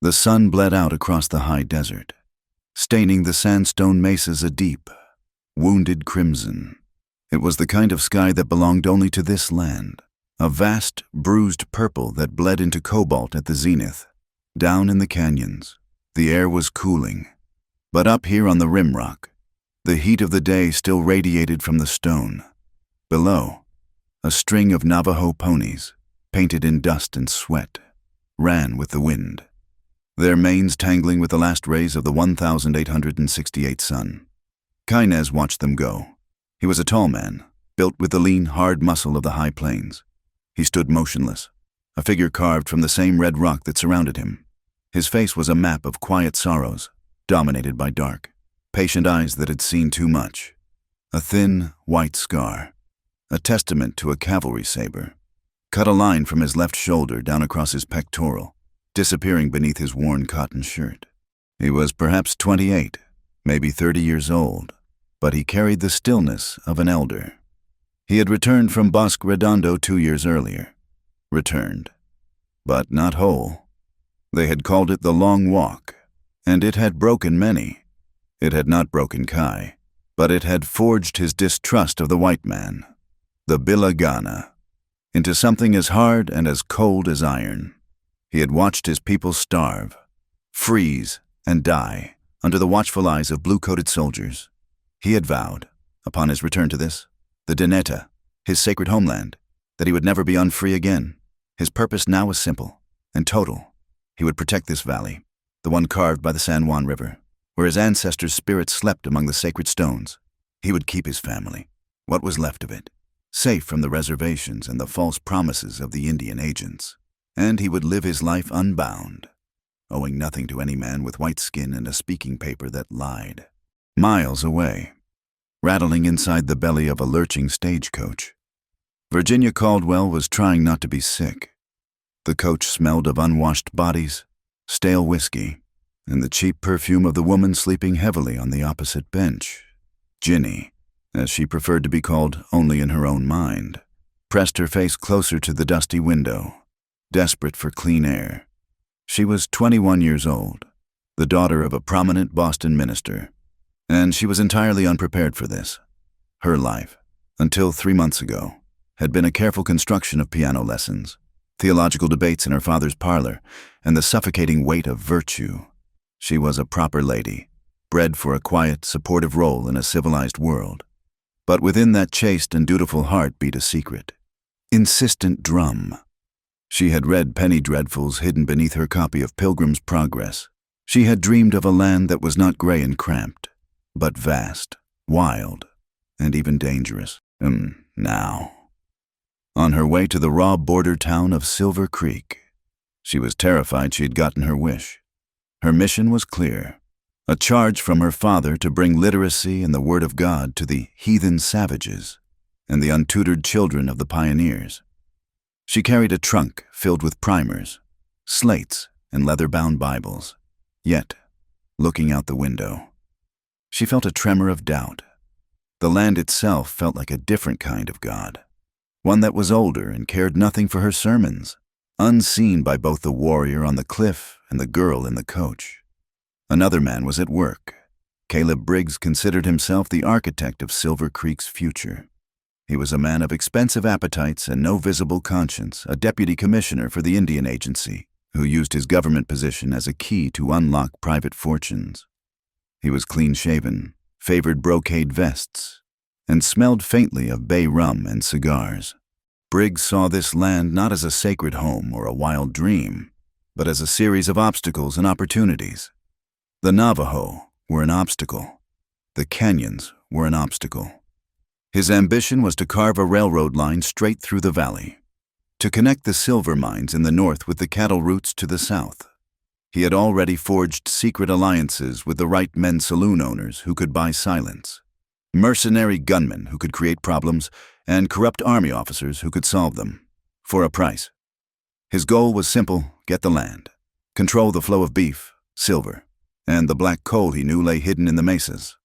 The sun bled out across the high desert, staining the sandstone mesas a deep, wounded crimson. It was the kind of sky that belonged only to this land, a vast, bruised purple that bled into cobalt at the zenith. Down in the canyons, the air was cooling, but up here on the rimrock, the heat of the day still radiated from the stone. Below, a string of Navajo ponies, painted in dust and sweat, ran with the wind, their manes tangling with the last rays of the 1868 sun. Kainez watched them go. He was a tall man, built with the lean, hard muscle of the high plains. He stood motionless, a figure carved from the same red rock that surrounded him. His face was a map of quiet sorrows, dominated by dark, patient eyes that had seen too much. A thin, white scar, a testament to a cavalry saber, cut a line from his left shoulder down across his pectoral, disappearing beneath his worn cotton shirt. He was perhaps 28, maybe 30 years old, but he carried the stillness of an elder. He had returned from Bosque Redondo 2 years earlier. Returned, but not whole. They had called it the Long Walk, and it had broken many. It had not broken Kai, but it had forged his distrust of the white man, the Bilagana, into something as hard and as cold as iron. He had watched his people starve, freeze, and die under the watchful eyes of blue-coated soldiers. He had vowed, upon his return to this, the Deneta, his sacred homeland, that he would never be unfree again. His purpose now was simple and total. He would protect this valley, the one carved by the San Juan River, where his ancestors' spirits slept among the sacred stones. He would keep his family, what was left of it, safe from the reservations and the false promises of the Indian agents. And he would live his life unbound, owing nothing to any man with white skin and a speaking paper that lied. Miles away, rattling inside the belly of a lurching stagecoach, Virginia Caldwell was trying not to be sick. The coach smelled of unwashed bodies, stale whiskey, and the cheap perfume of the woman sleeping heavily on the opposite bench. Ginny, as she preferred to be called only in her own mind, pressed her face closer to the dusty window, desperate for clean air. She was 21 years old, the daughter of a prominent Boston minister, and she was entirely unprepared for this. Her life, until 3 months ago, had been a careful construction of piano lessons, theological debates in her father's parlor, and the suffocating weight of virtue. She was a proper lady, bred for a quiet, supportive role in a civilized world. But within that chaste and dutiful heart beat a secret, insistent drum. She had read penny dreadfuls hidden beneath her copy of Pilgrim's Progress. She had dreamed of a land that was not gray and cramped, but vast, wild, and even dangerous. Now. On her way to the raw border town of Silver Creek, she was terrified she had gotten her wish. Her mission was clear, a charge from her father to bring literacy and the Word of God to the heathen savages and the untutored children of the pioneers. She carried a trunk filled with primers, slates, and leather-bound Bibles. Yet, looking out the window, she felt a tremor of doubt. The land itself felt like a different kind of God, one that was older and cared nothing for her sermons, unseen by both the warrior on the cliff and the girl in the coach. Another man was at work. Caleb Briggs considered himself the architect of Silver Creek's future. He was a man of expensive appetites and no visible conscience, a deputy commissioner for the Indian Agency, who used his government position as a key to unlock private fortunes. He was clean-shaven, favored brocade vests, and smelled faintly of bay rum and cigars. Briggs saw this land not as a sacred home or a wild dream, but as a series of obstacles and opportunities. The Navajo were an obstacle. The canyons were an obstacle. His ambition was to carve a railroad line straight through the valley, to connect the silver mines in the north with the cattle routes to the south. He had already forged secret alliances with the right men saloon owners who could buy silence, mercenary gunmen who could create problems, and corrupt army officers who could solve them, for a price. His goal was simple: get the land, control the flow of beef, silver, and the black coal he knew lay hidden in the mesas.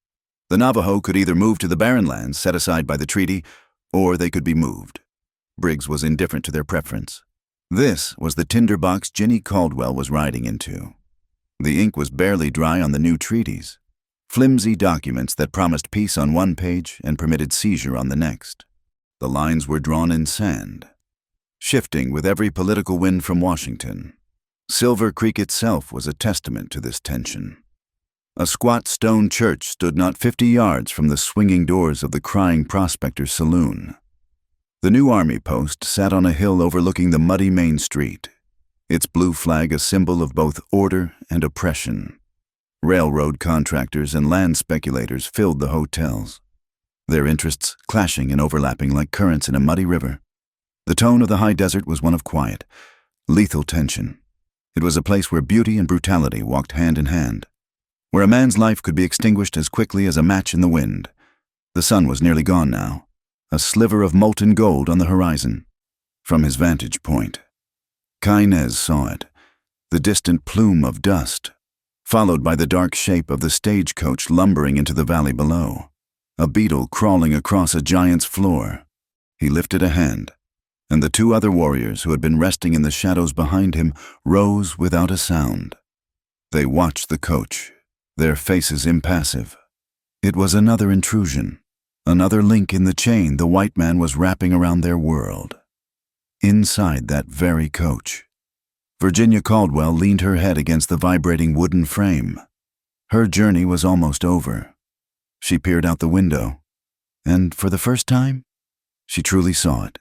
The Navajo could either move to the barren lands set aside by the treaty, or they could be moved. Briggs was indifferent to their preference. This was the tinderbox Ginny Caldwell was riding into. The ink was barely dry on the new treaties, flimsy documents that promised peace on one page and permitted seizure on the next. The lines were drawn in sand, shifting with every political wind from Washington. Silver Creek itself was a testament to this tension. A squat stone church stood not 50 yards from the swinging doors of the Crying Prospector Saloon. The new army post sat on a hill overlooking the muddy main street, its blue flag a symbol of both order and oppression. Railroad contractors and land speculators filled the hotels, their interests clashing and overlapping like currents in a muddy river. The tone of the high desert was one of quiet, lethal tension. It was a place where beauty and brutality walked hand in hand, where a man's life could be extinguished as quickly as a match in the wind. The sun was nearly gone now, a sliver of molten gold on the horizon. From his vantage point, Kai Nez saw it, the distant plume of dust, followed by the dark shape of the stagecoach lumbering into the valley below, a beetle crawling across a giant's floor. He lifted a hand, and the two other warriors who had been resting in the shadows behind him rose without a sound. They watched the coach, their faces impassive. It was another intrusion, another link in the chain the white man was wrapping around their world. Inside that very coach, Virginia Caldwell leaned her head against the vibrating wooden frame. Her journey was almost over. She peered out the window, and for the first time, she truly saw it.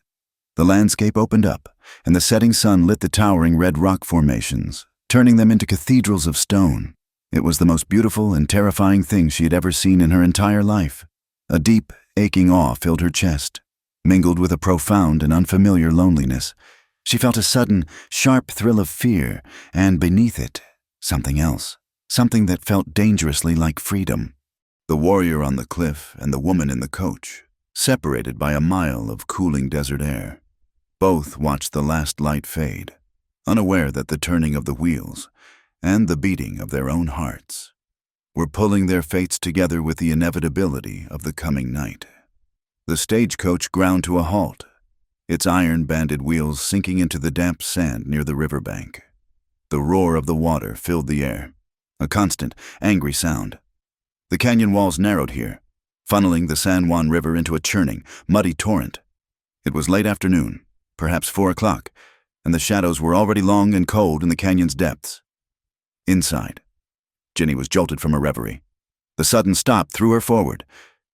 The landscape opened up, and the setting sun lit the towering red rock formations, turning them into cathedrals of stone. It was the most beautiful and terrifying thing she had ever seen in her entire life. A deep, aching awe filled her chest, mingled with a profound and unfamiliar loneliness. She felt a sudden, sharp thrill of fear, and beneath it, something else, something that felt dangerously like freedom. The warrior on the cliff and the woman in the coach, separated by a mile of cooling desert air. Both watched the last light fade, unaware that the turning of the wheels and the beating of their own hearts were pulling their fates together with the inevitability of the coming night. The stagecoach ground to a halt, its iron-banded wheels sinking into the damp sand near the riverbank. The roar of the water filled the air, a constant, angry sound. The canyon walls narrowed here, funneling the San Juan River into a churning, muddy torrent. It was late afternoon, perhaps 4 o'clock, and the shadows were already long and cold in the canyon's depths. Inside, Ginny was jolted from her reverie. The sudden stop threw her forward,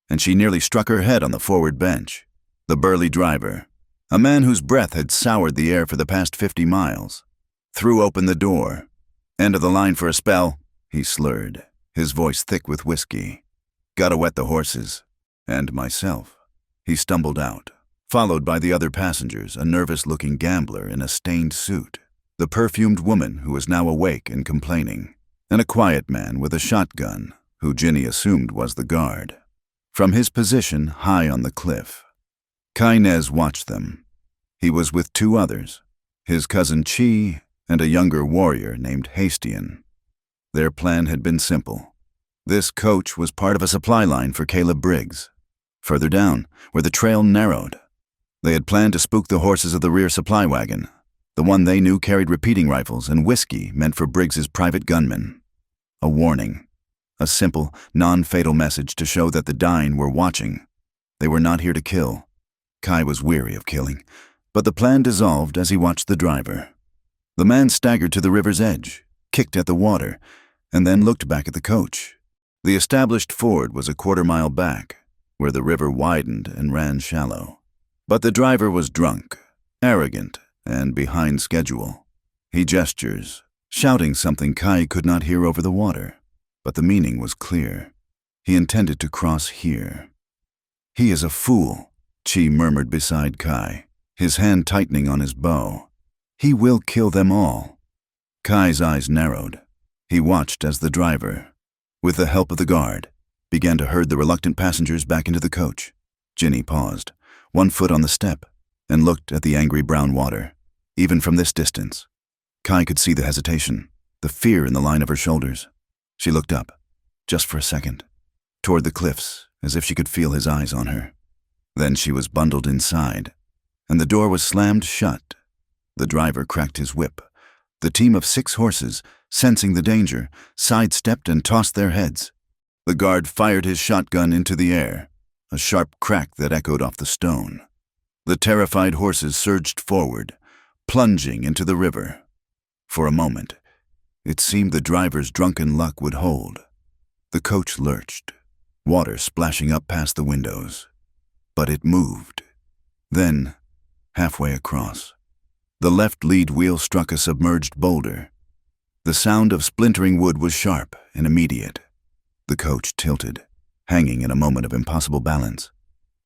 and she nearly struck her head on the forward bench. The burly driver, a man whose breath had soured the air for the past 50 miles, threw open the door. "End of the line for a spell," he slurred, his voice thick with whiskey. "Gotta wet the horses. And myself." He stumbled out, followed by the other passengers, a nervous-looking gambler in a stained suit, the perfumed woman who was now awake and complaining, and a quiet man with a shotgun, who Ginny assumed was the guard. From his position high on the cliff, Kai Nez watched them. He was with 2 others, his cousin Chi and a younger warrior named Hastian. Their plan had been simple. This coach was part of a supply line for Caleb Briggs. Further down, where the trail narrowed, they had planned to spook the horses of the rear supply wagon. The one they knew carried repeating rifles and whiskey meant for Briggs's private gunmen. A warning, a simple, non-fatal message to show that the dying were watching. They were not here to kill. Kai was weary of killing, but the plan dissolved as he watched the driver. The man staggered to the river's edge, kicked at the water, and then looked back at the coach. The established ford was a quarter-mile back, where the river widened and ran shallow. But the driver was drunk, arrogant, and behind schedule. He gestures, shouting something Kai could not hear over the water, but the meaning was clear. He intended to cross here. "He is a fool," Chi murmured beside Kai, his hand tightening on his bow. "He will kill them all." Kai's eyes narrowed. He watched as the driver, with the help of the guard, began to herd the reluctant passengers back into the coach. Ginny paused, one foot on the step, and looked at the angry brown water. Even from this distance, Kai could see the hesitation, the fear in the line of her shoulders. She looked up, just for a second, toward the cliffs, as if she could feel his eyes on her. Then she was bundled inside, and the door was slammed shut. The driver cracked his whip, The team of 6 horses, sensing the danger, sidestepped and tossed their heads. The guard fired his shotgun into the air, a sharp crack that echoed off the stone. The terrified horses surged forward, plunging into the river. For a moment, it seemed the driver's drunken luck would hold. The coach lurched, water splashing up past the windows. But it moved. Then, halfway across, the left lead wheel struck a submerged boulder. The sound of splintering wood was sharp and immediate. The coach tilted, hanging in a moment of impossible balance.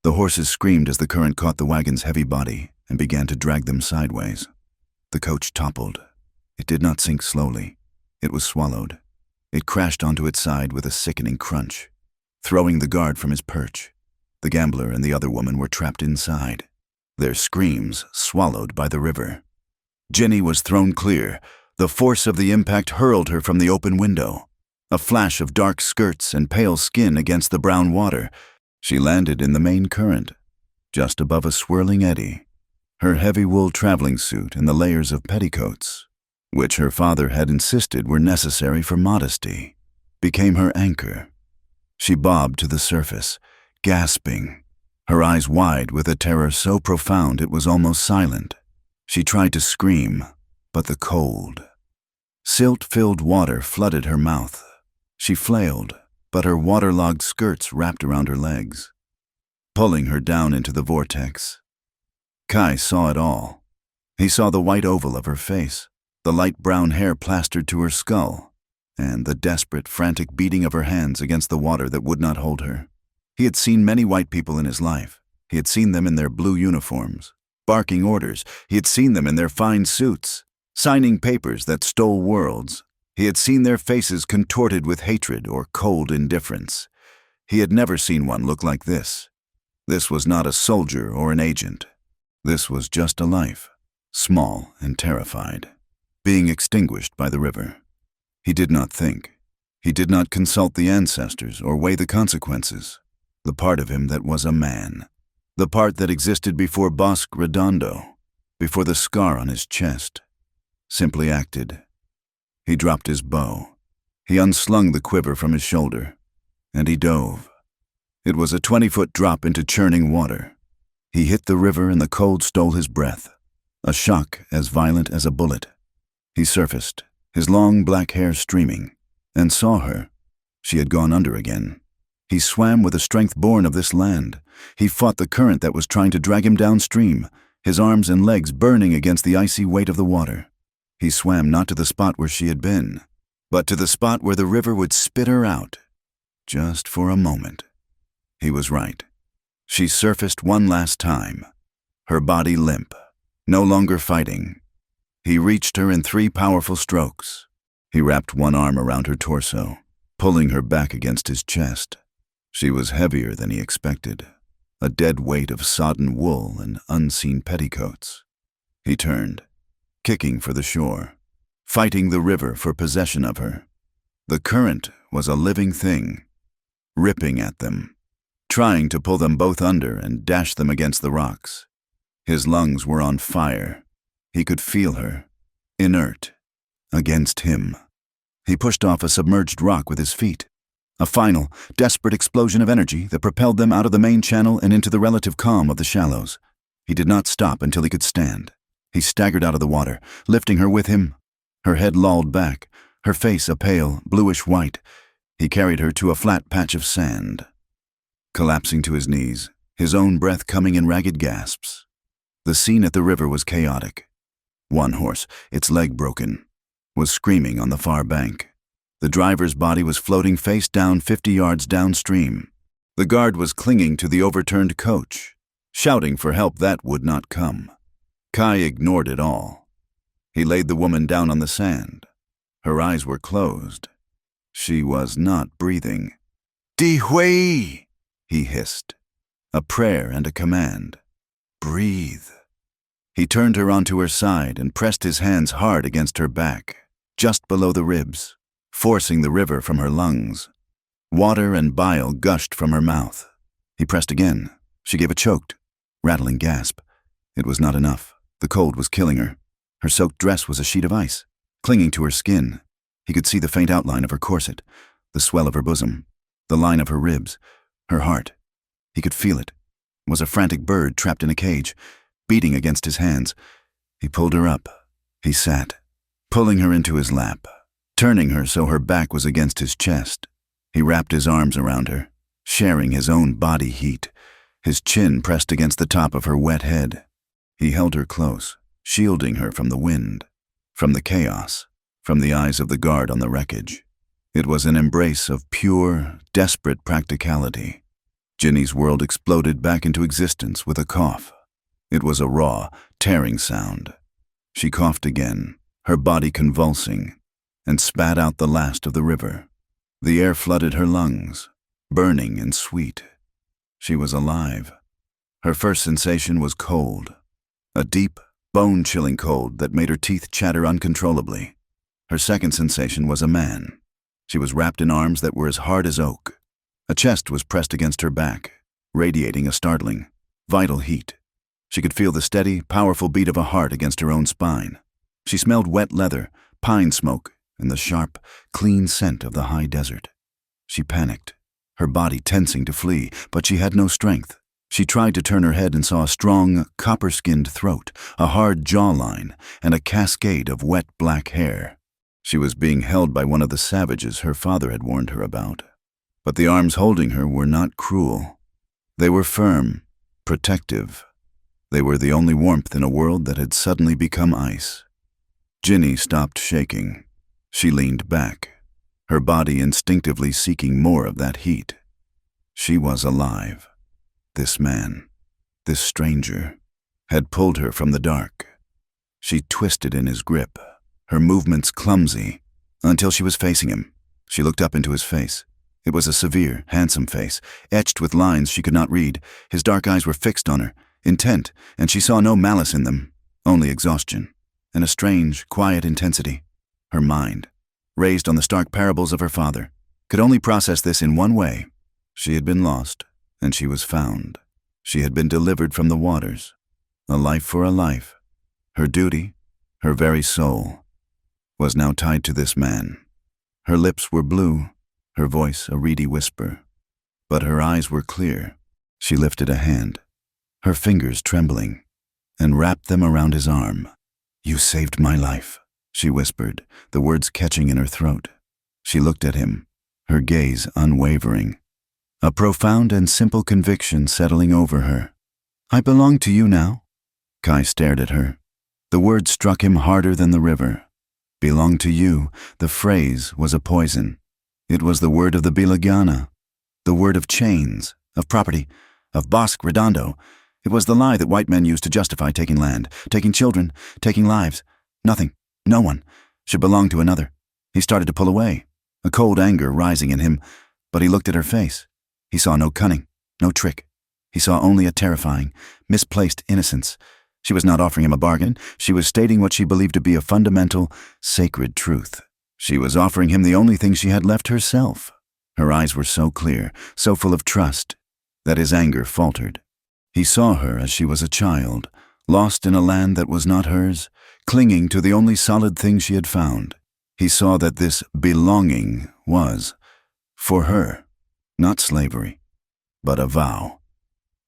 The horses screamed as the current caught the wagon's heavy body and began to drag them sideways. The coach toppled. It did not sink slowly. It was swallowed. It crashed onto its side with a sickening crunch, throwing the guard from his perch. The gambler and the other woman were trapped inside, their screams swallowed by the river. Jenny was thrown clear. The force of the impact hurled her from the open window. A flash of dark skirts and pale skin against the brown water. She landed in the main current, just above a swirling eddy. Her heavy wool traveling suit and the layers of petticoats, which her father had insisted were necessary for modesty, became her anchor. She bobbed to the surface, gasping, her eyes wide with a terror so profound it was almost silent. She tried to scream, but the cold, silt-filled water flooded her mouth. She flailed, but her waterlogged skirts wrapped around her legs, pulling her down into the vortex. Kai saw it all. He saw the white oval of her face, the light brown hair plastered to her skull, and the desperate, frantic beating of her hands against the water that would not hold her. He had seen many white people in his life. He had seen them in their blue uniforms, barking orders. He had seen them in their fine suits, signing papers that stole worlds. He had seen their faces contorted with hatred or cold indifference. He had never seen one look like this. This was not a soldier or an agent. This was just a life, small and terrified, being extinguished by the river. He did not think. He did not consult the ancestors or weigh the consequences. The part of him that was a man, the part that existed before Bosque Redondo, before the scar on his chest, simply acted. He dropped his bow. He unslung the quiver from his shoulder, and he dove. It was a 20-foot drop into churning water. He hit the river and the cold stole his breath, a shock as violent as a bullet. He surfaced, his long black hair streaming, and saw her. She had gone under again. He swam with a strength born of this land. He fought the current that was trying to drag him downstream, his arms and legs burning against the icy weight of the water. He swam not to the spot where she had been, but to the spot where the river would spit her out, just for a moment. He was right. She surfaced one last time, her body limp, no longer fighting. He reached her in 3 powerful strokes. He wrapped one arm around her torso, pulling her back against his chest. She was heavier than he expected, a dead weight of sodden wool and unseen petticoats. He turned, kicking for the shore, fighting the river for possession of her. The current was a living thing, ripping at them, trying to pull them both under and dash them against the rocks. His lungs were on fire. He could feel her, inert, against him. He pushed off a submerged rock with his feet, a final, desperate explosion of energy that propelled them out of the main channel and into the relative calm of the shallows. He did not stop until he could stand. He staggered out of the water, lifting her with him. Her head lolled back, her face a pale, bluish white. He carried her to a flat patch of sand, collapsing to his knees, his own breath coming in ragged gasps. The scene at the river was chaotic. One horse, its leg broken, was screaming on the far bank. The driver's body was floating face down 50 yards downstream. The guard was clinging to the overturned coach, shouting for help that would not come. Kai ignored it all. He laid the woman down on the sand. Her eyes were closed. She was not breathing. "Dihui!" he hissed, a prayer and a command. "Breathe." He turned her onto her side and pressed his hands hard against her back, just below the ribs, forcing the river from her lungs. Water and bile gushed from her mouth. He pressed again. She gave a choked, rattling gasp. It was not enough. The cold was killing her. Her soaked dress was a sheet of ice. clinging to her skin. He could see the faint outline of her corset, the swell of her bosom, the line of her ribs, her heart. He could feel it. It was a frantic bird trapped in a cage, beating against his hands. He pulled her up. He sat, pulling her into his lap, turning her so her back was against his chest. He wrapped his arms around her, sharing his own body heat, his chin pressed against the top of her wet head. He held her close, shielding her from the wind, from the chaos, from the eyes of the guard on the wreckage. It was an embrace of pure, desperate practicality. Ginny's world exploded back into existence with a cough. It was a raw, tearing sound. She coughed again, her body convulsing, and spat out the last of the river. The air flooded her lungs, burning and sweet. She was alive. Her first sensation was cold, a deep, bone-chilling cold that made her teeth chatter uncontrollably. Her second sensation was a man. She was wrapped in arms that were as hard as oak. A chest was pressed against her back, radiating a startling, vital heat. She could feel the steady, powerful beat of a heart against her own spine. She smelled wet leather, pine smoke, and the sharp, clean scent of the high desert. She panicked, her body tensing to flee, but she had no strength. She tried to turn her head and saw a strong, copper-skinned throat, a hard jawline, and a cascade of wet black hair. She was being held by one of the savages her father had warned her about. But the arms holding her were not cruel. They were firm, protective. They were the only warmth in a world that had suddenly become ice. Ginny stopped shaking. She leaned back, her body instinctively seeking more of that heat. She was alive. This man, this stranger, had pulled her from the dark. She twisted in his grip, her movements clumsy, until she was facing him. She looked up into his face. It was a severe, handsome face, etched with lines she could not read. His dark eyes were fixed on her, intent, and she saw no malice in them, only exhaustion, and a strange, quiet intensity. Her mind, raised on the stark parables of her father, could only process this in one way. She had been lost, and she was found. She had been delivered from the waters. A life for a life. Her duty, her very soul, was now tied to this man. Her lips were blue, her voice a reedy whisper. But her eyes were clear. She lifted a hand, her fingers trembling, and wrapped them around his arm. "You saved my life," she whispered, the words catching in her throat. She looked at him, her gaze unwavering, a profound and simple conviction settling over her. "I belong to you now." Kai stared at her. The word struck him harder than the river. Belong to you, the phrase was a poison. It was the word of the Bilagana, the word of chains, of property, of Bosque Redondo. It was the lie that white men used to justify taking land, taking children, taking lives. Nothing, no one, should belong to another. He started to pull away, a cold anger rising in him, but he looked at her face. He saw no cunning, no trick. He saw only a terrifying, misplaced innocence. She was not offering him a bargain. She was stating what she believed to be a fundamental, sacred truth. She was offering him the only thing she had left herself. Her eyes were so clear, so full of trust, that his anger faltered. He saw her as she was a child, lost in a land that was not hers, clinging to the only solid thing she had found. He saw that this belonging was, for her, not slavery, but a vow.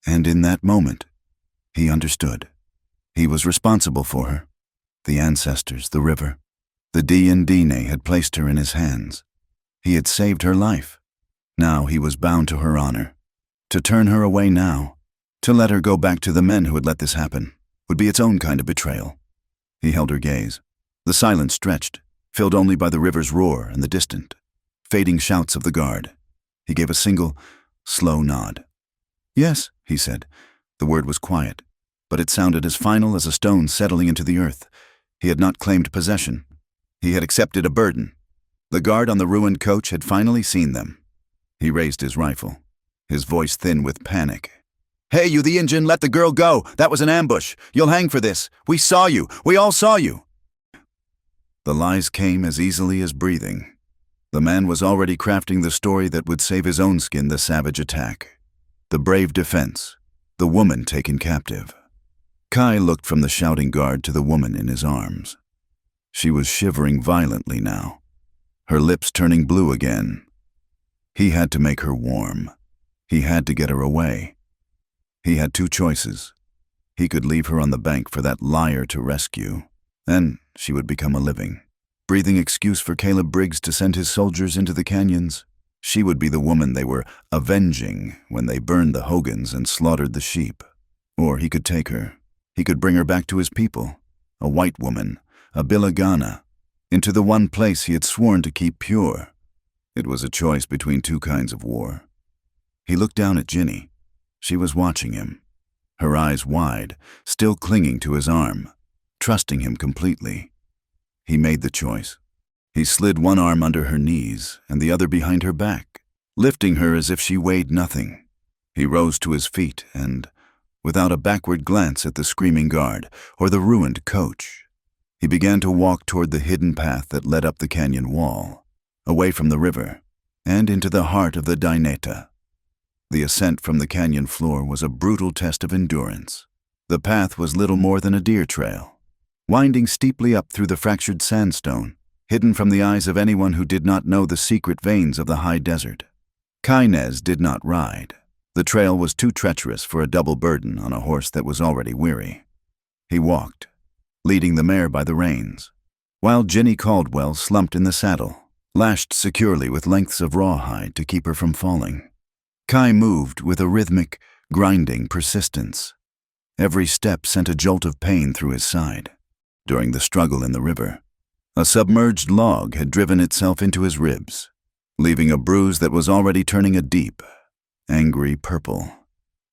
And in that moment, he understood. He was responsible for her. The ancestors, the river, the D&D had placed her in his hands. He had saved her life. Now he was bound to her honor. To turn her away now, to let her go back to the men who had let this happen, would be its own kind of betrayal. He held her gaze. The silence stretched, filled only by the river's roar and the distant, fading shouts of the guard. He gave a single, slow nod. "Yes," he said. The word was quiet, but it sounded as final as a stone settling into the earth. He had not claimed possession. He had accepted a burden. The guard on the ruined coach had finally seen them. He raised his rifle, his voice thin with panic. "Hey, you the Injun, let the girl go! That was an ambush! You'll hang for this! We saw you! We all saw you!" The lies came as easily as breathing. The man was already crafting the story that would save his own skin the savage attack. The brave defense, the woman taken captive. Kai looked from the shouting guard to the woman in his arms. She was shivering violently now, her lips turning blue again. He had to make her warm. He had to get her away. He had two choices. He could leave her on the bank for that liar to rescue. Then she would become a living, breathing excuse for Caleb Briggs to send his soldiers into the canyons. She would be the woman they were avenging when they burned the Hogans and slaughtered the sheep. Or he could take her. He could bring her back to his people, a white woman, a Bilagana, into the one place he had sworn to keep pure. It was a choice between two kinds of war. He looked down at Ginny. She was watching him, her eyes wide, still clinging to his arm, trusting him completely. He made the choice. He slid one arm under her knees and the other behind her back, lifting her as if she weighed nothing. He rose to his feet and, without a backward glance at the screaming guard or the ruined coach, he began to walk toward the hidden path that led up the canyon wall, away from the river, and into the heart of the Daineta. The ascent from the canyon floor was a brutal test of endurance. The path was little more than a deer trail, winding steeply up through the fractured sandstone, hidden from the eyes of anyone who did not know the secret veins of the high desert. Kainez did not ride. The trail was too treacherous for a double burden on a horse that was already weary. He walked, leading the mare by the reins, while Ginny Caldwell slumped in the saddle, lashed securely with lengths of rawhide to keep her from falling. Kai moved with a rhythmic, grinding persistence. Every step sent a jolt of pain through his side. During the struggle in the river, a submerged log had driven itself into his ribs, leaving a bruise that was already turning a deep, angry purple.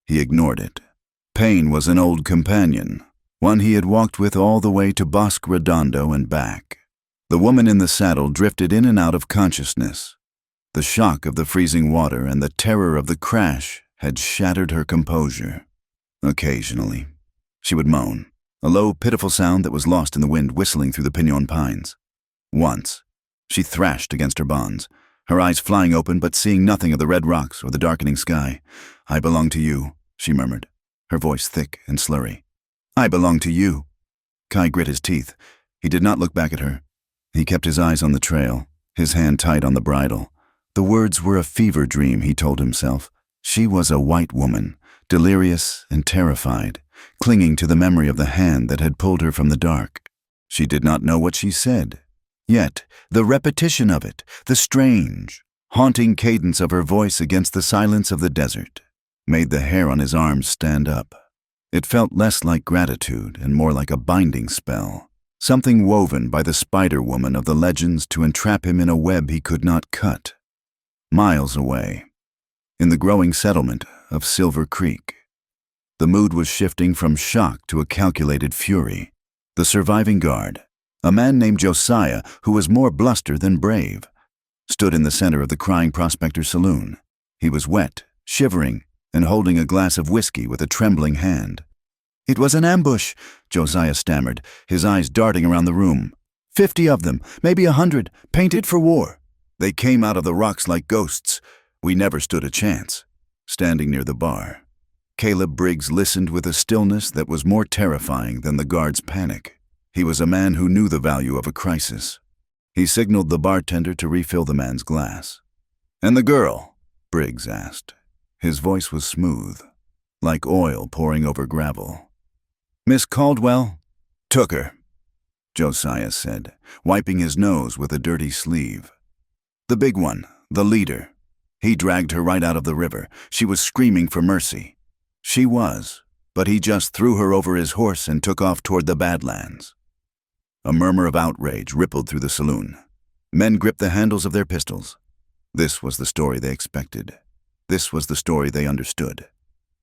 He ignored it. Pain was an old companion, one he had walked with all the way to Bosque Redondo and back. The woman in the saddle drifted in and out of consciousness. The shock of the freezing water and the terror of the crash had shattered her composure. Occasionally, she would moan, a low, pitiful sound that was lost in the wind whistling through the pinon pines. Once, she thrashed against her bonds, her eyes flying open but seeing nothing of the red rocks or the darkening sky. "I belong to you," she murmured, her voice thick and slurry. "I belong to you." Kai grit his teeth. He did not look back at her. He kept his eyes on the trail, his hand tight on the bridle. The words were a fever dream, he told himself. She was a white woman, delirious and terrified, clinging to the memory of the hand that had pulled her from the dark. She did not know what she said. Yet, the repetition of it, the strange, haunting cadence of her voice against the silence of the desert, made the hair on his arms stand up. It felt less like gratitude and more like a binding spell, something woven by the Spider-Woman of the legends to entrap him in a web he could not cut. Miles away, in the growing settlement of Silver Creek, the mood was shifting from shock to a calculated fury. The surviving guard, a man named Josiah who was more bluster than brave, stood in the center of the Crying Prospector saloon. He was wet, shivering, and holding a glass of whiskey with a trembling hand. "It was an ambush," Josiah stammered, his eyes darting around the room. 50 of them, maybe 100, painted for war. They came out of the rocks like ghosts. We never stood a chance." Standing near the bar, Caleb Briggs listened with a stillness that was more terrifying than the guard's panic. He was a man who knew the value of a crisis. He signaled the bartender to refill the man's glass. "And the girl?" Briggs asked. His voice was smooth, like oil pouring over gravel. "Miss Caldwell took her," Josiah said, wiping his nose with a dirty sleeve. "The big one, the leader. He dragged her right out of the river. She was screaming for mercy. She was, but he just threw her over his horse and took off toward the Badlands." A murmur of outrage rippled through the saloon. Men gripped the handles of their pistols. This was the story they expected. This was the story they understood.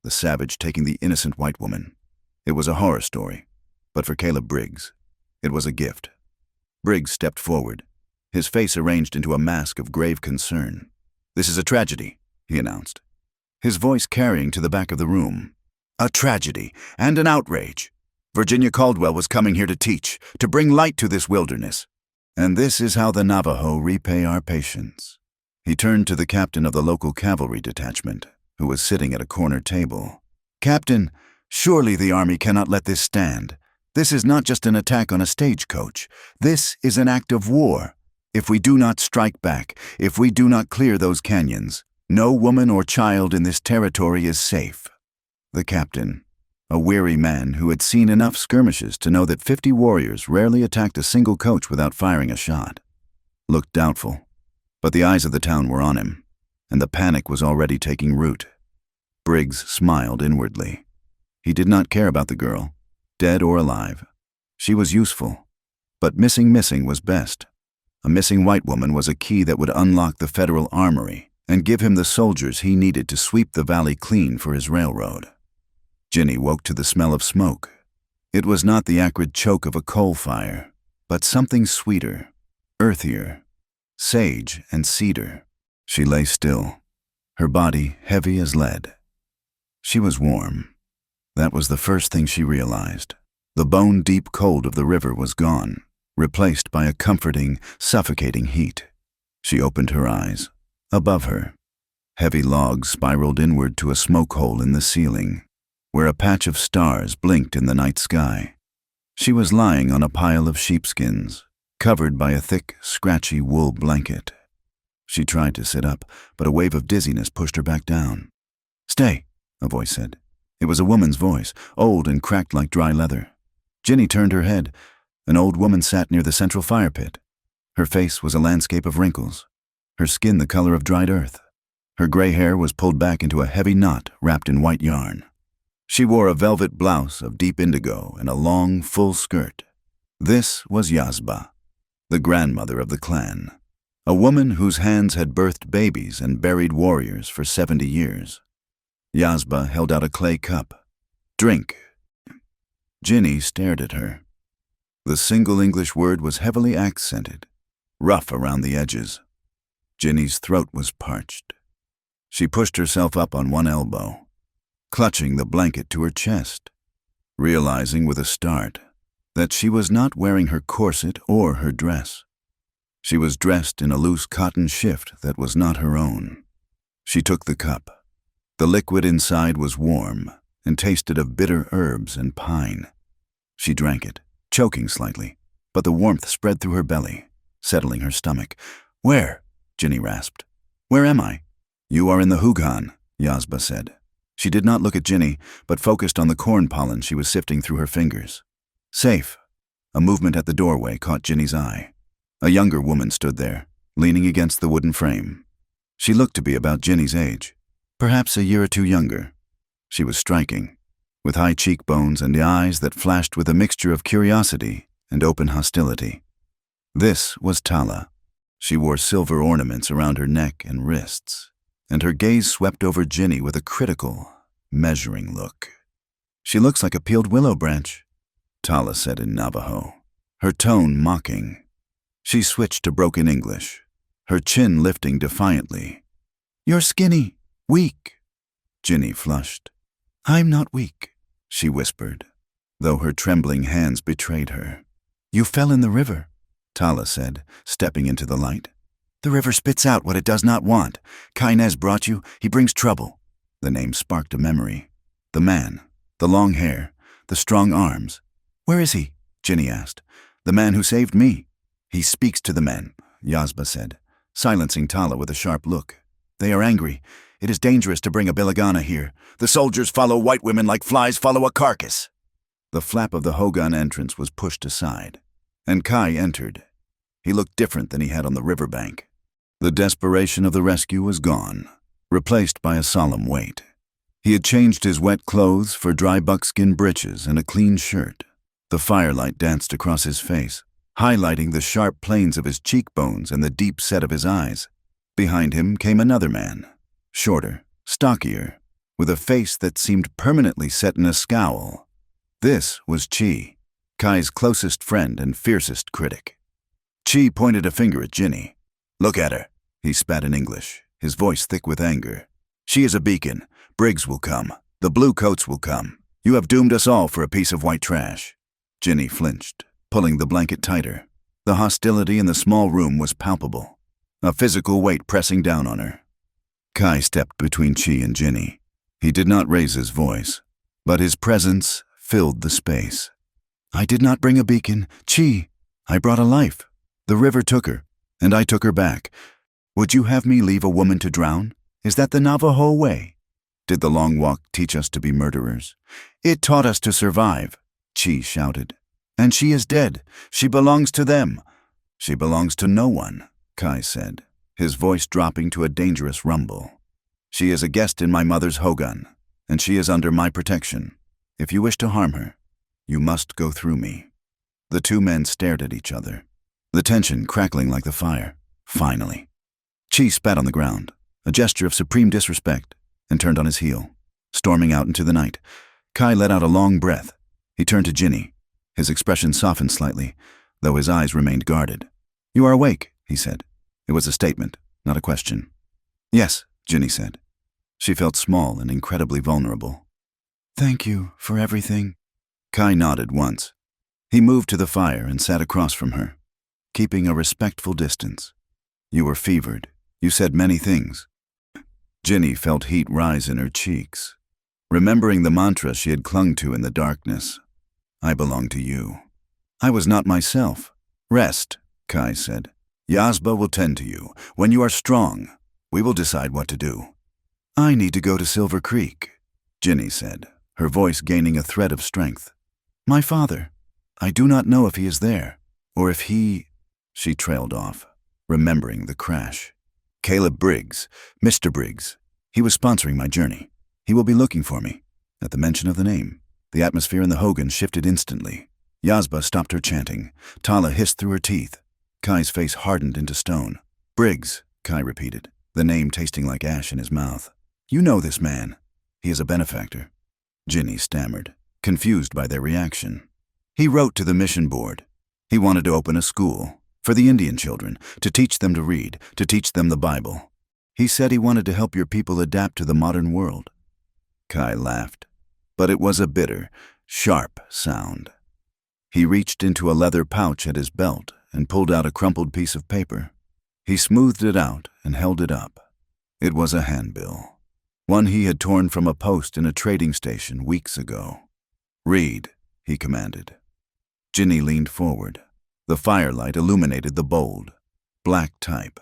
The savage taking the innocent white woman. It was a horror story, but for Caleb Briggs, it was a gift. Briggs stepped forward, his face arranged into a mask of grave concern. "This is a tragedy," he announced, his voice carrying to the back of the room. "A tragedy and an outrage. Virginia Caldwell was coming here to teach, to bring light to this wilderness. And this is how the Navajo repay our patience." He turned to the captain of the local cavalry detachment, who was sitting at a corner table. "Captain, surely the army cannot let this stand. This is not just an attack on a stagecoach. This is an act of war. If we do not strike back, if we do not clear those canyons, no woman or child in this territory is safe." The captain, a weary man who had seen enough skirmishes to know that 50 warriors rarely attacked a single coach without firing a shot, looked doubtful, but the eyes of the town were on him, and the panic was already taking root. Briggs smiled inwardly. He did not care about the girl, dead or alive. She was useful, but missing was best. A missing white woman was a key that would unlock the federal armory and give him the soldiers he needed to sweep the valley clean for his railroad. Ginny woke to the smell of smoke. It was not the acrid choke of a coal fire, but something sweeter, earthier, sage and cedar. She lay still, her body heavy as lead. She was warm. That was the first thing she realized. The bone-deep cold of the river was gone, replaced by a comforting, suffocating heat. She opened her eyes. Above her, heavy logs spiraled inward to a smoke hole in the ceiling, where a patch of stars blinked in the night sky. She was lying on a pile of sheepskins, covered by a thick, scratchy wool blanket. She tried to sit up, but a wave of dizziness pushed her back down. "Stay," a voice said. It was a woman's voice, old and cracked like dry leather. Ginny turned her head. An old woman sat near the central fire pit. Her face was a landscape of wrinkles, her skin the color of dried earth. Her gray hair was pulled back into a heavy knot wrapped in white yarn. She wore a velvet blouse of deep indigo and a long, full skirt. This was Yazba, the grandmother of the clan, a woman whose hands had birthed babies and buried warriors for 70 years. Yazba held out a clay cup. "Drink." Ginny stared at her. The single English word was heavily accented, rough around the edges. Ginny's throat was parched. She pushed herself up on one elbow, clutching the blanket to her chest, realizing with a start that she was not wearing her corset or her dress. She was dressed in a loose cotton shift that was not her own. She took the cup. The liquid inside was warm and tasted of bitter herbs and pine. She drank it, choking slightly, but the warmth spread through her belly, settling her stomach. "Where?" Ginny rasped. "Where am I?" "You are in the Hugan," Yazba said. She did not look at Ginny, but focused on the corn pollen she was sifting through her fingers. "Safe." A movement at the doorway caught Ginny's eye. A younger woman stood there, leaning against the wooden frame. She looked to be about Ginny's age, perhaps a year or two younger. She was striking, with high cheekbones and eyes that flashed with a mixture of curiosity and open hostility. This was Tala. She wore silver ornaments around her neck and wrists, and her gaze swept over Ginny with a critical, measuring look. "She looks like a peeled willow branch," Tala said in Navajo, her tone mocking. She switched to broken English, her chin lifting defiantly. "You're skinny, weak." Ginny flushed. "I'm not weak," she whispered, though her trembling hands betrayed her. "You fell in the river," Tala said, stepping into the light. "The river spits out what it does not want. Kainez brought you. He brings trouble." The name sparked a memory. The man, the long hair, the strong arms. "Where is he?" Ginny asked. "The man who saved me." "He speaks to the men," Yazba said, silencing Tala with a sharp look. "They are angry. It is dangerous to bring a Bilagana here. The soldiers follow white women like flies follow a carcass." The flap of the Hogan entrance was pushed aside, and Kai entered. He looked different than he had on the riverbank. The desperation of the rescue was gone, replaced by a solemn weight. He had changed his wet clothes for dry buckskin breeches and a clean shirt. The firelight danced across his face, highlighting the sharp planes of his cheekbones and the deep set of his eyes. Behind him came another man, shorter, stockier, with a face that seemed permanently set in a scowl. This was Chi, Kai's closest friend and fiercest critic. Chi pointed a finger at Ginny. "Look at her," he spat in English, his voice thick with anger. "She is a beacon. Briggs will come. The blue coats will come. You have doomed us all for a piece of white trash." Ginny flinched, pulling the blanket tighter. The hostility in the small room was palpable, a physical weight pressing down on her. Kai stepped between Chi and Ginny. He did not raise his voice, but his presence filled the space. I did not bring a beacon. Chi, I brought a life. The river took her, and I took her back. Would you have me leave a woman to drown? Is that the Navajo way? Did the long walk teach us to be murderers? It taught us to survive, Chi shouted. And she is dead. She belongs to them. She belongs to no one, Kai said, his voice dropping to a dangerous rumble. She is a guest in my mother's hogan, and she is under my protection. If you wish to harm her, you must go through me. The two men stared at each other, the tension crackling like the fire. Finally, Chi spat on the ground, a gesture of supreme disrespect, and turned on his heel, storming out into the night. Kai let out a long breath. He turned to Ginny. His expression softened slightly, though his eyes remained guarded. You are awake, he said. It was a statement, not a question. Yes, Ginny said. She felt small and incredibly vulnerable. Thank you for everything. Kai nodded once. He moved to the fire and sat across from her, keeping a respectful distance. You were fevered. You said many things. Ginny felt heat rise in her cheeks, remembering the mantra she had clung to in the darkness. I belong to you. I was not myself. Rest, Kai said. Yazba will tend to you. When you are strong, we will decide what to do. I need to go to Silver Creek, Ginny said, her voice gaining a thread of strength. My father. I do not know if he is there, or if he... She trailed off, remembering the crash. Caleb Briggs, Mr. Briggs. He was sponsoring my journey. He will be looking for me. At the mention of the name, the atmosphere in the hogan shifted instantly. Yazba stopped her chanting. Tala hissed through her teeth. Kai's face hardened into stone. Briggs, Kai repeated, the name tasting like ash in his mouth. You know this man. He is a benefactor. Ginny stammered, confused by their reaction. He wrote to the mission board. He wanted to open a school for the Indian children, to teach them to read, to teach them the Bible. He said he wanted to help your people adapt to the modern world. Kai laughed, but it was a bitter, sharp sound. He reached into a leather pouch at his belt and pulled out a crumpled piece of paper. He smoothed it out and held it up. It was a handbill, one he had torn from a post in a trading station weeks ago. Read, he commanded. Ginny leaned forward. The firelight illuminated the bold, black type.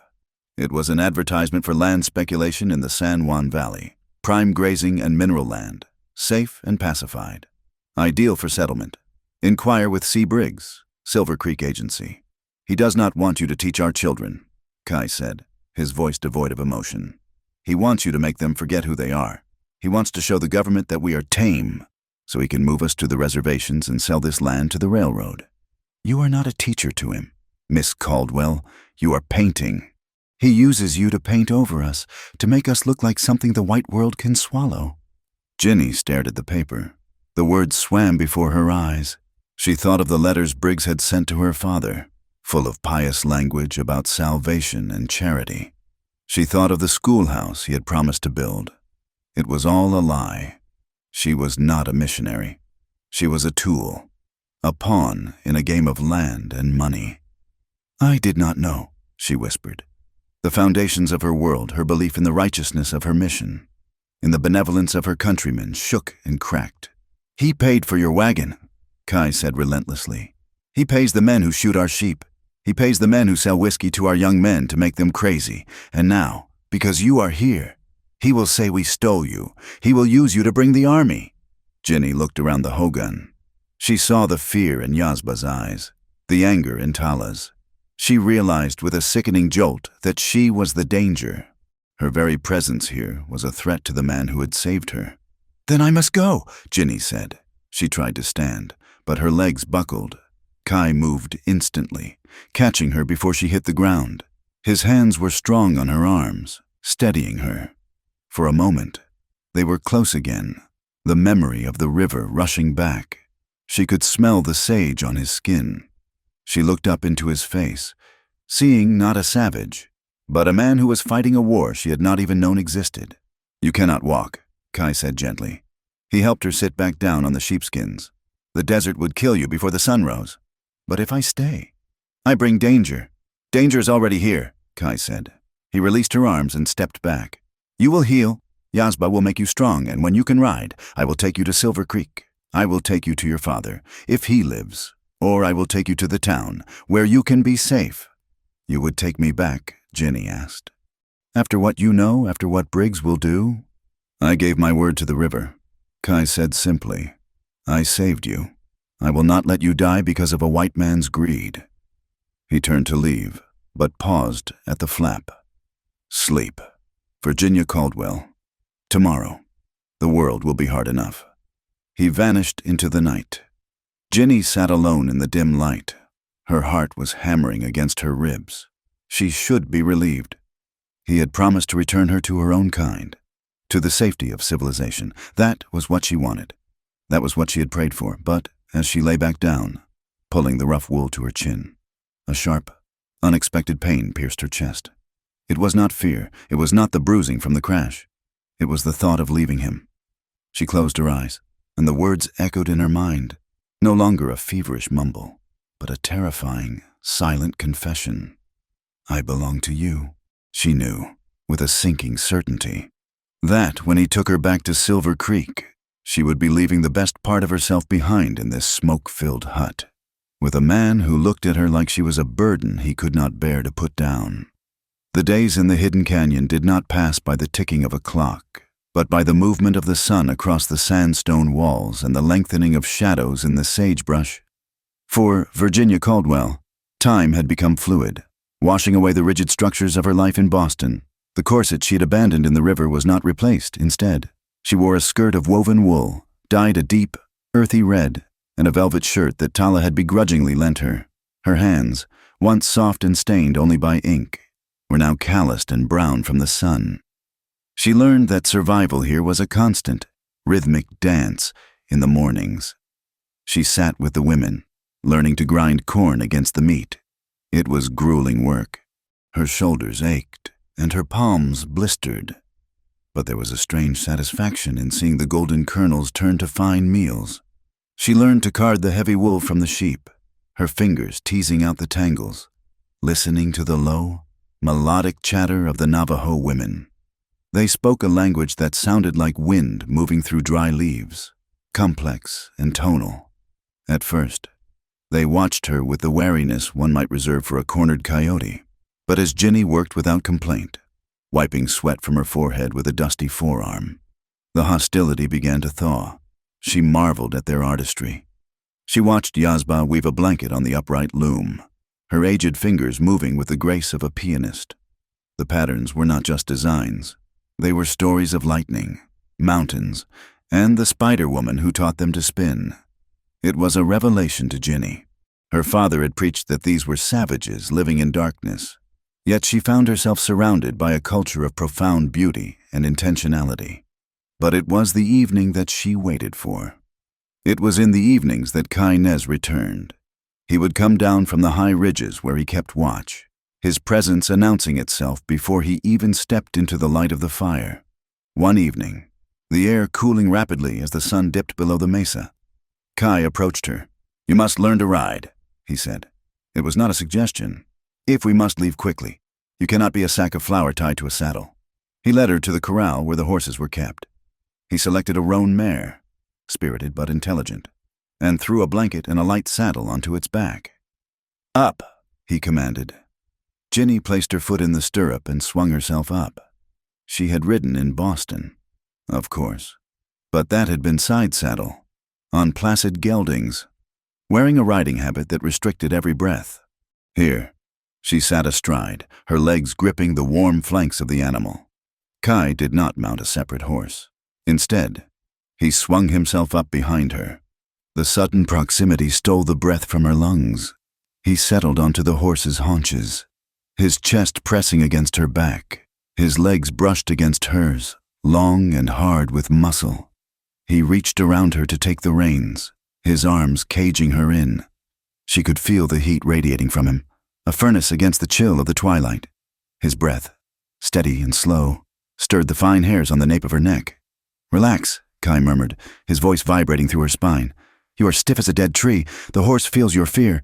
It was an advertisement for land speculation in the San Juan Valley, prime grazing and mineral land, safe and pacified, ideal for settlement. Inquire with C. Briggs, Silver Creek Agency. He does not want you to teach our children, Kai said, his voice devoid of emotion. He wants you to make them forget who they are. He wants to show the government that we are tame, so he can move us to the reservations and sell this land to the railroad. You are not a teacher to him, Miss Caldwell. You are painting. He uses you to paint over us, to make us look like something the white world can swallow. Ginny stared at the paper. The words swam before her eyes. She thought of the letters Briggs had sent to her father, full of pious language about salvation and charity. She thought of the schoolhouse he had promised to build. It was all a lie. She was not a missionary. She was a tool, a pawn in a game of land and money. I did not know, she whispered. The foundations of her world, her belief in the righteousness of her mission, in the benevolence of her countrymen, shook and cracked. He paid for your wagon, Kai said relentlessly. He pays the men who shoot our sheep. He pays the men who sell whiskey to our young men to make them crazy. And now, because you are here, he will say we stole you. He will use you to bring the army. Ginny looked around the hogan. She saw the fear in Yazba's eyes, the anger in Tala's. She realized with a sickening jolt that she was the danger. Her very presence here was a threat to the man who had saved her. Then I must go, Ginny said. She tried to stand, but her legs buckled. Kai moved instantly, catching her before she hit the ground. His hands were strong on her arms, steadying her. For a moment, they were close again, the memory of the river rushing back. She could smell the sage on his skin. She looked up into his face, seeing not a savage, but a man who was fighting a war she had not even known existed. You cannot walk, Kai said gently. He helped her sit back down on the sheepskins. The desert would kill you before the sun rose. But if I stay, I bring danger. Danger is already here, Kai said. He released her arms and stepped back. You will heal. Yazba will make you strong, and when you can ride, I will take you to Silver Creek. I will take you to your father, if he lives, or I will take you to the town, where you can be safe." "You would take me back?" Ginny asked. "After what you know, after what Briggs will do?" "I gave my word to the river." Kai said simply, "I saved you. I will not let you die because of a white man's greed." He turned to leave, but paused at the flap. "Sleep. Virginia Caldwell. Tomorrow. The world will be hard enough." He vanished into the night. Ginny sat alone in the dim light. Her heart was hammering against her ribs. She should be relieved. He had promised to return her to her own kind, to the safety of civilization. That was what she wanted. That was what she had prayed for. But as she lay back down, pulling the rough wool to her chin, a sharp, unexpected pain pierced her chest. It was not fear. It was not the bruising from the crash. It was the thought of leaving him. She closed her eyes, and the words echoed in her mind, no longer a feverish mumble, but a terrifying, silent confession. "I belong to you," she knew, with a sinking certainty. That when he took her back to Silver Creek, she would be leaving the best part of herself behind in this smoke-filled hut, with a man who looked at her like she was a burden he could not bear to put down. The days in the hidden canyon did not pass by the ticking of a clock, but by the movement of the sun across the sandstone walls and the lengthening of shadows in the sagebrush. For Virginia Caldwell, time had become fluid, washing away the rigid structures of her life in Boston. The corset she had abandoned in the river was not replaced. Instead, she wore a skirt of woven wool, dyed a deep, earthy red, and a velvet shirt that Tala had begrudgingly lent her. Her hands, once soft and stained only by ink, were now calloused and brown from the sun. She learned that survival here was a constant, rhythmic dance in the mornings. She sat with the women, learning to grind corn against the meat. It was grueling work. Her shoulders ached, and her palms blistered. But there was a strange satisfaction in seeing the golden kernels turn to fine meals. She learned to card the heavy wool from the sheep, her fingers teasing out the tangles, listening to the low, melodic chatter of the Navajo women. They spoke a language that sounded like wind moving through dry leaves, complex and tonal. At first, they watched her with the wariness one might reserve for a cornered coyote. But as Ginny worked without complaint, wiping sweat from her forehead with a dusty forearm, the hostility began to thaw. She marveled at their artistry. She watched Yazba weave a blanket on the upright loom, her aged fingers moving with the grace of a pianist. The patterns were not just designs. They were stories of lightning, mountains, and the Spider-Woman who taught them to spin. It was a revelation to Ginny. Her father had preached that these were savages living in darkness, yet she found herself surrounded by a culture of profound beauty and intentionality. But it was the evening that she waited for. It was in the evenings that Kai Nez returned. He would come down from the high ridges where he kept watch, his presence announcing itself before he even stepped into the light of the fire. One evening, the air cooling rapidly as the sun dipped below the mesa, Kai approached her. "You must learn to ride," he said. It was not a suggestion. "If we must leave quickly, you cannot be a sack of flour tied to a saddle." He led her to the corral where the horses were kept. He selected a roan mare, spirited but intelligent, and threw a blanket and a light saddle onto its back. "Up," he commanded. Ginny placed her foot in the stirrup and swung herself up. She had ridden in Boston, of course, but that had been side saddle, on placid geldings, wearing a riding habit that restricted every breath. Here, she sat astride, her legs gripping the warm flanks of the animal. Kai did not mount a separate horse. Instead, he swung himself up behind her. The sudden proximity stole the breath from her lungs. He settled onto the horse's haunches, his chest pressing against her back, his legs brushed against hers, long and hard with muscle. He reached around her to take the reins, his arms caging her in. She could feel the heat radiating from him, a furnace against the chill of the twilight. His breath, steady and slow, stirred the fine hairs on the nape of her neck. "Relax," Kai murmured, his voice vibrating through her spine. "You are stiff as a dead tree. The horse feels your fear."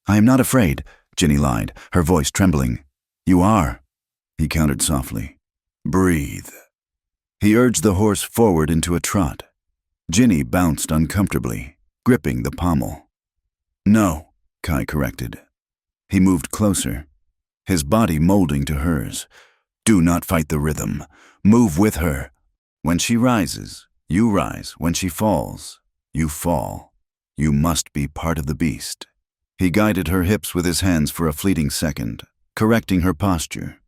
"I am not afraid," Ginny lied, her voice trembling. "You are," he countered softly. "Breathe." He urged the horse forward into a trot. Ginny bounced uncomfortably, gripping the pommel. No, Kai corrected. He moved closer, his body molding to hers. Do not fight the rhythm. Move with her. When she rises, you rise. When she falls, you fall. You must be part of the beast. He guided her hips with his hands for a fleeting second, correcting her posture.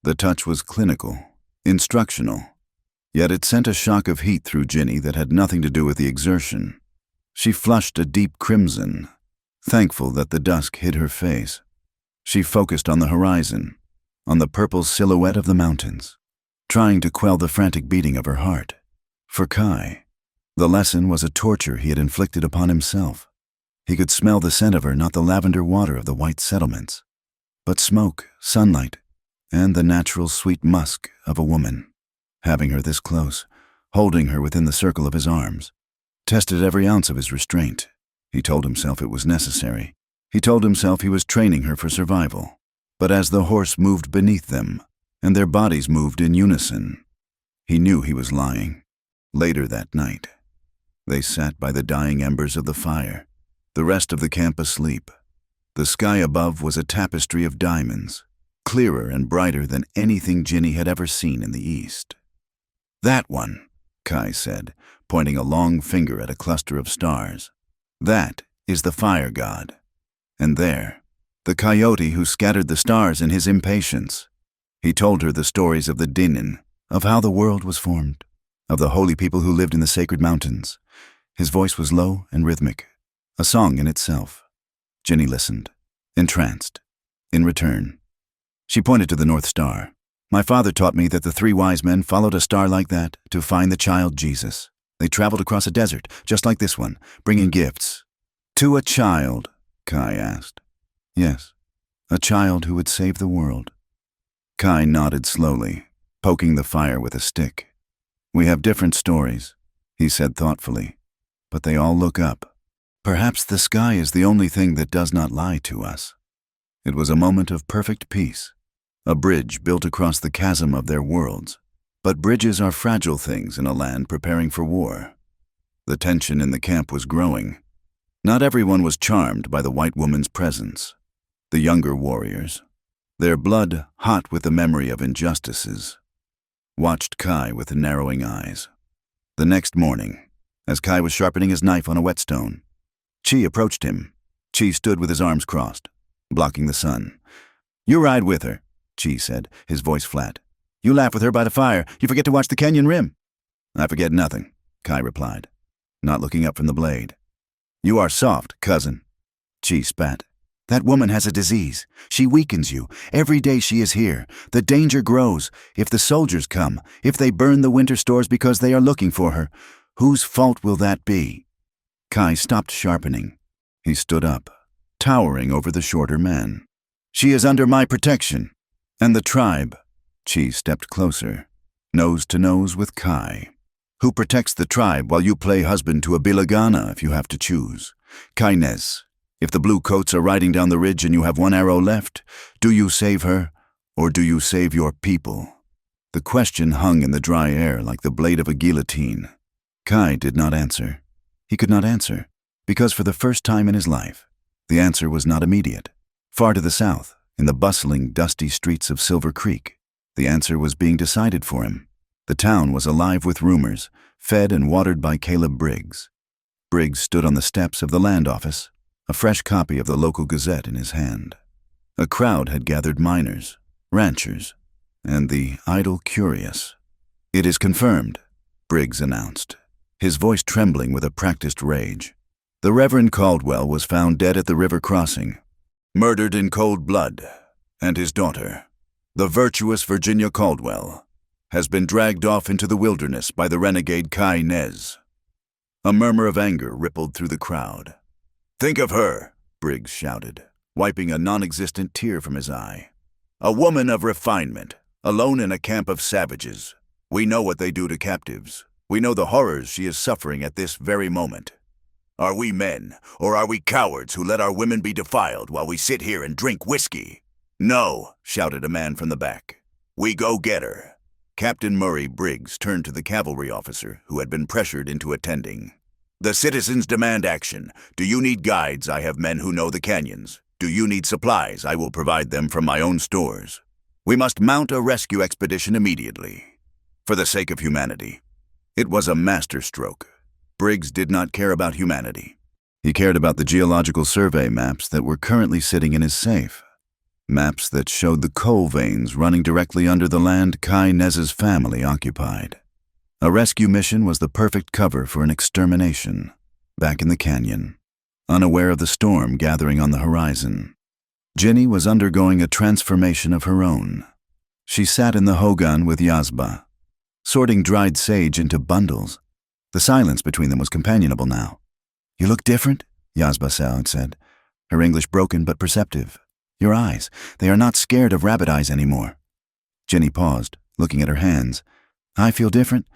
The touch was clinical, instructional, yet it sent a shock of heat through Ginny that had nothing to do with the exertion. She flushed a deep crimson, thankful that the dusk hid her face. She focused on the horizon, on the purple silhouette of the mountains, trying to quell the frantic beating of her heart. For Kai, the lesson was a torture he had inflicted upon himself. He could smell the scent of her, not the lavender water of the white settlements, but smoke, sunlight, and the natural sweet musk of a woman. Having her this close, holding her within the circle of his arms, tested every ounce of his restraint. He told himself it was necessary. He told himself he was training her for survival. But as the horse moved beneath them, and their bodies moved in unison, he knew he was lying. Later that night, they sat by the dying embers of the fire, the rest of the camp asleep. The sky above was a tapestry of diamonds, clearer and brighter than anything Ginny had ever seen in the east. That one, Kai said, pointing a long finger at a cluster of stars. That is the fire god. And there, the coyote who scattered the stars in his impatience. He told her the stories of the Dinin, of how the world was formed, of the holy people who lived in the sacred mountains. His voice was low and rhythmic, a song in itself. Ginny listened, entranced. In return, she pointed to the North Star. My father taught me that the 3 wise men followed a star like that to find the child Jesus. They traveled across a desert, just like this one, bringing gifts. To a child, Kai asked. Yes, a child who would save the world. Kai nodded slowly, poking the fire with a stick. We have different stories, he said thoughtfully, but they all look up. Perhaps the sky is the only thing that does not lie to us. It was a moment of perfect peace, a bridge built across the chasm of their worlds. But bridges are fragile things in a land preparing for war. The tension in the camp was growing. Not everyone was charmed by the white woman's presence. The younger warriors, their blood hot with the memory of injustices, watched Kai with narrowing eyes. The next morning, as Kai was sharpening his knife on a whetstone, Chi approached him. Chi stood with his arms crossed, blocking the sun. You ride with her, Chi said, his voice flat. You laugh with her by the fire. You forget to watch the canyon rim. I forget nothing, Kai replied, not looking up from the blade. You are soft, cousin. Chi spat. That woman has a disease. She weakens you. Every day she is here. The danger grows. If the soldiers come, if they burn the winter stores because they are looking for her, whose fault will that be? Kai stopped sharpening. He stood up, towering over the shorter man. She is under my protection. And the tribe. Chi stepped closer, nose to nose with Kai. Who protects the tribe while you play husband to a bilagana if you have to choose? Kainez, if the blue coats are riding down the ridge and you have 1 arrow left, do you save her, or do you save your people? The question hung in the dry air like the blade of a guillotine. Kai did not answer. He could not answer, because for the first time in his life, the answer was not immediate. Far to the south, in the bustling, dusty streets of Silver Creek, the answer was being decided for him. The town was alive with rumors, fed and watered by Caleb Briggs. Briggs stood on the steps of the land office, a fresh copy of the local gazette in his hand. A crowd had gathered miners, ranchers, and the idle curious. It is confirmed, Briggs announced, his voice trembling with a practiced rage. The Reverend Caldwell was found dead at the river crossing, murdered in cold blood, and his daughter, the virtuous Virginia Caldwell, has been dragged off into the wilderness by the renegade Kai Nez. A murmur of anger rippled through the crowd. Think of her, Briggs shouted, wiping a non-existent tear from his eye. A woman of refinement, alone in a camp of savages. We know what they do to captives. We know the horrors she is suffering at this very moment. Are we men, or are we cowards who let our women be defiled while we sit here and drink whiskey? No, shouted a man from the back. We go get her. Captain Murray Briggs turned to the cavalry officer who had been pressured into attending. "The citizens demand action. Do you need guides? I have men who know the canyons. Do you need supplies? I will provide them from my own stores. We must mount a rescue expedition immediately. For the sake of humanity." It was a masterstroke. Briggs did not care about humanity. He cared about the geological survey maps that were currently sitting in his safe. Maps that showed the coal veins running directly under the land Kai Nez's family occupied. A rescue mission was the perfect cover for an extermination. Back in the canyon, unaware of the storm gathering on the horizon, Ginny was undergoing a transformation of her own. She sat in the hogan with Yazba, sorting dried sage into bundles. The silence between them was companionable now. "You look different," Yazba said, her English broken but perceptive. "Your eyes, they are not scared of rabbit eyes anymore." Ginny paused, looking at her hands. "I feel different.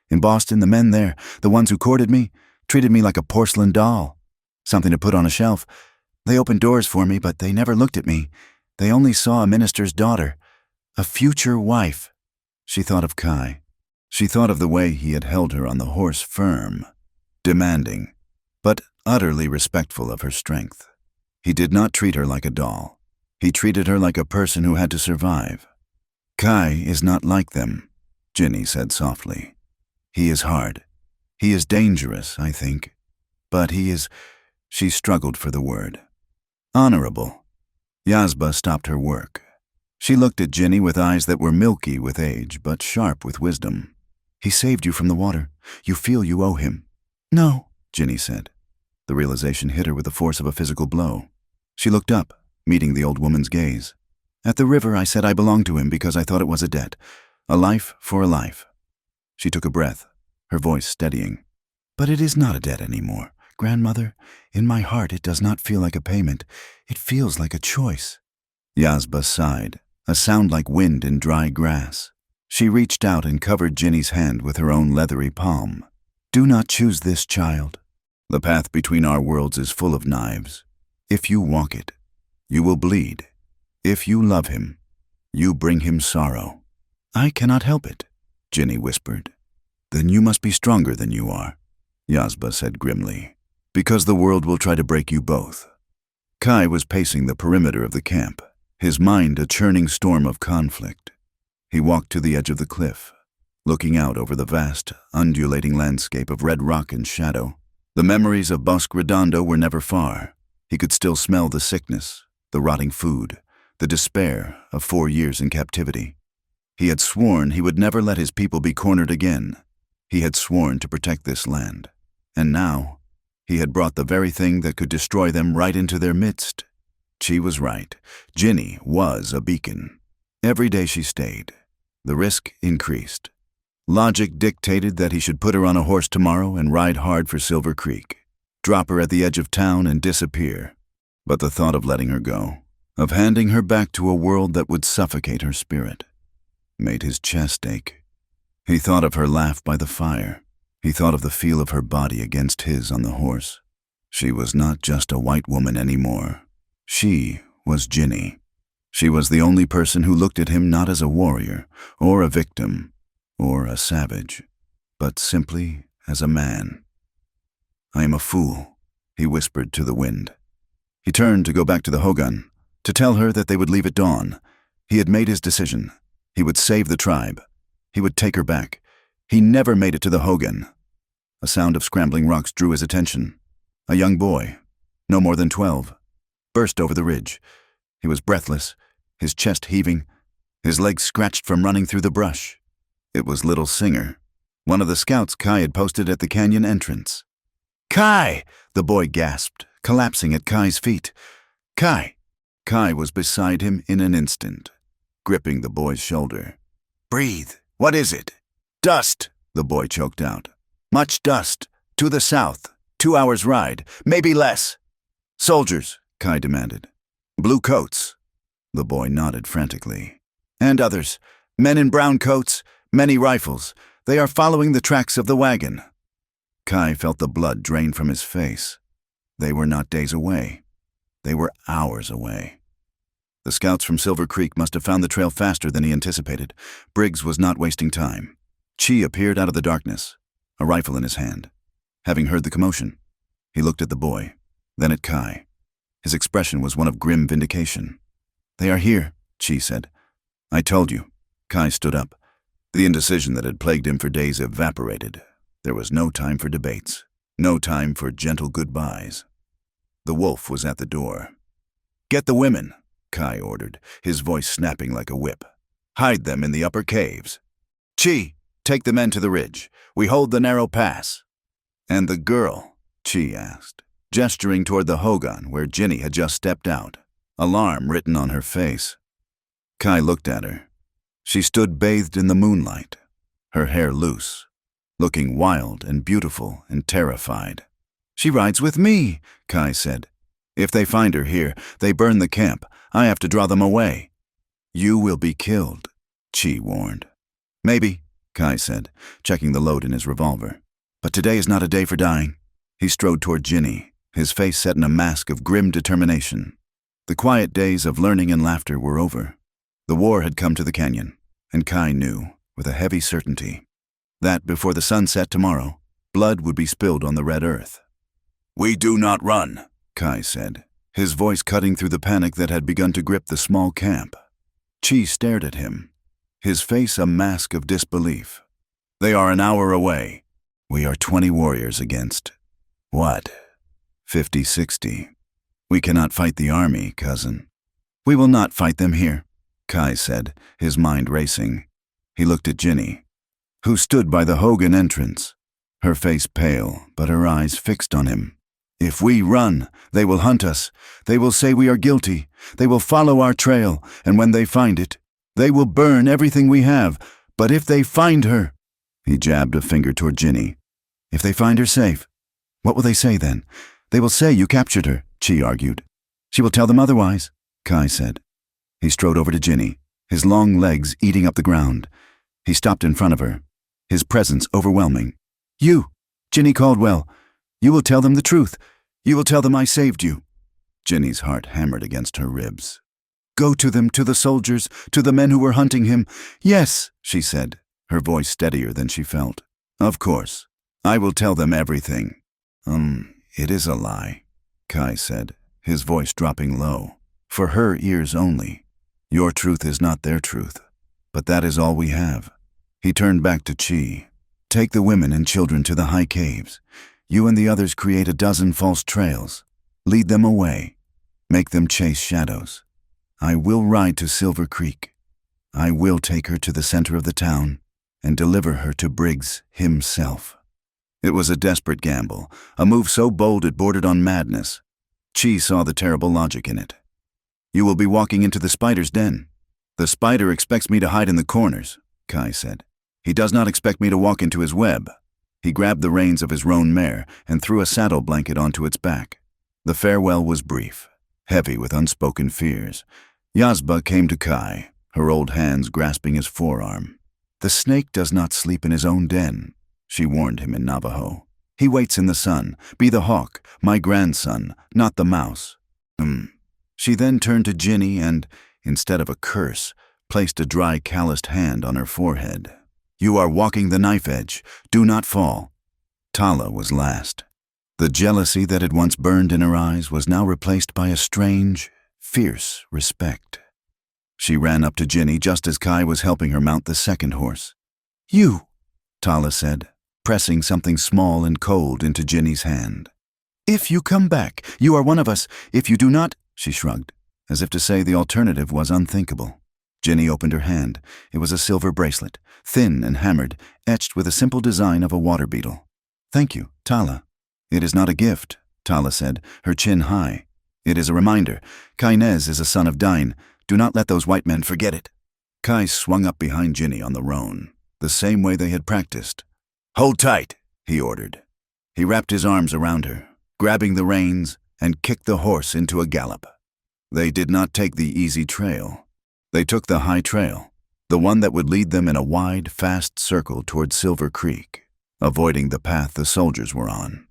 In Boston, the men there, the ones who courted me, treated me like a porcelain doll. Something to put on a shelf. They opened doors for me, but they never looked at me. They only saw a minister's daughter, a future wife." She thought of Kai. She thought of the way he had held her on the horse firm, demanding, but utterly respectful of her strength. He did not treat her like a doll. He treated her like a person who had to survive. "Kai is not like them," Ginny said softly. "He is hard. He is dangerous, I think. But he is—" she struggled for the word. "Honorable." Yazba stopped her work. She looked at Ginny with eyes that were milky with age, but sharp with wisdom. "He saved you from the water. You feel you owe him." "No," Ginny said. The realization hit her with the force of a physical blow. She looked up, meeting the old woman's gaze. "At the river, I said I belonged to him because I thought it was a debt. A life for a life." She took a breath, her voice steadying. "But it is not a debt anymore, grandmother. In my heart, it does not feel like a payment. It feels like a choice." Yazba sighed, a sound like wind in dry grass. She reached out and covered Ginny's hand with her own leathery palm. "Do not choose this, child. The path between our worlds is full of knives. If you walk it, you will bleed. If you love him, you bring him sorrow." "I cannot help it," Ginny whispered. "Then you must be stronger than you are," Yazba said grimly, "because the world will try to break you both." Kai was pacing the perimeter of the camp, his mind a churning storm of conflict. He walked to the edge of the cliff, looking out over the vast, undulating landscape of red rock and shadow. The memories of Bosque Redondo were never far. He could still smell the sickness, the rotting food, the despair of 4 years in captivity. He had sworn he would never let his people be cornered again. He had sworn to protect this land. And now, he had brought the very thing that could destroy them right into their midst. She was right. Ginny was a beacon. Every day she stayed, the risk increased. Logic dictated that he should put her on a horse tomorrow and ride hard for Silver Creek, drop her at the edge of town and disappear. But the thought of letting her go, of handing her back to a world that would suffocate her spirit, made his chest ache. He thought of her laugh by the fire. He thought of the feel of her body against his on the horse. She was not just a white woman anymore. She was Ginny. She was the only person who looked at him not as a warrior, or a victim, or a savage, but simply as a man. "I am a fool," he whispered to the wind. He turned to go back to the hogan, to tell her that they would leave at dawn. He had made his decision. He would save the tribe. He would take her back. He never made it to the hogan. A sound of scrambling rocks drew his attention. A young boy, no more than 12, burst over the ridge. He was breathless, his chest heaving, his legs scratched from running through the brush. It was Little Singer, one of the scouts Kai had posted at the canyon entrance. "Kai!" the boy gasped, collapsing at Kai's feet. "Kai!" Kai was beside him in an instant, gripping the boy's shoulder. "Breathe. What is it?" "Dust," the boy choked out. "Much dust. To the south. 2 hours' ride. Maybe less." "Soldiers," Kai demanded. "Blue coats." The boy nodded frantically. "And others. Men in brown coats, many rifles. They are following the tracks of the wagon." Kai felt the blood drain from his face. They were not days away. They were hours away. The scouts from Silver Creek must have found the trail faster than he anticipated. Briggs was not wasting time. Chi appeared out of the darkness, a rifle in his hand. Having heard the commotion, he looked at the boy, then at Kai. His expression was one of grim vindication. "They are here," Chi said. "I told you." Kai stood up. The indecision that had plagued him for days evaporated. There was no time for debates, no time for gentle goodbyes. The wolf was at the door. "Get the women," Kai ordered, his voice snapping like a whip. "Hide them in the upper caves. Chi, take the men to the ridge. We hold the narrow pass." "And the girl?" Chi asked, gesturing toward the hogan where Ginny had just stepped out, alarm written on her face. Kai looked at her. She stood bathed in the moonlight, her hair loose, looking wild and beautiful and terrified. "She rides with me," Kai said. "If they find her here, they burn the camp. I have to draw them away." "You will be killed," Chi warned. "Maybe," Kai said, checking the load in his revolver. "But today is not a day for dying." He strode toward Ginny, his face set in a mask of grim determination. The quiet days of learning and laughter were over. The war had come to the canyon, and Kai knew, with a heavy certainty, that before the sun set tomorrow, blood would be spilled on the red earth. "We do not run," Kai said, his voice cutting through the panic that had begun to grip the small camp. Chi stared at him, his face a mask of disbelief. "They are an hour away. We are 20 warriors against, what, 50, 60. We cannot fight the army, cousin." "We will not fight them here," Kai said, his mind racing. He looked at Ginny, who stood by the hogan entrance, her face pale but her eyes fixed on him. "If we run, they will hunt us. They will say we are guilty. They will follow our trail, and when they find it, they will burn everything we have. But if they find her—" He jabbed a finger toward Ginny. "If they find her safe, what will they say then? They will say you captured her," Chi argued. "She will tell them otherwise," Kai said. He strode over to Ginny, his long legs eating up the ground. He stopped in front of her, his presence overwhelming. "You, Ginny Caldwell, you will tell them the truth. You will tell them I saved you." Ginny's heart hammered against her ribs. "Go to them, to the soldiers, to the men who were hunting him." "Yes," she said, her voice steadier than she felt. "Of course. I will tell them everything." It is a lie," Kai said, his voice dropping low. "For her ears only. Your truth is not their truth, but that is all we have." He turned back to Chi. "Take the women and children to the high caves. You and the others create a dozen false trails. Lead them away. Make them chase shadows. I will ride to Silver Creek. I will take her to the center of the town and deliver her to Briggs himself." It was a desperate gamble, a move so bold it bordered on madness. Chi saw the terrible logic in it. "You will be walking into the spider's den." "The spider expects me to hide in the corners," Kai said. "He does not expect me to walk into his web." He grabbed the reins of his roan mare and threw a saddle blanket onto its back. The farewell was brief, heavy with unspoken fears. Yazba came to Kai, her old hands grasping his forearm. "The snake does not sleep in his own den," she warned him in Navajo. "He waits in the sun. Be the hawk, my grandson, not the mouse." She then turned to Ginny and, instead of a curse, placed a dry, calloused hand on her forehead. "You are walking the knife edge. Do not fall." Tala was last. The jealousy that had once burned in her eyes was now replaced by a strange, fierce respect. She ran up to Ginny just as Kai was helping her mount the second horse. "You," Tala said, pressing something small and cold into Ginny's hand. "If you come back, you are one of us. If you do not—" She shrugged, as if to say the alternative was unthinkable. Ginny opened her hand. It was a silver bracelet, thin and hammered, etched with a simple design of a water beetle. "Thank you, Tala." "It is not a gift," Tala said, her chin high. "It is a reminder. Kainez is a son of Dain. Do not let those white men forget it." Kai swung up behind Ginny on the roan, the same way they had practiced. "Hold tight," he ordered. He wrapped his arms around her, grabbing the reins, and kicked the horse into a gallop. They did not take the easy trail. They took the high trail, the one that would lead them in a wide, fast circle toward Silver Creek, avoiding the path the soldiers were on.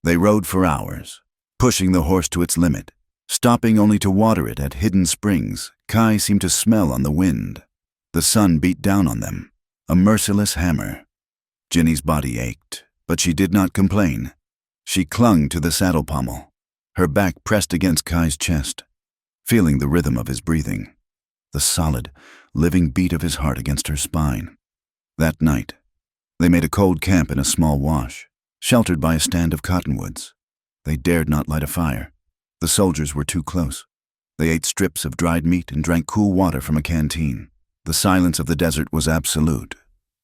They rode for hours, pushing the horse to its limit, stopping only to water it at hidden springs Kai seemed to smell on the wind. The sun beat down on them, a merciless hammer. Ginny's body ached, but she did not complain. She clung to the saddle pommel, her back pressed against Kai's chest, feeling the rhythm of his breathing, the solid, living beat of his heart against her spine. That night, they made a cold camp in a small wash, sheltered by a stand of cottonwoods. They dared not light a fire. The soldiers were too close. They ate strips of dried meat and drank cool water from a canteen. The silence of the desert was absolute,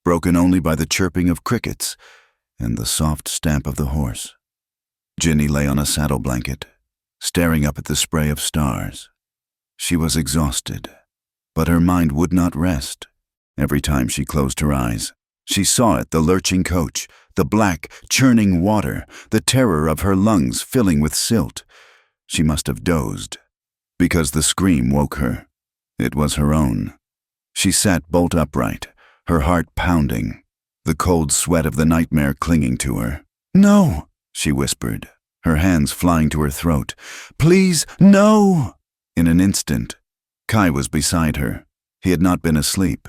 broken only by the chirping of crickets and the soft stamp of the horse. Ginny lay on a saddle blanket, staring up at the spray of stars. She was exhausted, but her mind would not rest. Every time she closed her eyes, she saw it, the lurching coach, the black, churning water, the terror of her lungs filling with silt. She must have dozed, because the scream woke her. It was her own. She sat bolt upright, her heart pounding, the cold sweat of the nightmare clinging to her. "No," she whispered, her hands flying to her throat. "Please, no!" In an instant, Kai was beside her. He had not been asleep.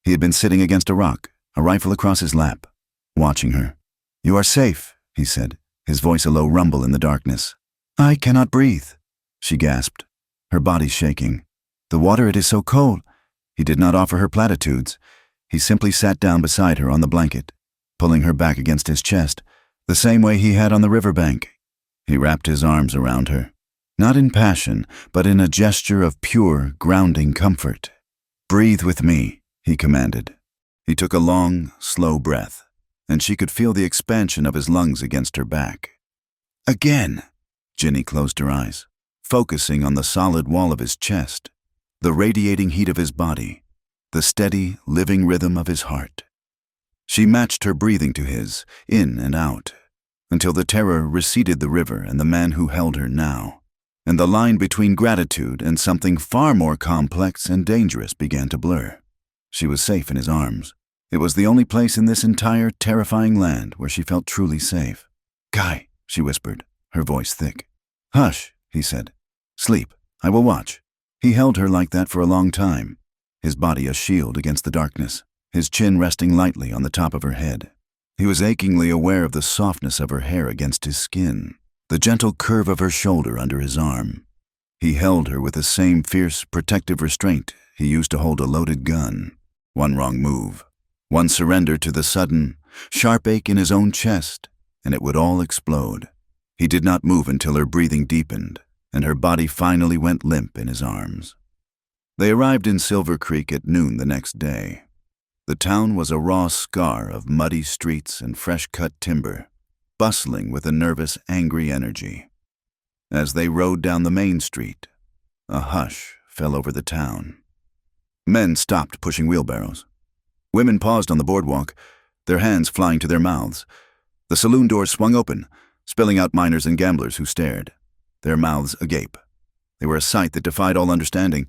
He had been sitting against a rock, a rifle across his lap, watching her. "You are safe," he said, his voice a low rumble in the darkness. "I cannot breathe," she gasped, her body shaking. "The water, it is so cold." He did not offer her platitudes. He simply sat down beside her on the blanket, pulling her back against his chest, the same way he had on the riverbank. He wrapped his arms around her, not in passion, but in a gesture of pure, grounding comfort. "Breathe with me," he commanded. He took a long, slow breath, and she could feel the expansion of his lungs against her back. Again! Ginny closed her eyes, focusing on the solid wall of his chest, the radiating heat of his body, the steady, living rhythm of his heart. She matched her breathing to his, in and out, until the terror receded the river and the man who held her now, and the line between gratitude and something far more complex and dangerous began to blur. She was safe in his arms. It was the only place in this entire terrifying land where she felt truly safe. "Kai," she whispered, her voice thick. "Hush," he said. "Sleep. I will watch." He held her like that for a long time, his body a shield against the darkness, his chin resting lightly on the top of her head. He was achingly aware of the softness of her hair against his skin, the gentle curve of her shoulder under his arm. He held her with the same fierce, protective restraint he used to hold a loaded gun. One wrong move, one surrender to the sudden, sharp ache in his own chest, and it would all explode. He did not move until her breathing deepened, and her body finally went limp in his arms. They arrived in Silver Creek at noon the next day. The town was a raw scar of muddy streets and fresh-cut timber, bustling with a nervous, angry energy. As they rode down the main street, a hush fell over the town. Men stopped pushing wheelbarrows. Women paused on the boardwalk, their hands flying to their mouths. The saloon doors swung open, spilling out miners and gamblers who stared, their mouths agape. They were a sight that defied all understanding.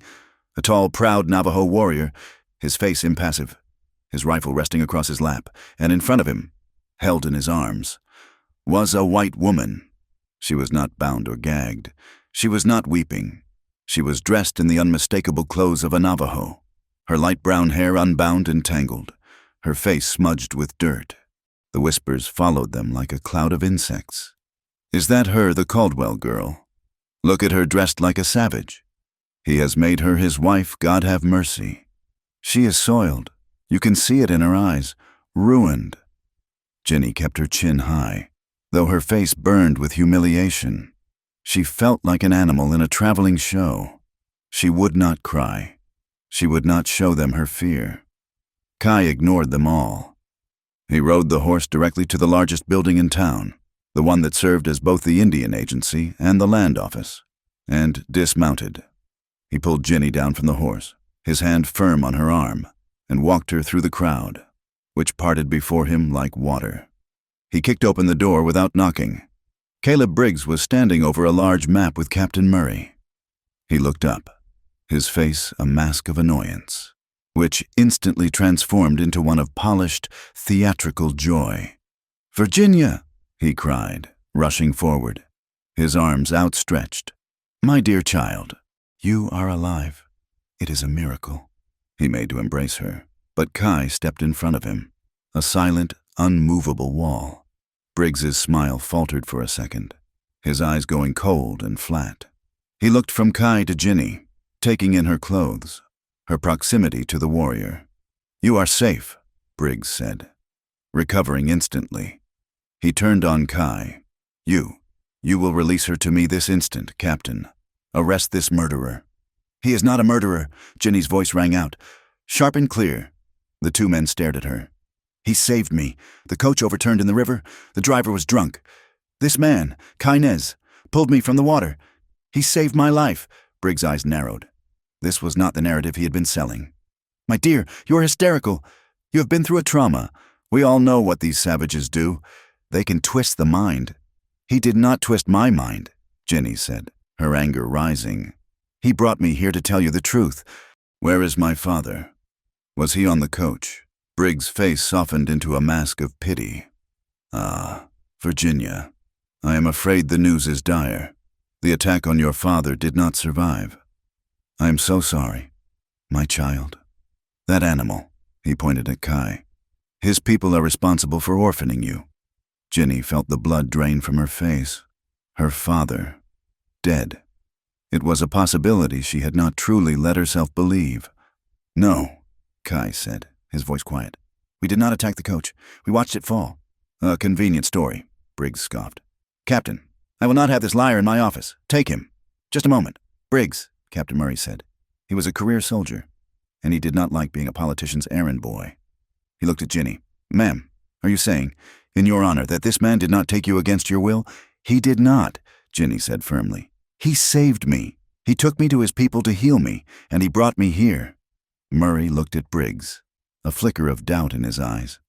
A tall, proud Navajo warrior, his face impassive, his rifle resting across his lap, and in front of him, held in his arms, was a white woman. She was not bound or gagged. She was not weeping. She was dressed in the unmistakable clothes of a Navajo, her light brown hair unbound and tangled, her face smudged with dirt. The whispers followed them like a cloud of insects. "Is that her, the Caldwell girl? Look at her dressed like a savage. He has made her his wife, God have mercy. She is soiled. You can see it in her eyes. Ruined." Ginny kept her chin high, though her face burned with humiliation. She felt like an animal in a traveling show. She would not cry. She would not show them her fear. Kai ignored them all. He rode the horse directly to the largest building in town, the one that served as both the Indian Agency and the land office, and dismounted. He pulled Ginny down from the horse, his hand firm on her arm, and walked her through the crowd, which parted before him like water. He kicked open the door without knocking. Caleb Briggs was standing over a large map with Captain Murray. He looked up, his face a mask of annoyance, which instantly transformed into one of polished, theatrical joy. "Virginia!" he cried, rushing forward, his arms outstretched. "My dear child, you are alive. It is a miracle. He made to embrace her, but Kai stepped in front of him, a silent, unmovable wall. Briggs's smile faltered for a second, his eyes going cold and flat. He looked from Kai to Ginny, taking in her clothes, her proximity to the warrior. "You are safe," Briggs said, recovering instantly. He turned on Kai. You will release her to me this instant, Captain. Arrest this murderer." "He is not a murderer," Ginny's voice rang out, sharp and clear. The two men stared at her. "He saved me. The coach overturned in the river. The driver was drunk. This man, Kainez, pulled me from the water. He saved my life." Briggs' eyes narrowed. This was not the narrative he had been selling. "My dear, you are hysterical. You have been through a trauma. We all know what these savages do. They can twist the mind." "He did not twist my mind," Ginny said, her anger rising. "He brought me here to tell you the truth." "Where is my father? Was he on the coach?" Briggs' face softened into a mask of pity. "Ah, Virginia, I am afraid the news is dire. The attack on your father did not survive. I am so sorry. My child. That animal," he pointed at Kai. "His people are responsible for orphaning you." Ginny felt the blood drain from her face. Her father, dead. It was a possibility she had not truly let herself believe. "No," Kai said, his voice quiet. "We did not attack the coach. We watched it fall." "A convenient story," Briggs scoffed. "Captain, I will not have this liar in my office. Take him." "Just a moment." "Briggs," Captain Murray said. He was a career soldier, and he did not like being a politician's errand boy. He looked at Ginny. "Ma'am, are you saying, in your honor, that this man did not take you against your will?" "He did not," Ginny said firmly. "He saved me. He took me to his people to heal me, and he brought me here." Murray looked at Briggs, a flicker of doubt in his eyes.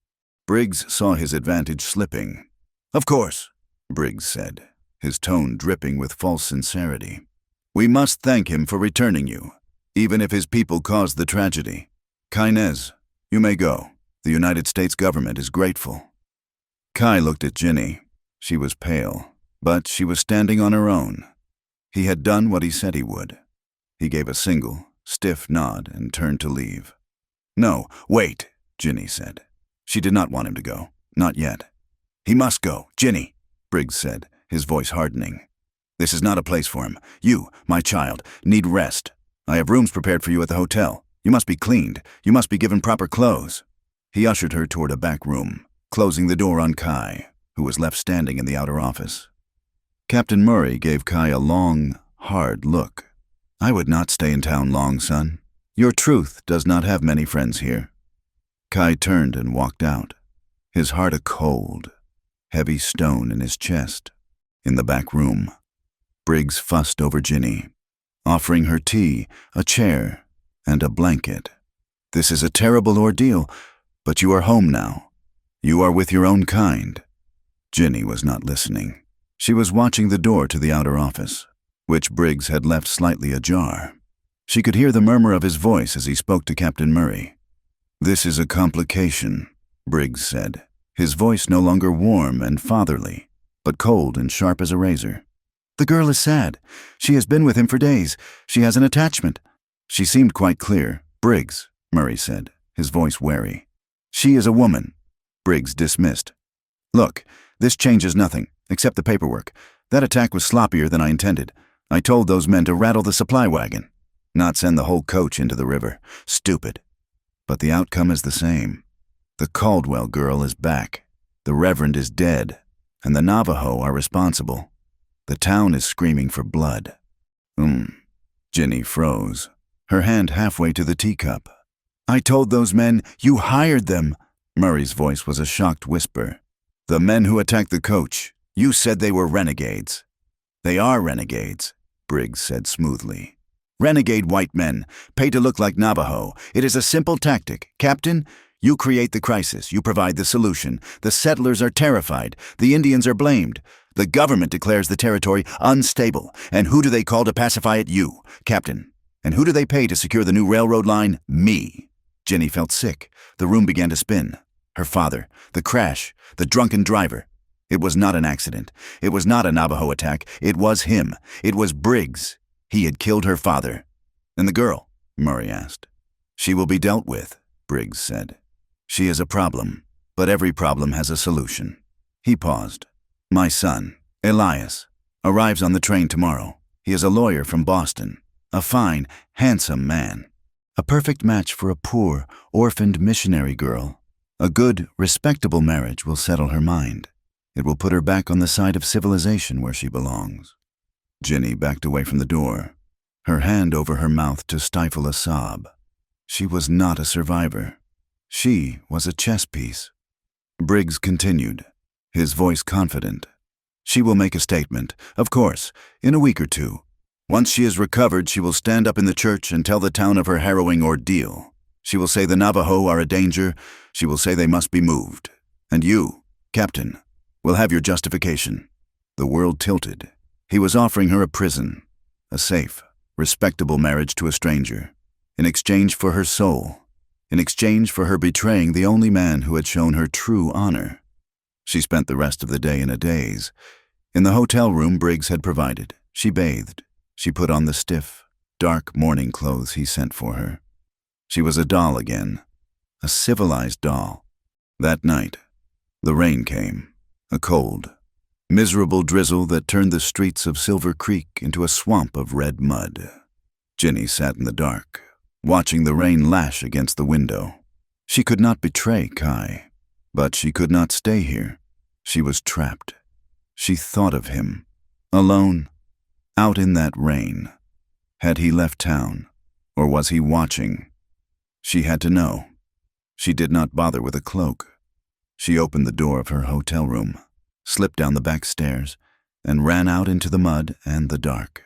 Briggs saw his advantage slipping. "Of course," Briggs said, his tone dripping with false sincerity. "We must thank him for returning you, even if his people caused the tragedy. Kainez, you may go. The United States government is grateful." Kai looked at Ginny. She was pale, but she was standing on her own. He had done what he said he would. He gave a single, stiff nod and turned to leave. "No, wait," Ginny said. She did not want him to go, not yet. "He must go, Ginny," Briggs said, his voice hardening. "This is not a place for him. You, my child, need rest. I have rooms prepared for you at the hotel. You must be cleaned. You must be given proper clothes." He ushered her toward a back room, closing the door on Kai, who was left standing in the outer office. Captain Murray gave Kai a long, hard look. "I would not stay in town long, son. Your truth does not have many friends here." Kai turned and walked out, his heart a cold, heavy stone in his chest. In the back room, Briggs fussed over Ginny, offering her tea, a chair, and a blanket. "This is a terrible ordeal, but you are home now. You are with your own kind." Ginny was not listening. She was watching the door to the outer office, which Briggs had left slightly ajar. She could hear the murmur of his voice as he spoke to Captain Murray. "This is a complication," Briggs said, his voice no longer warm and fatherly, but cold and sharp as a razor. "The girl is sad. She has been with him for days. She has an attachment." She seemed quite clear. "Briggs," Murray said, his voice wary. "She is a woman." Briggs dismissed. "Look, this changes nothing, except the paperwork. That attack was sloppier than I intended. I told those men to rattle the supply wagon, not send the whole coach into the river. Stupid. But the outcome is the same. The Caldwell girl is back. The Reverend is dead, and the Navajo are responsible. The town is screaming for blood." Ginny froze, her hand halfway to the teacup. "I told those men, you hired them." Murray's voice was a shocked whisper. "The men who attacked the coach, you said they were renegades." "They are renegades," Briggs said smoothly. "Renegade white men, paid to look like Navajo. It is a simple tactic. Captain, you create the crisis. You provide the solution. The settlers are terrified. The Indians are blamed. The government declares the territory unstable. And who do they call to pacify it? You, Captain. And who do they pay to secure the new railroad line? Me." Ginny felt sick. The room began to spin. Her father, the crash, the drunken driver. It was not an accident. It was not a Navajo attack. It was him. It was Briggs. He had killed her father. And the girl. Murray asked. She will be dealt with, Briggs said. She is a problem, but every problem has a solution. He paused. My son, Elias, arrives on the train tomorrow. He is a lawyer from Boston, a fine, handsome man. A perfect match for a poor, orphaned missionary girl. A good, respectable marriage will settle her mind. It will put her back on the side of civilization where she belongs. Ginny backed away from the door, her hand over her mouth to stifle a sob. She was not a survivor. She was a chess piece. Briggs continued, his voice confident. She will make a statement, of course, in a week or two. Once she is recovered, she will stand up in the church and tell the town of her harrowing ordeal. She will say the Navajo are a danger. She will say they must be moved. And you, Captain, will have your justification. The world tilted. He was offering her a prison, a safe, respectable marriage to a stranger, in exchange for her soul, in exchange for her betraying the only man who had shown her true honor. She spent the rest of the day in a daze. In the hotel room Briggs had provided, she bathed. She put on the stiff, dark mourning clothes he sent for her. She was a doll again, a civilized doll. That night, the rain came, a cold, miserable drizzle that turned the streets of Silver Creek into a swamp of red mud. Ginny sat in the dark, watching the rain lash against the window. She could not betray Kai, but she could not stay here. She was trapped. She thought of him, alone, out in that rain. Had he left town, or was he watching? She had to know. She did not bother with a cloak. She opened the door of her hotel room, slipped down the back stairs, and ran out into the mud and the dark.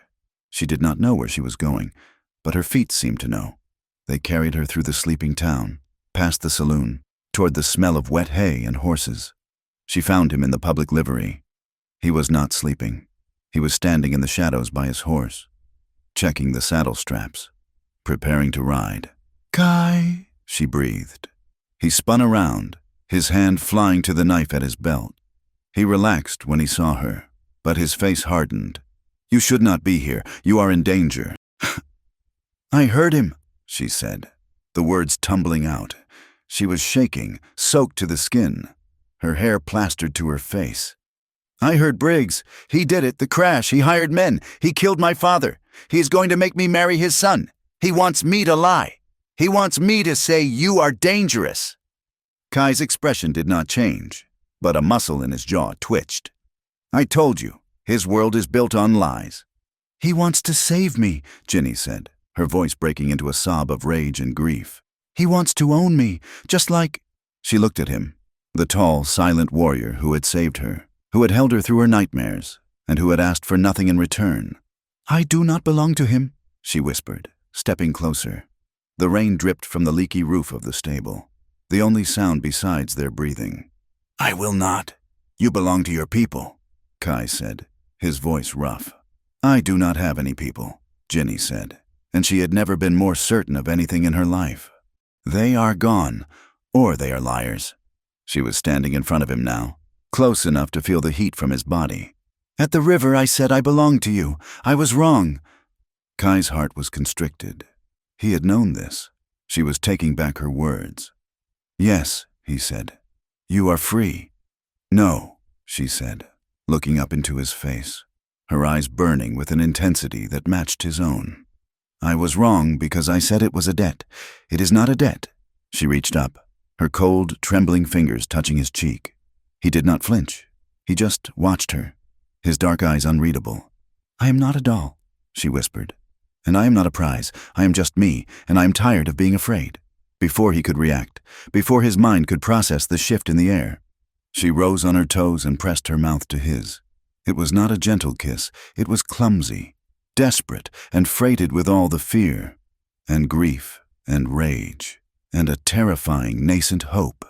She did not know where she was going, but her feet seemed to know. They carried her through the sleeping town, past the saloon, toward the smell of wet hay and horses. She found him in the public livery. He was not sleeping. He was standing in the shadows by his horse, checking the saddle straps, preparing to ride. "Kai," she breathed. He spun around, his hand flying to the knife at his belt. He relaxed when he saw her, but his face hardened. "You should not be here. You are in danger." "I heard him," she said, the words tumbling out. She was shaking, soaked to the skin, her hair plastered to her face. "I heard Briggs. He did it, the crash. He hired men. He killed my father. He's going to make me marry his son. He wants me to lie. He wants me to say you are dangerous." Kai's expression did not change, but a muscle in his jaw twitched. "I told you, his world is built on lies." "He wants to save me," Ginny said, her voice breaking into a sob of rage and grief. "He wants to own me, just like—" She looked at him, the tall, silent warrior who had saved her, who had held her through her nightmares, and who had asked for nothing in return. "I do not belong to him," she whispered, stepping closer. The rain dripped from the leaky roof of the stable, the only sound besides their breathing. "I will not. You belong to your people," Kai said, his voice rough. "I do not have any people," Ginny said, and she had never been more certain of anything in her life. "They are gone, or they are liars." She was standing in front of him now, close enough to feel the heat from his body. "At the river I said I belonged to you. I was wrong." Kai's heart was constricted. He had known this. She was taking back her words. "Yes," he said. "You are free." "No," she said, looking up into his face, her eyes burning with an intensity that matched his own. "I was wrong because I said it was a debt. It is not a debt." She reached up, her cold, trembling fingers touching his cheek. He did not flinch. He just watched her, his dark eyes unreadable. "I am not a doll," she whispered. "And I am not a prize. I am just me, and I am tired of being afraid." Before he could react, before his mind could process the shift in the air, she rose on her toes and pressed her mouth to his. It was not a gentle kiss. It was clumsy, desperate, and freighted with all the fear, and grief, and rage, and a terrifying nascent hope.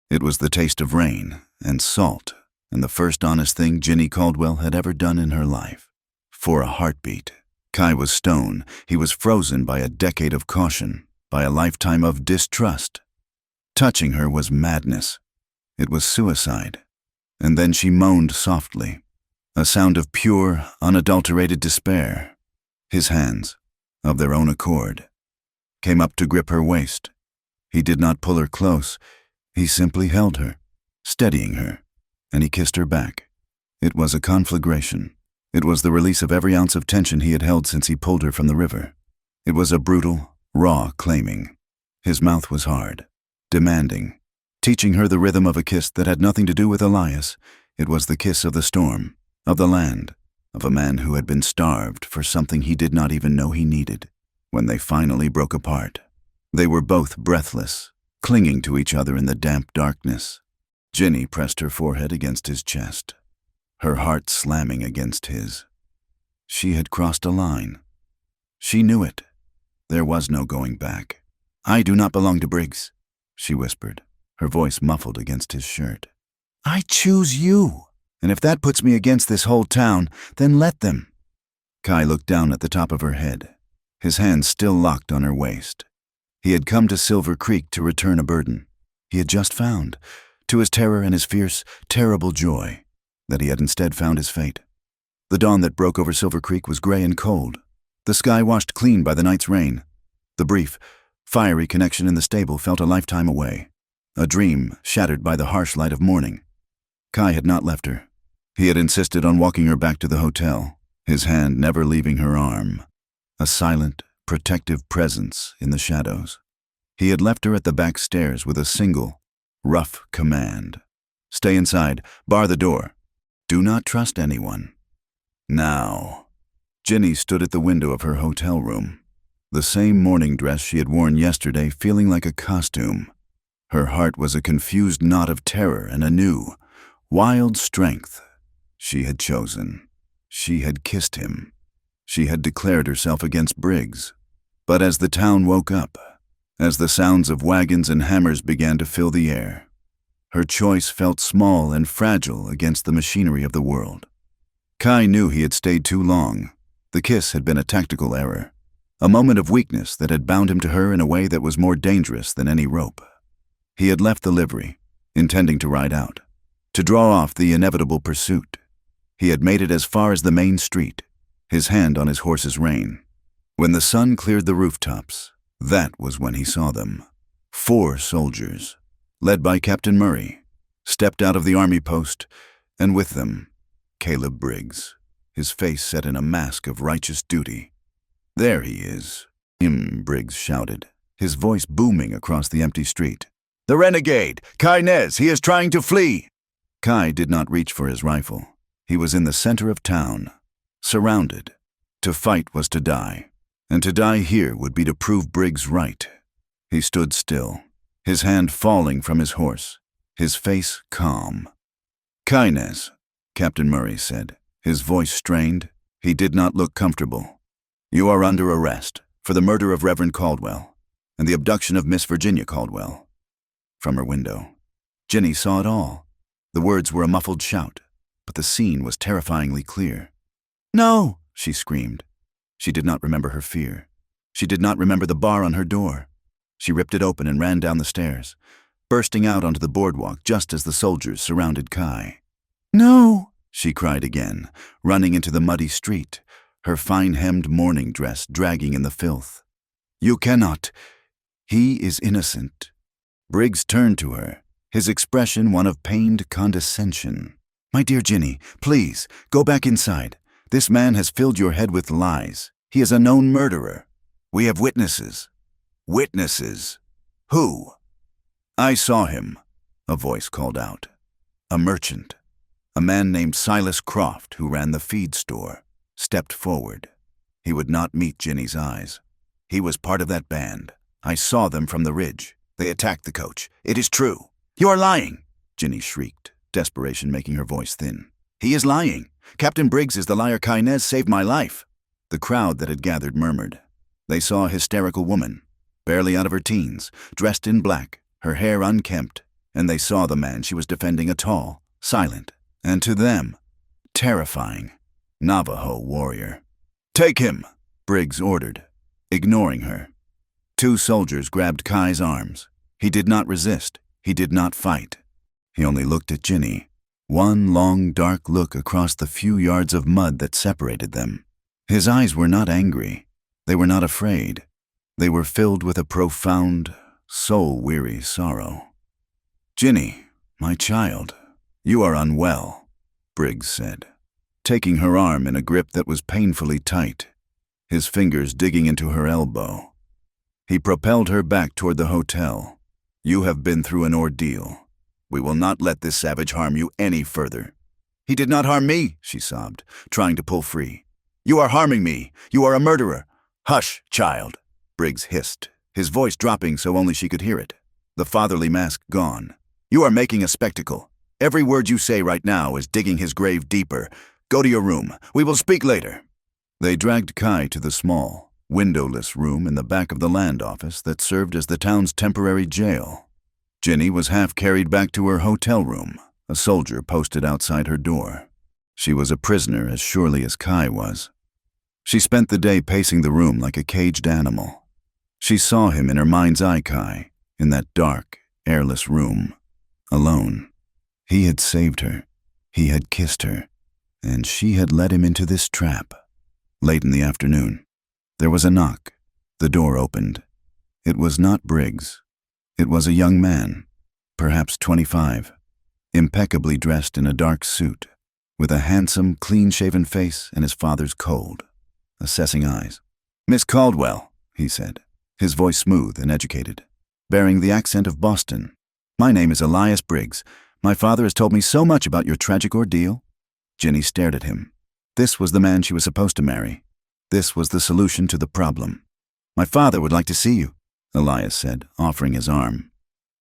It was the taste of rain and salt, and the first honest thing Ginny Caldwell had ever done in her life. For a heartbeat, Kai was stone. He was frozen by a decade of caution, by a lifetime of distrust. Touching her was madness. It was suicide. And then she moaned softly, a sound of pure, unadulterated despair. His hands, of their own accord, came up to grip her waist. He did not pull her close. He simply held her, steadying her, and he kissed her back. It was a conflagration. It was the release of every ounce of tension he had held since he pulled her from the river. It was a brutal, raw claiming. His mouth was hard, demanding, teaching her the rhythm of a kiss that had nothing to do with Elias. It was the kiss of the storm, of the land, of a man who had been starved for something he did not even know he needed. When they finally broke apart, they were both breathless, clinging to each other in the damp darkness. Ginny pressed her forehead against his chest, her heart slamming against his. She had crossed a line. She knew it. There was no going back. "I do not belong to Briggs," she whispered, her voice muffled against his shirt. "I choose you, and if that puts me against this whole town, then let them." Kai looked down at the top of her head, his hands still locked on her waist. He had come to Silver Creek to return a burden he had just found, to his terror and his fierce, terrible joy, that he had instead found his fate. The dawn that broke over Silver Creek was gray and cold, the sky washed clean by the night's rain. The brief, fiery connection in the stable felt a lifetime away, a dream shattered by the harsh light of morning. Kai had not left her. He had insisted on walking her back to the hotel, his hand never leaving her arm, a silent, protective presence in the shadows. He had left her at the back stairs with a single, rough command. "Stay inside, bar the door. Do not trust anyone." Now, Ginny stood at the window of her hotel room, the same morning dress she had worn yesterday feeling like a costume. Her heart was a confused knot of terror and a new, wild strength. She had chosen. She had kissed him. She had declared herself against Briggs. But as the town woke up, as the sounds of wagons and hammers began to fill the air, her choice felt small and fragile against the machinery of the world. Kai knew he had stayed too long. The kiss had been a tactical error, a moment of weakness that had bound him to her in a way that was more dangerous than any rope. He had left the livery, intending to ride out, to draw off the inevitable pursuit. He had made it as far as the main street, his hand on his horse's rein. When the sun cleared the rooftops, that was when he saw them. 4 soldiers, led by Captain Murray, stepped out of the army post, and with them, Caleb Briggs, his face set in a mask of righteous duty. "There he is," Briggs shouted, his voice booming across the empty street. "The renegade! Kai Nez! He is trying to flee!" Kai did not reach for his rifle. He was in the center of town, surrounded. To fight was to die, and to die here would be to prove Briggs right. He stood still, his hand falling from his horse, his face calm. "Kai Nez," Captain Murray said, his voice strained. He did not look comfortable. "You are under arrest for the murder of Reverend Caldwell and the abduction of Miss Virginia Caldwell." From her window, Ginny saw it all. The words were a muffled shout, but the scene was terrifyingly clear. "No!" she screamed. She did not remember her fear. She did not remember the bar on her door. She ripped it open and ran down the stairs, bursting out onto the boardwalk just as the soldiers surrounded Kai. "No!" she cried again, running into the muddy street, her fine-hemmed mourning dress dragging in the filth. "You cannot. He is innocent." Briggs turned to her, his expression one of pained condescension. "My dear Ginny, please, go back inside. This man has filled your head with lies. He is a known murderer. We have witnesses." "Witnesses? Who?" "I saw him," a voice called out. A merchant, a man named Silas Croft, who ran the feed store, stepped forward. He would not meet Ginny's eyes. "He was part of that band. I saw them from the ridge. They attacked the coach. It is true." "You are lying!" Ginny shrieked, desperation making her voice thin. "He is lying. Captain Briggs is the liar. Kai Nez saved my life." The crowd that had gathered murmured. They saw a hysterical woman, barely out of her teens, dressed in black, her hair unkempt, and they saw the man she was defending, a tall, silent, and to them, terrifying, Navajo warrior. "Take him," Briggs ordered, ignoring her. 2 soldiers grabbed Kai's arms. He did not resist. He did not fight. He only looked at Ginny, one long, dark look across the few yards of mud that separated them. His eyes were not angry. They were not afraid. They were filled with a profound, soul-weary sorrow. "Ginny, my child, you are unwell," Briggs said, taking her arm in a grip that was painfully tight, his fingers digging into her elbow. He propelled her back toward the hotel. "You have been through an ordeal. We will not let this savage harm you any further." "He did not harm me," she sobbed, trying to pull free. "You are harming me. You are a murderer." "Hush, child," Briggs hissed, his voice dropping so only she could hear it, the fatherly mask gone. "You are making a spectacle. Every word you say right now is digging his grave deeper. Go to your room. We will speak later." They dragged Kai to the small, windowless room in the back of the land office that served as the town's temporary jail. Ginny was half carried back to her hotel room, a soldier posted outside her door. She was a prisoner as surely as Kai was. She spent the day pacing the room like a caged animal. She saw him in her mind's eye, Kai, in that dark, airless room, alone. He had saved her. He had kissed her. And she had led him into this trap. Late in the afternoon, there was a knock. The door opened. It was not Briggs. It was a young man, perhaps 25, impeccably dressed in a dark suit, with a handsome, clean-shaven face and his father's cold, assessing eyes. "Miss Caldwell," he said, his voice smooth and educated, bearing the accent of Boston. "My name is Elias Briggs. My father has told me so much about your tragic ordeal." Ginny stared at him. This was the man she was supposed to marry. This was the solution to the problem. "My father would like to see you," Elias said, offering his arm.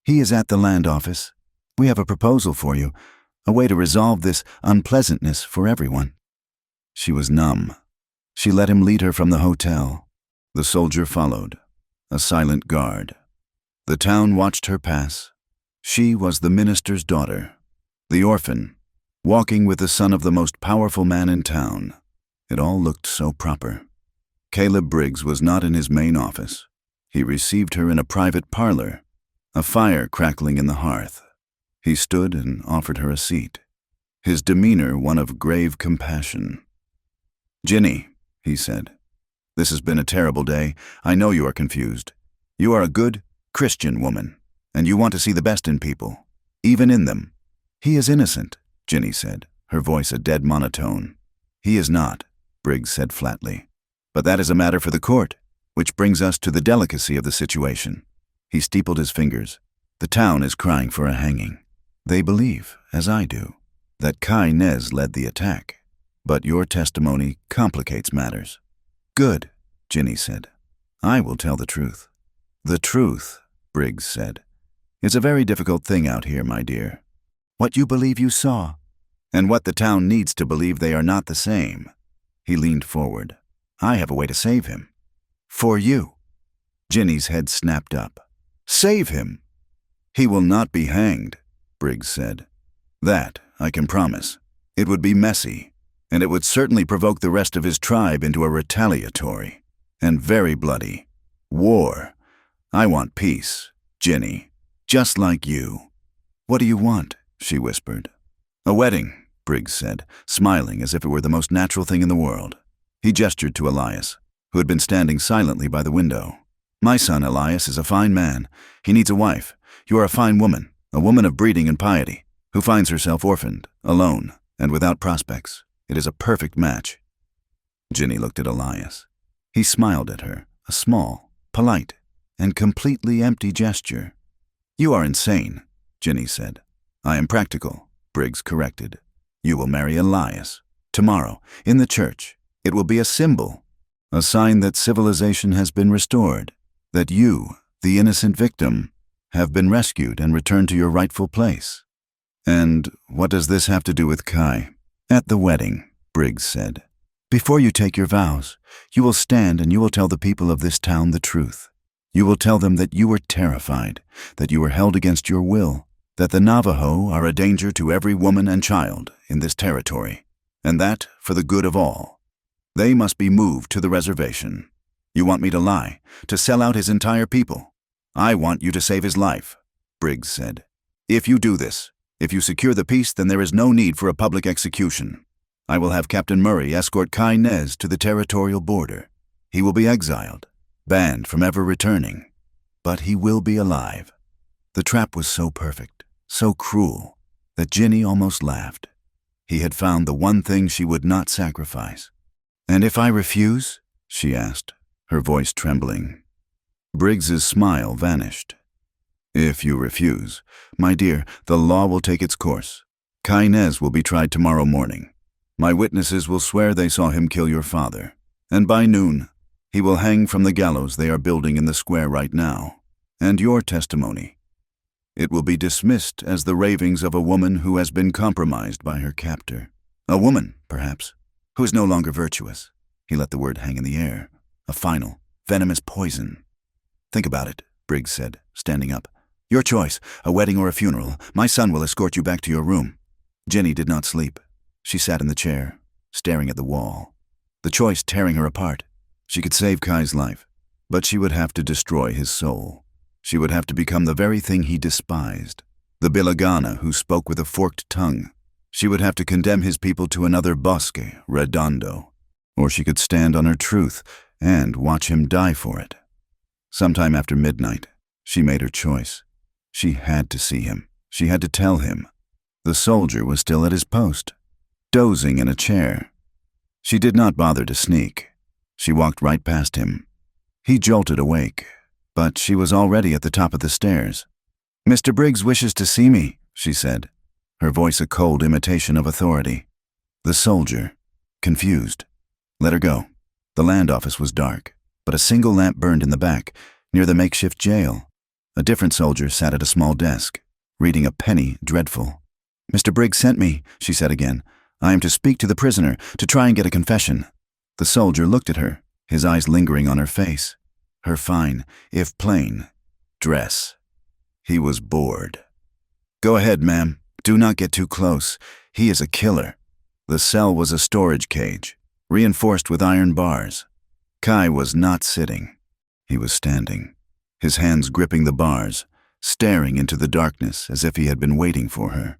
"He is at the land office. We have a proposal for you, a way to resolve this unpleasantness for everyone." She was numb. She let him lead her from the hotel. The soldier followed, a silent guard. The town watched her pass. She was the minister's daughter, the orphan, walking with the son of the most powerful man in town. It all looked so proper. Caleb Briggs was not in his main office. He received her in a private parlor, a fire crackling in the hearth. He stood and offered her a seat, his demeanor one of grave compassion. "Ginny," he said, "this has been a terrible day. I know you are confused. You are a good, Christian woman, and you want to see the best in people, even in them." "He is innocent," Ginny said, her voice a dead monotone. "He is not," Briggs said flatly. "But that is a matter for the court, which brings us to the delicacy of the situation." He steepled his fingers. "The town is crying for a hanging. They believe, as I do, that Kai Nez led the attack. But your testimony complicates matters." "Good," Ginny said. "I will tell the truth." "The truth," Briggs said, "is a very difficult thing out here, my dear. What you believe you saw, and what the town needs to believe they are not the same." He leaned forward. "I have a way to save him." "For you." Ginny's head snapped up. "Save him?" "He will not be hanged," Briggs said. "That I can promise. It would be messy, and it would certainly provoke the rest of his tribe into a retaliatory, and very bloody, war. I want peace, Ginny, just like you." "What do you want?" she whispered. "A wedding," Briggs said, smiling as if it were the most natural thing in the world. He gestured to Elias, who had been standing silently by the window. "My son Elias is a fine man. He needs a wife. You are a fine woman, a woman of breeding and piety, who finds herself orphaned, alone, and without prospects. It is a perfect match." Ginny looked at Elias. He smiled at her, a small, polite, and completely empty gesture. "You are insane," Ginny said. "I am practical," Briggs corrected. "You will marry Elias. Tomorrow, in the church. It will be a symbol, a sign that civilization has been restored, that you, the innocent victim, have been rescued and returned to your rightful place." "And what does this have to do with Kai?" "At the wedding," Briggs said. "Before you take your vows, you will stand and you will tell the people of this town the truth. You will tell them that you were terrified, that you were held against your will, that the Navajo are a danger to every woman and child in this territory, and that, for the good of all, they must be moved to the reservation. You want me to lie, to sell out his entire people. I want you to save his life," Briggs said. "If you do this, if you secure the peace, then there is no need for a public execution. I will have Captain Murray escort Kai Nez to the territorial border. He will be exiled, banned from ever returning. But he will be alive. The trap was so perfect, so cruel, that Ginny almost laughed. He had found the one thing she would not sacrifice. "And if I refuse?" she asked, her voice trembling. Briggs's smile vanished. "If you refuse, my dear, the law will take its course. Inez will be tried tomorrow morning. My witnesses will swear they saw him kill your father. And by noon, he will hang from the gallows they are building in the square right now. And your testimony, it will be dismissed as the ravings of a woman who has been compromised by her captor. A woman, perhaps, who is no longer virtuous." He let the word hang in the air. A final, venomous poison. "Think about it," Briggs said, standing up. "Your choice, a wedding or a funeral. My son will escort you back to your room." Ginny did not sleep. She sat in the chair, staring at the wall. The choice tearing her apart. She could save Kai's life, but she would have to destroy his soul. She would have to become the very thing he despised, the Bilagana who spoke with a forked tongue. She would have to condemn his people to another Bosque Redondo, or she could stand on her truth and watch him die for it. Sometime after midnight, she made her choice. She had to see him. She had to tell him. The soldier was still at his post, dozing in a chair. She did not bother to sneak. She walked right past him. He jolted awake, but she was already at the top of the stairs. "Mr. Briggs wishes to see me," she said, her voice a cold imitation of authority. The soldier, confused, let her go. The land office was dark, but a single lamp burned in the back, near the makeshift jail. A different soldier sat at a small desk, reading a penny dreadful. "Mr. Briggs sent me," she said again. "I am to speak to the prisoner, to try and get a confession." The soldier looked at her, his eyes lingering on her face, her fine, if plain, dress. He was bored. "Go ahead, ma'am. Do not get too close. He is a killer." The cell was a storage cage, reinforced with iron bars. Kai was not sitting. He was standing, his hands gripping the bars, staring into the darkness as if he had been waiting for her.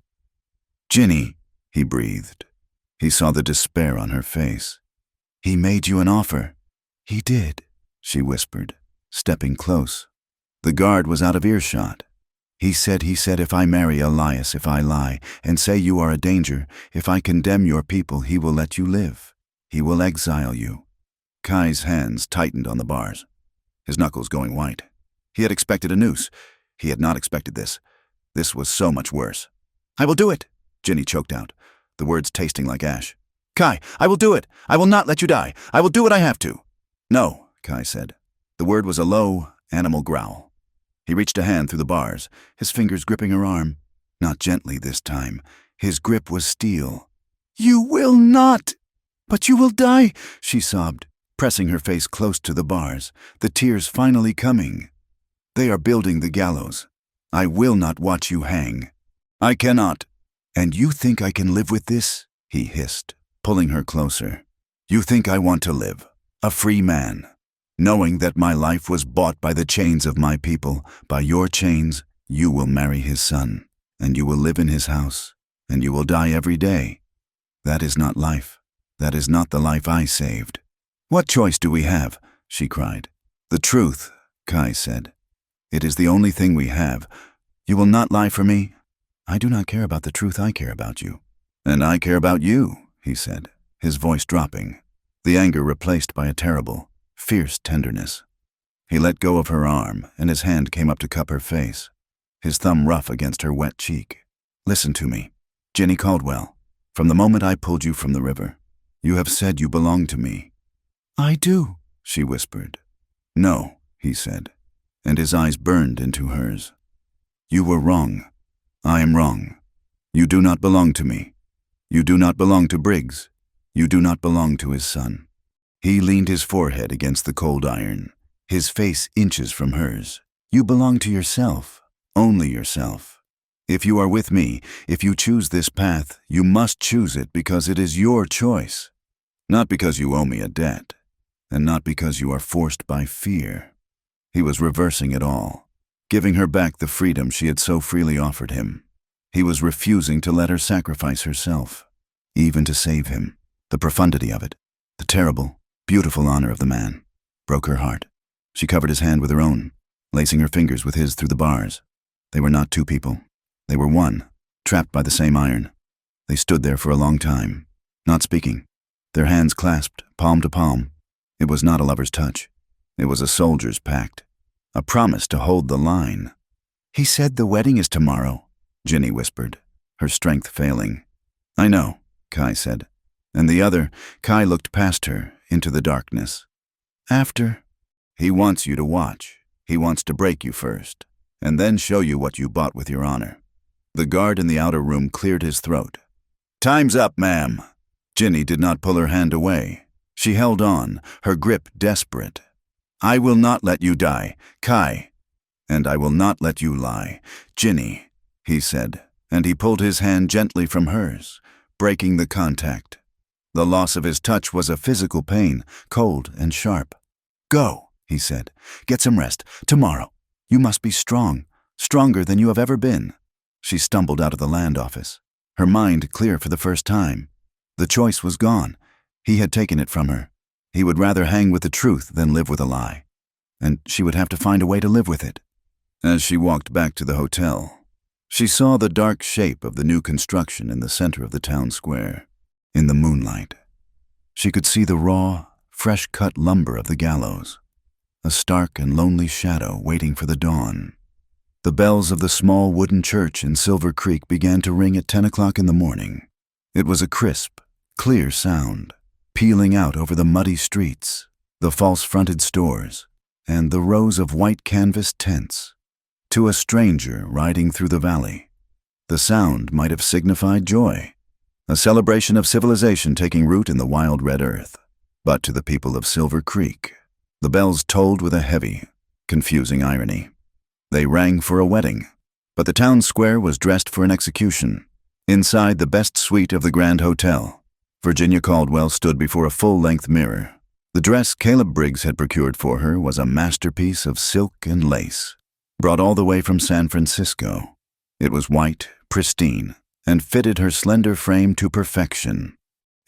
"Ginny," he breathed. He saw the despair on her face. "He made you an offer." "He did," she whispered, stepping close. The guard was out of earshot. He said, if I marry Elias, if I lie, and say you are a danger, if I condemn your people, he will let you live. He will exile you." Kai's hands tightened on the bars, his knuckles going white. He had expected a noose. He had not expected this. This was so much worse. "I will do it," Ginny choked out, the words tasting like ash. "Kai, I will do it. I will not let you die. I will do what I have to." "No," Kai said. The word was a low, animal growl. He reached a hand through the bars, his fingers gripping her arm. Not gently this time. His grip was steel. "You will not!" "But you will die," she sobbed, pressing her face close to the bars, the tears finally coming. "They are building the gallows. I will not watch you hang. I cannot." "And you think I can live with this?" he hissed, pulling her closer. "You think I want to live, a free man, knowing that my life was bought by the chains of my people, by your chains? You will marry his son, and you will live in his house, and you will die every day. That is not life. That is not the life I saved." "What choice do we have?" she cried. "The truth," Kai said. "It is the only thing we have. You will not lie for me?" "I do not care about the truth, I care about you." "And I care about you," he said, his voice dropping, the anger replaced by a terrible, fierce tenderness. He let go of her arm, and his hand came up to cup her face, his thumb rough against her wet cheek. "Listen to me, Ginny Caldwell. From the moment I pulled you from the river, you have said you belong to me." "I do," she whispered. "No," he said, and his eyes burned into hers. "You were wrong. I am wrong. You do not belong to me. You do not belong to Briggs. You do not belong to his son." He leaned his forehead against the cold iron, his face inches from hers. "You belong to yourself, only yourself. If you are with me, if you choose this path, you must choose it because it is your choice. Not because you owe me a debt, and not because you are forced by fear." He was reversing it all, giving her back the freedom she had so freely offered him. He was refusing to let her sacrifice herself, even to save him. The profundity of it, the terrible, beautiful honor of the man, broke her heart. She covered his hand with her own, lacing her fingers with his through the bars. They were not two people. They were one, trapped by the same iron. They stood there for a long time, not speaking, their hands clasped, palm to palm. It was not a lover's touch. It was a soldier's pact, a promise to hold the line. "He said the wedding is tomorrow," Ginny whispered, her strength failing. "I know," Kai said. And the other, Kai looked past her, into the darkness. "After." "He wants you to watch. He wants to break you first, and then show you what you bought with your honor." The guard in the outer room cleared his throat. "Time's up, ma'am." Ginny did not pull her hand away. She held on, her grip desperate. "I will not let you die, Kai. And I will not let you lie, Ginny," he said, and he pulled his hand gently from hers, breaking the contact. The loss of his touch was a physical pain, cold and sharp. "Go," he said. "Get some rest. Tomorrow. You must be strong, stronger than you have ever been." She stumbled out of the land office, her mind clear for the first time. The choice was gone. He had taken it from her. He would rather hang with the truth than live with a lie. And she would have to find a way to live with it. As she walked back to the hotel, she saw the dark shape of the new construction in the center of the town square. In the moonlight, she could see the raw, fresh-cut lumber of the gallows, a stark and lonely shadow waiting for the dawn. The bells of the small wooden church in Silver Creek began to ring at 10 o'clock in the morning. It was a crisp, clear sound, pealing out over the muddy streets, the false-fronted stores, and the rows of white canvas tents. To a stranger riding through the valley, the sound might have signified joy, a celebration of civilization taking root in the wild red earth. But to the people of Silver Creek, the bells tolled with a heavy, confusing irony. They rang for a wedding, but the town square was dressed for an execution. Inside the best suite of the Grand Hotel, Virginia Caldwell stood before a full-length mirror. The dress Caleb Briggs had procured for her was a masterpiece of silk and lace, brought all the way from San Francisco. It was white, pristine, and fitted her slender frame to perfection.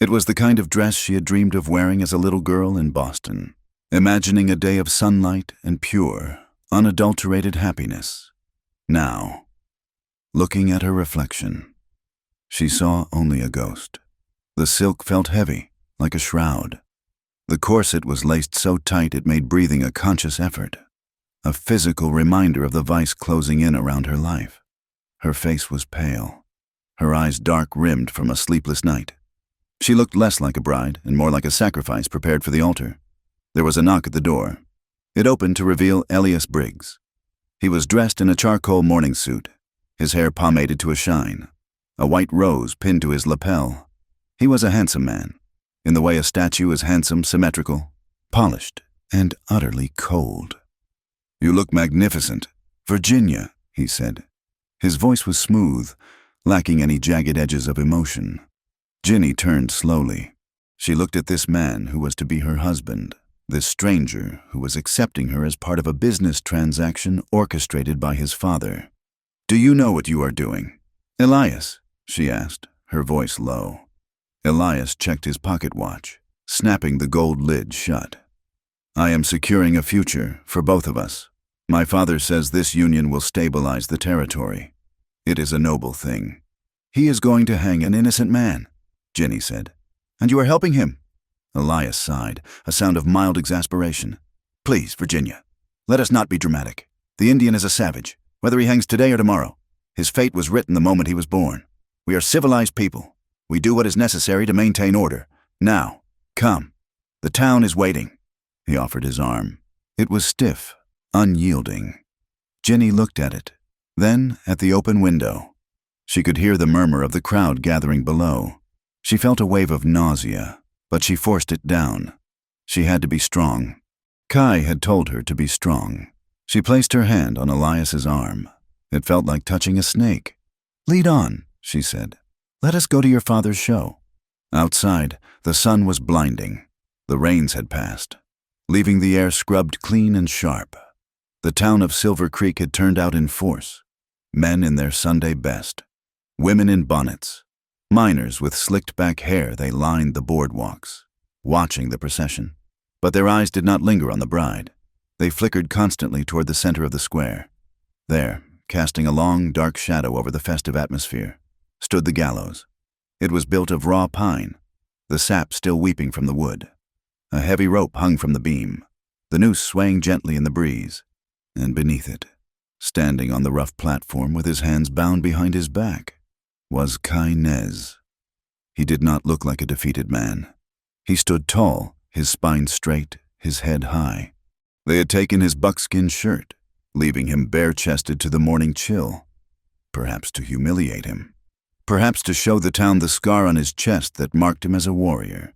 It was the kind of dress she had dreamed of wearing as a little girl in Boston, imagining a day of sunlight and pure, unadulterated happiness. Now, looking at her reflection, she saw only a ghost. The silk felt heavy, like a shroud. The corset was laced so tight it made breathing a conscious effort, a physical reminder of the vice closing in around her life. Her face was pale, her eyes dark-rimmed from a sleepless night. She looked less like a bride and more like a sacrifice prepared for the altar. There was a knock at the door. It opened to reveal Elias Briggs. He was dressed in a charcoal morning suit, his hair pomaded to a shine, a white rose pinned to his lapel. He was a handsome man, in the way a statue is handsome, symmetrical, polished, and utterly cold. "You look magnificent, Virginia," he said. His voice was smooth, lacking any jagged edges of emotion. Ginny turned slowly. She looked at this man who was to be her husband, this stranger who was accepting her as part of a business transaction orchestrated by his father. "Do you know what you are doing?" "Elias?" she asked, her voice low. Elias checked his pocket watch, snapping the gold lid shut. "I am securing a future for both of us. My father says this union will stabilize the territory. It is a noble thing." "He is going to hang an innocent man," Ginny said. "And you are helping him?" Elias sighed, a sound of mild exasperation. "Please, Virginia, let us not be dramatic. The Indian is a savage, whether he hangs today or tomorrow. His fate was written the moment he was born. We are civilized people. We do what is necessary to maintain order. Now, come. The town is waiting." He offered his arm. It was stiff, unyielding. Ginny looked at it, then at the open window. She could hear the murmur of the crowd gathering below. She felt a wave of nausea, but she forced it down. She had to be strong. Kai had told her to be strong. She placed her hand on Elias's arm. It felt like touching a snake. "Lead on," she said. "Let us go to your father's show." Outside, the sun was blinding. The rains had passed, leaving the air scrubbed clean and sharp. The town of Silver Creek had turned out in force. Men in their Sunday best, women in bonnets, miners with slicked-back hair. They lined the boardwalks, watching the procession. But their eyes did not linger on the bride. They flickered constantly toward the center of the square. There, casting a long, dark shadow over the festive atmosphere, stood the gallows. It was built of raw pine, the sap still weeping from the wood. A heavy rope hung from the beam, the noose swaying gently in the breeze, and beneath it, standing on the rough platform with his hands bound behind his back, was Kai Nez. He did not look like a defeated man. He stood tall, his spine straight, his head high. They had taken his buckskin shirt, leaving him bare-chested to the morning chill, perhaps to humiliate him, perhaps to show the town the scar on his chest that marked him as a warrior.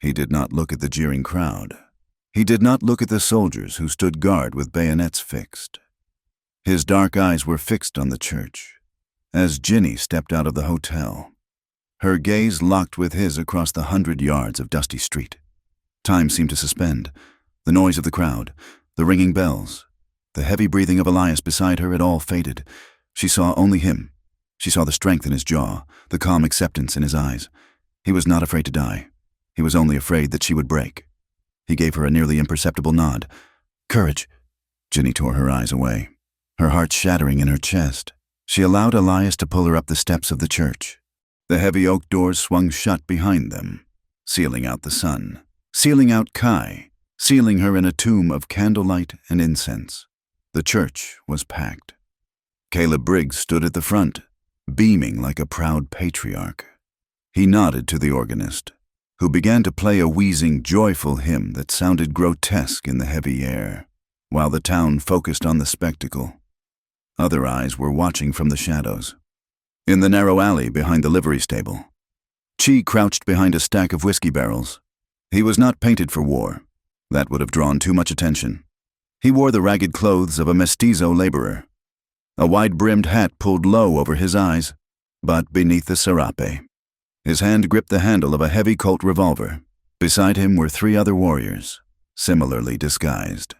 He did not look at the jeering crowd. He did not look at the soldiers who stood guard with bayonets fixed. His dark eyes were fixed on the church, as Ginny stepped out of the hotel. Her gaze locked with his across the 100 yards of dusty street. Time seemed to suspend. The noise of the crowd, the ringing bells, the heavy breathing of Elias beside her had all faded. She saw only him. She saw the strength in his jaw, the calm acceptance in his eyes. He was not afraid to die. He was only afraid that she would break. He gave her a nearly imperceptible nod. Courage. Ginny tore her eyes away, her heart shattering in her chest. She allowed Elias to pull her up the steps of the church. The heavy oak doors swung shut behind them, sealing out the sun, sealing out Kai, sealing her in a tomb of candlelight and incense. The church was packed. Caleb Briggs stood at the front, beaming like a proud patriarch. He nodded to the organist, who began to play a wheezing, joyful hymn that sounded grotesque in the heavy air, while the town focused on the spectacle. Other eyes were watching from the shadows. In the narrow alley behind the livery stable, Chi crouched behind a stack of whiskey barrels. He was not painted for war. That would have drawn too much attention. He wore the ragged clothes of a mestizo laborer. A wide-brimmed hat pulled low over his eyes, but beneath the serape. His hand gripped the handle of a heavy Colt revolver. Beside him were 3 other warriors, similarly disguised.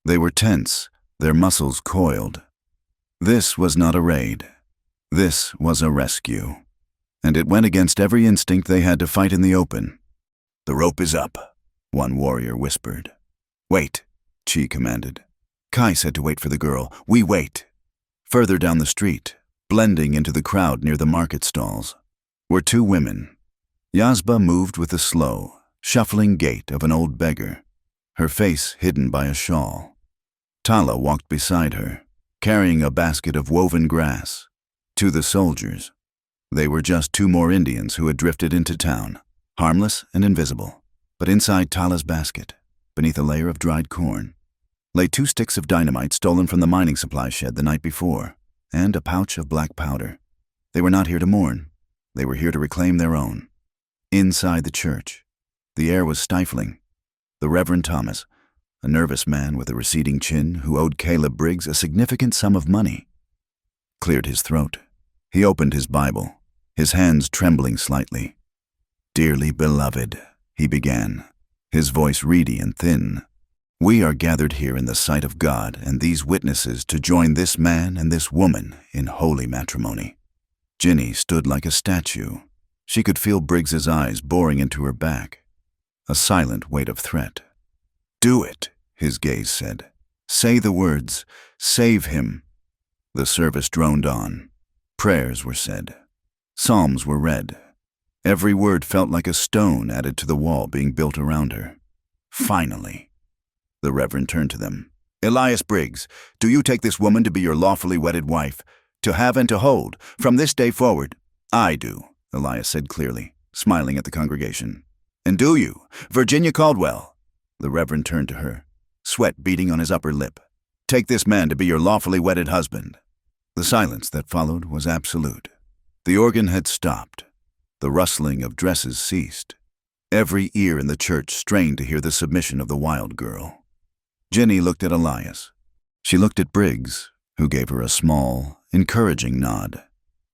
They were tense, their muscles coiled. This was not a raid. This was a rescue, and it went against every instinct they had to fight in the open. "The rope is up," one warrior whispered. "Wait," Chi commanded. Kai said to wait for the girl. "We wait." Further down the street, blending into the crowd near the market stalls, were 2 women. Yazba moved with the slow, shuffling gait of an old beggar, her face hidden by a shawl. Tala walked beside her, carrying a basket of woven grass. To the soldiers, they were just 2 more Indians who had drifted into town, harmless and invisible. But inside Tala's basket, beneath a layer of dried corn, lay 2 sticks of dynamite stolen from the mining supply shed the night before, and a pouch of black powder. They were not here to mourn. They were here to reclaim their own. Inside the church, the air was stifling. The Reverend Thomas, a nervous man with a receding chin who owed Caleb Briggs a significant sum of money, cleared his throat. He opened his Bible, his hands trembling slightly. "Dearly beloved," he began, his voice reedy and thin, "we are gathered here in the sight of God and these witnesses to join this man and this woman in holy matrimony." Ginny stood like a statue. She could feel Briggs's eyes boring into her back, a silent weight of threat. "Do it," his gaze said. "Say the words. Save him." The service droned on. Prayers were said. Psalms were read. Every word felt like a stone added to the wall being built around her. Finally, the Reverend turned to them. "Elias Briggs, do you take this woman to be your lawfully wedded wife, to have and to hold, from this day forward?" "I do," Elias said clearly, smiling at the congregation. "And do you, Virginia Caldwell?" The Reverend turned to her, sweat beading on his upper lip. "Take this man to be your lawfully wedded husband?" The silence that followed was absolute. The organ had stopped. The rustling of dresses ceased. Every ear in the church strained to hear the submission of the wild girl. Ginny looked at Elias. She looked at Briggs, who gave her a small, encouraging nod.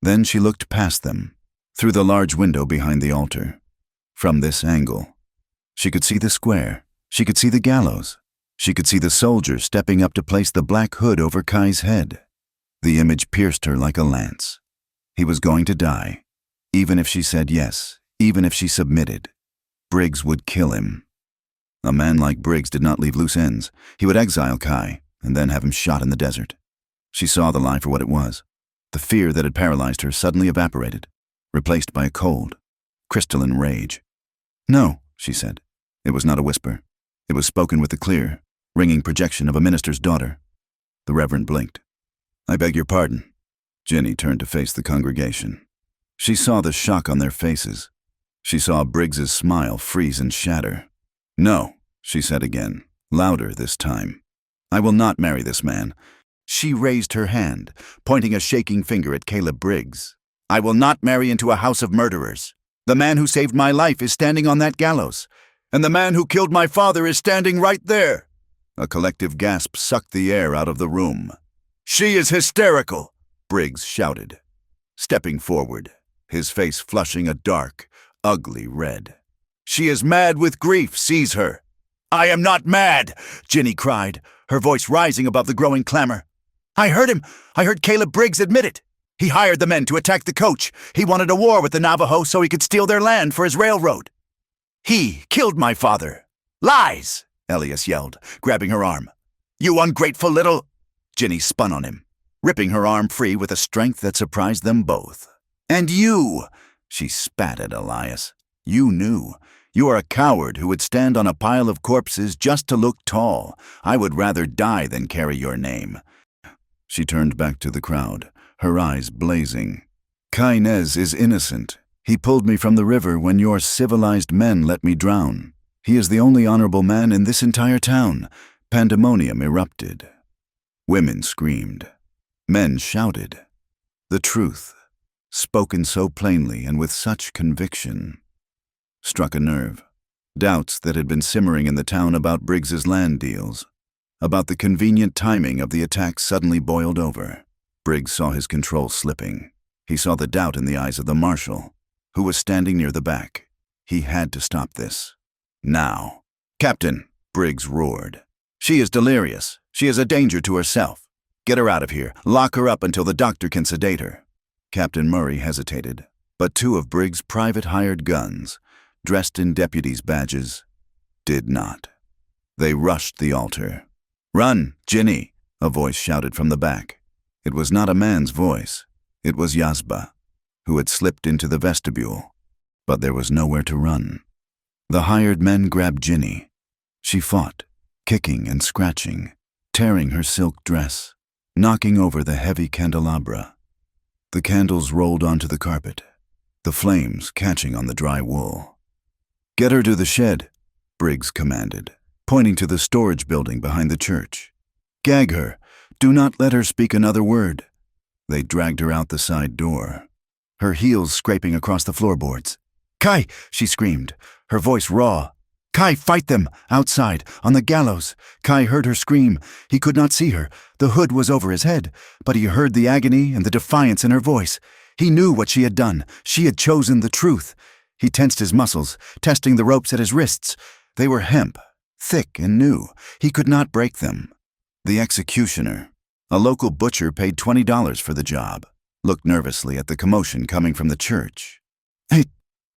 Then she looked past them, through the large window behind the altar. From this angle, she could see the square. She could see the gallows. She could see the soldier stepping up to place the black hood over Kai's head. The image pierced her like a lance. He was going to die. Even if she said yes, even if she submitted, Briggs would kill him. A man like Briggs did not leave loose ends. He would exile Kai and then have him shot in the desert. She saw the lie for what it was. The fear that had paralyzed her suddenly evaporated, replaced by a cold, crystalline rage. "No," she said. It was not a whisper. It was spoken with the clear, ringing projection of a minister's daughter. The Reverend blinked. "I beg your pardon." Ginny turned to face the congregation. She saw the shock on their faces. She saw Briggs's smile freeze and shatter. "No," she said again, louder this time. "I will not marry this man." She raised her hand, pointing a shaking finger at Caleb Briggs. "I will not marry into a house of murderers. The man who saved my life is standing on that gallows, and the man who killed my father is standing right there." A collective gasp sucked the air out of the room. "She is hysterical," Briggs shouted, stepping forward, his face flushing a dark, ugly red. "She is mad with grief, seize her." "I am not mad," Ginny cried, her voice rising above the growing clamor. "I heard him. I heard Caleb Briggs admit it. He hired the men to attack the coach. He wanted a war with the Navajo so he could steal their land for his railroad. He killed my father." "Lies!" Elias yelled, grabbing her arm. "You ungrateful little—" Ginny spun on him, ripping her arm free with a strength that surprised them both. "And you," she spat at Elias. "You knew. You are a coward who would stand on a pile of corpses just to look tall. I would rather die than carry your name." She turned back to the crowd, her eyes blazing. "Kai Nez is innocent. He pulled me from the river when your civilized men let me drown. He is the only honorable man in this entire town." Pandemonium erupted. Women screamed. Men shouted. The truth, spoken so plainly and with such conviction, struck a nerve. Doubts that had been simmering in the town about Briggs's land deals, about the convenient timing of the attack, suddenly boiled over. Briggs saw his control slipping. He saw the doubt in the eyes of the marshal, who was standing near the back. He had to stop this. Now. "Captain," Briggs roared. "She is delirious. She is a danger to herself. Get her out of here. Lock her up until the doctor can sedate her." Captain Murray hesitated, but two of Briggs' private hired guns, dressed in deputies' badges, did not. They rushed the altar. "Run, Ginny," a voice shouted from the back. It was not a man's voice. It was Yazba, who had slipped into the vestibule, but there was nowhere to run. The hired men grabbed Ginny. She fought, kicking and scratching, tearing her silk dress, knocking over the heavy candelabra. The candles rolled onto the carpet, the flames catching on the dry wool. "Get her to the shed," Briggs commanded, pointing to the storage building behind the church. "Gag her. Do not let her speak another word." They dragged her out the side door, her heels scraping across the floorboards. "Kai!" she screamed, her voice raw. "Kai, fight them! Outside, on the gallows!" Kai heard her scream. He could not see her. The hood was over his head, but he heard the agony and the defiance in her voice. He knew what she had done. She had chosen the truth. He tensed his muscles, testing the ropes at his wrists. They were hemp, thick and new. He could not break them. The executioner, a local butcher paid $20 for the job, looked nervously at the commotion coming from the church. "Hey,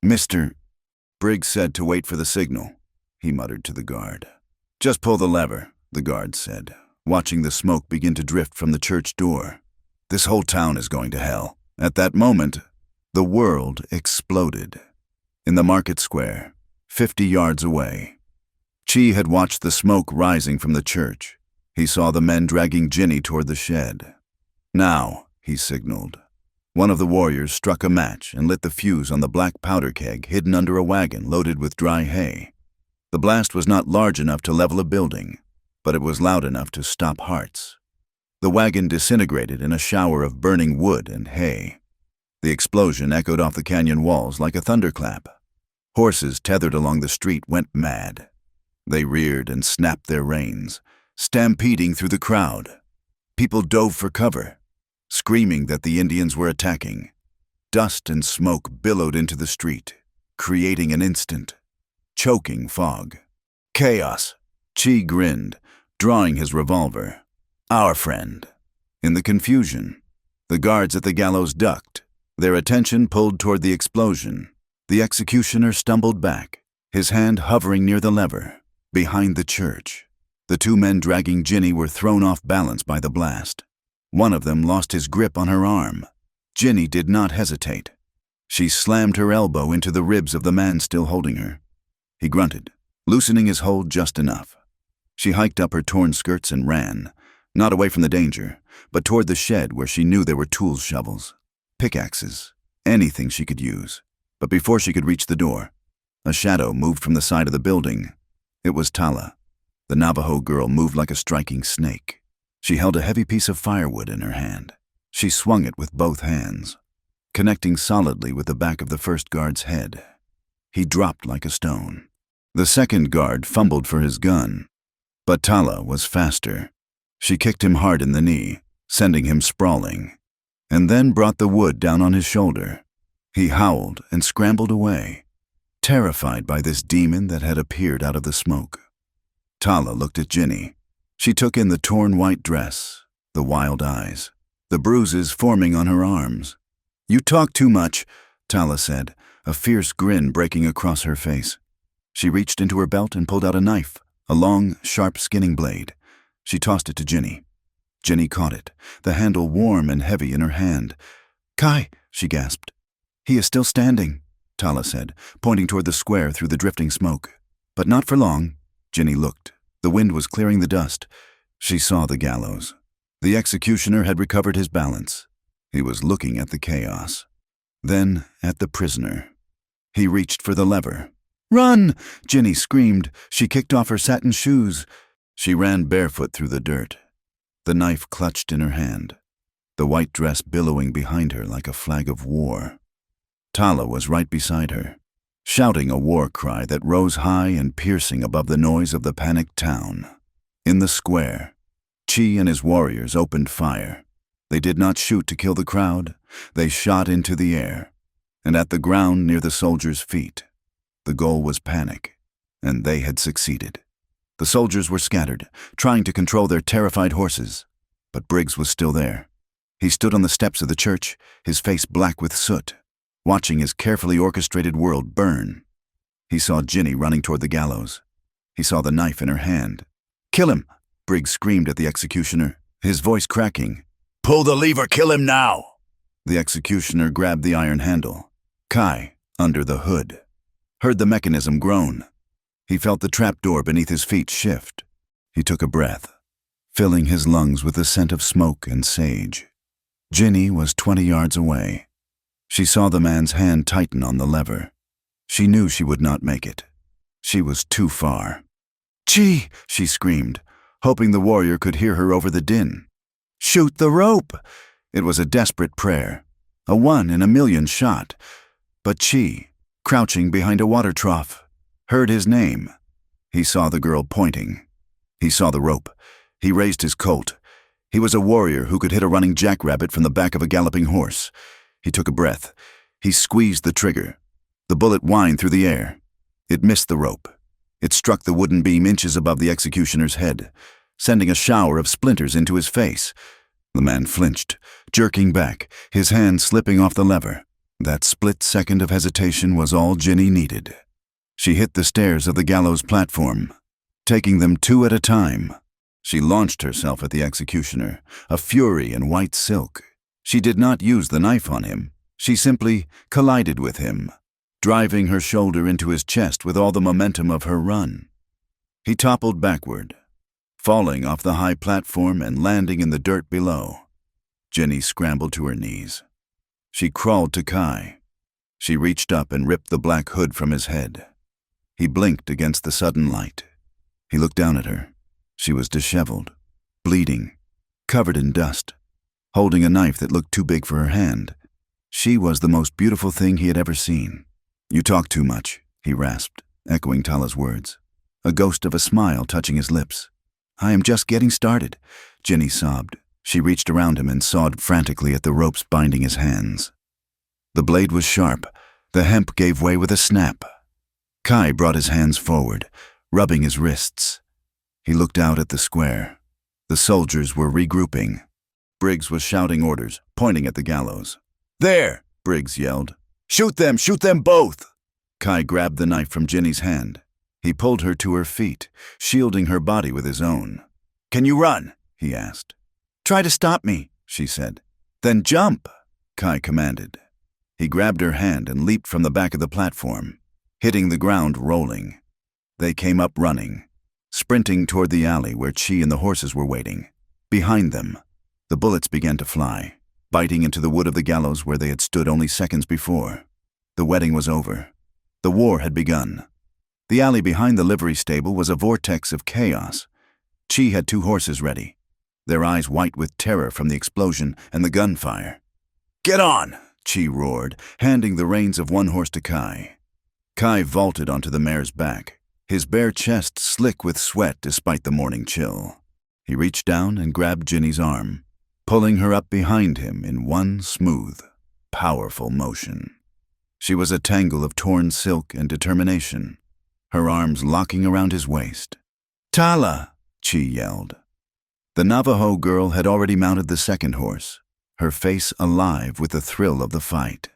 Mr. Briggs said to wait for the signal," he muttered to the guard. "Just pull the lever," the guard said, watching the smoke begin to drift from the church door. "This whole town is going to hell." At that moment, the world exploded. In the market square, 50 yards away, Chi had watched the smoke rising from the church. He saw the men dragging Ginny toward the shed. "Now," he signaled. One of the warriors struck a match and lit the fuse on the black powder keg hidden under a wagon loaded with dry hay. The blast was not large enough to level a building, but it was loud enough to stop hearts. The wagon disintegrated in a shower of burning wood and hay. The explosion echoed off the canyon walls like a thunderclap. Horses tethered along the street went mad. They reared and snapped their reins, stampeding through the crowd. People dove for cover, screaming that the Indians were attacking. Dust and smoke billowed into the street, creating an instant, choking fog. "Chaos," Chi grinned, drawing his revolver. "Our friend." In the confusion, the guards at the gallows ducked, their attention pulled toward the explosion. The executioner stumbled back, his hand hovering near the lever. Behind the church, the two men dragging Ginny were thrown off balance by the blast. One of them lost his grip on her arm. Ginny did not hesitate. She slammed her elbow into the ribs of the man still holding her. He grunted, loosening his hold just enough. She hiked up her torn skirts and ran, not away from the danger, but toward the shed where she knew there were tools, shovels, pickaxes, anything she could use. But before she could reach the door, a shadow moved from the side of the building. It was Tala. The Navajo girl moved like a striking snake. She held a heavy piece of firewood in her hand. She swung it with both hands, connecting solidly with the back of the first guard's head. He dropped like a stone. The second guard fumbled for his gun, but Tala was faster. She kicked him hard in the knee, sending him sprawling, and then brought the wood down on his shoulder. He howled and scrambled away, terrified by this demon that had appeared out of the smoke. Tala looked at Ginny. She took in the torn white dress, the wild eyes, the bruises forming on her arms. "You talk too much," Tala said, a fierce grin breaking across her face. She reached into her belt and pulled out a knife, a long, sharp skinning blade. She tossed it to Ginny. Ginny caught it, the handle warm and heavy in her hand. "Kai," she gasped. "He is still standing," Tala said, pointing toward the square through the drifting smoke. "But not for long." Ginny looked. The wind was clearing the dust. She saw the gallows. The executioner had recovered his balance. He was looking at the chaos. Then at the prisoner. He reached for the lever. "Run!" Ginny screamed. She kicked off her satin shoes. She ran barefoot through the dirt, the knife clutched in her hand, the white dress billowing behind her like a flag of war. Tala was right beside her, shouting a war cry that rose high and piercing above the noise of the panicked town. In the square, Chi and his warriors opened fire. They did not shoot to kill the crowd. They shot into the air, and at the ground near the soldiers' feet. The goal was panic, and they had succeeded. The soldiers were scattered, trying to control their terrified horses, but Briggs was still there. He stood on the steps of the church, his face black with soot, watching his carefully orchestrated world burn. He saw Ginny running toward the gallows. He saw the knife in her hand. "Kill him!" Briggs screamed at the executioner, his voice cracking. "Pull the lever, kill him now!" The executioner grabbed the iron handle. Kai, under the hood, heard the mechanism groan. He felt the trapdoor beneath his feet shift. He took a breath, filling his lungs with the scent of smoke and sage. Ginny was 20 yards away. She saw the man's hand tighten on the lever. She knew she would not make it. She was too far. "Chi!" she screamed, hoping the warrior could hear her over the din. "Shoot the rope!" It was a desperate prayer, a 1 in a million shot. But Chi, crouching behind a water trough, heard his name. He saw the girl pointing. He saw the rope. He raised his Colt. He was a warrior who could hit a running jackrabbit from the back of a galloping horse. He took a breath. He squeezed the trigger. The bullet whined through the air. It missed the rope. It struck the wooden beam inches above the executioner's head, sending a shower of splinters into his face. The man flinched, jerking back, his hand slipping off the lever. That split second of hesitation was all Ginny needed. She hit the stairs of the gallows platform, taking them 2 at a time. She launched herself at the executioner, a fury in white silk. She did not use the knife on him. She simply collided with him, driving her shoulder into his chest with all the momentum of her run. He toppled backward, falling off the high platform and landing in the dirt below. Ginny scrambled to her knees. She crawled to Kai. She reached up and ripped the black hood from his head. He blinked against the sudden light. He looked down at her. She was disheveled, bleeding, covered in dust, holding a knife that looked too big for her hand. She was the most beautiful thing he had ever seen. "You talk too much," he rasped, echoing Tala's words, a ghost of a smile touching his lips. "I am just getting started," Ginny sobbed. She reached around him and sawed frantically at the ropes binding his hands. The blade was sharp. The hemp gave way with a snap. Kai brought his hands forward, rubbing his wrists. He looked out at the square. The soldiers were regrouping. Briggs was shouting orders, pointing at the gallows. "There!" Briggs yelled. Shoot them both!" Kai grabbed the knife from Ginny's hand. He pulled her to her feet, shielding her body with his own. "Can you run?" he asked. "Try to stop me," she said. "Then jump," Kai commanded. He grabbed her hand and leaped from the back of the platform, hitting the ground rolling. They came up running, sprinting toward the alley where Chi and the horses were waiting. Behind them, the bullets began to fly, biting into the wood of the gallows where they had stood only seconds before. The wedding was over. The war had begun. The alley behind the livery stable was a vortex of chaos. Chi had 2 horses ready, their eyes white with terror from the explosion and the gunfire. "Get on!" Chi roared, handing the reins of one horse to Kai. Kai vaulted onto the mare's back, his bare chest slick with sweat despite the morning chill. He reached down and grabbed Ginny's arm, pulling her up behind him in one smooth, powerful motion. She was a tangle of torn silk and determination, her arms locking around his waist. "Tala!" Chi yelled. The Navajo girl had already mounted the second horse, her face alive with the thrill of the fight.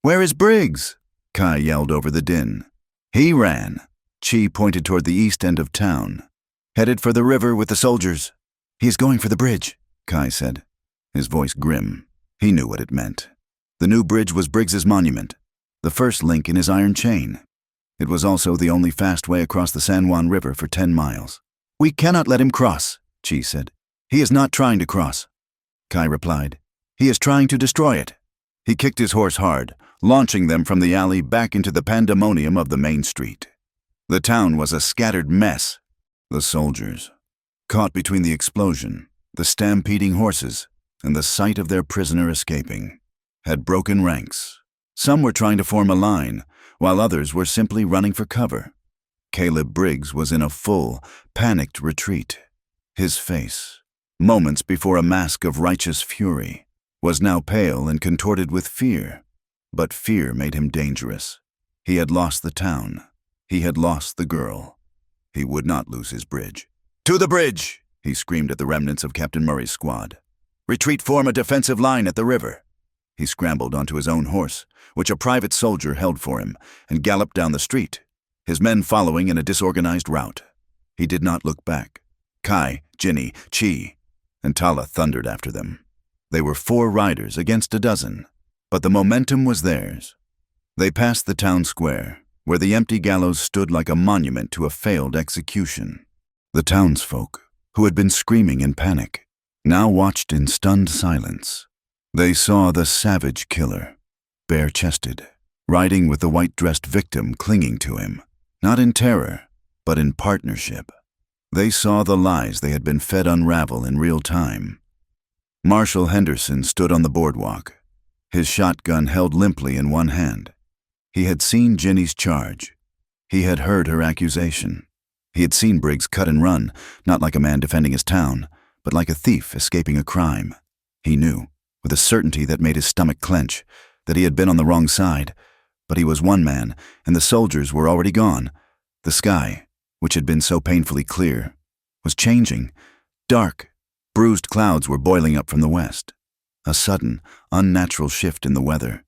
"Where is Briggs?" Kai yelled over the din. "He ran." Chi pointed toward the east end of town. "Headed for the river with the soldiers." "He is going for the bridge," Kai said, his voice grim. He knew what it meant. The new bridge was Briggs's monument, the first link in his iron chain. It was also the only fast way across the San Juan River for 10 miles. "We cannot let him cross," Chi said. "He is not trying to cross," Kai replied. "He is trying to destroy it." He kicked his horse hard, launching them from the alley back into the pandemonium of the main street. The town was a scattered mess. The soldiers, caught between the explosion, the stampeding horses, and the sight of their prisoner escaping, had broken ranks. Some were trying to form a line, while others were simply running for cover. Caleb Briggs was in a full, panicked retreat. His face, moments before a mask of righteous fury, was now pale and contorted with fear. But fear made him dangerous. He had lost the town. He had lost the girl. He would not lose his bridge. "To the bridge!" he screamed at the remnants of Captain Murray's squad. "Retreat, form a defensive line at the river." He scrambled onto his own horse, which a private soldier held for him, and galloped down the street, his men following in a disorganized rout. He did not look back. Kai, Ginny, Chi, and Tala thundered after them. They were 4 riders against a dozen, but the momentum was theirs. They passed the town square, where the empty gallows stood like a monument to a failed execution. The townsfolk, who had been screaming in panic, now watched in stunned silence. They saw the savage killer, bare-chested, riding with the white-dressed victim clinging to him, not in terror, but in partnership. They saw the lies they had been fed unravel in real time. Marshal Henderson stood on the boardwalk, his shotgun held limply in one hand. He had seen Ginny's charge. He had heard her accusation. He had seen Briggs cut and run, not like a man defending his town, but like a thief escaping a crime. He knew, with a certainty that made his stomach clench, that he had been on the wrong side, but he was one man, and the soldiers were already gone. The sky, which had been so painfully clear, was changing. Dark, bruised clouds were boiling up from the west. A sudden, unnatural shift in the weather.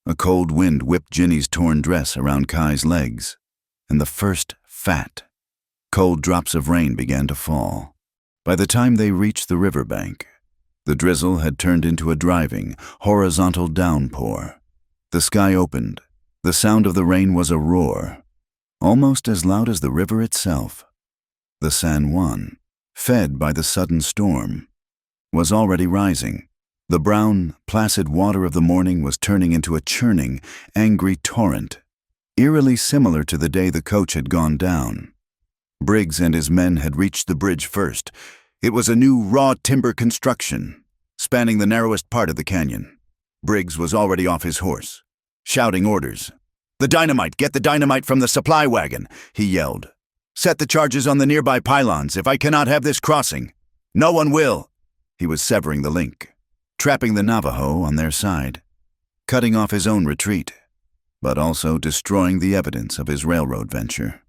A cold wind whipped Ginny's torn dress around Kai's legs, and the first fat, cold drops of rain began to fall. By the time they reached the riverbank, the drizzle had turned into a driving, horizontal downpour. The sky opened. The sound of the rain was a roar, almost as loud as the river itself. The San Juan, fed by the sudden storm, was already rising. The brown, placid water of the morning was turning into a churning, angry torrent, eerily similar to the day the coach had gone down. Briggs and his men had reached the bridge first. It was a new raw timber construction, spanning the narrowest part of the canyon. Briggs was already off his horse, shouting orders. "The dynamite! Get the dynamite from the supply wagon!" he yelled. "Set the charges on the nearby pylons if I cannot have this crossing. No one will." He was severing the link, trapping the Navajo on their side, cutting off his own retreat, but also destroying the evidence of his railroad venture.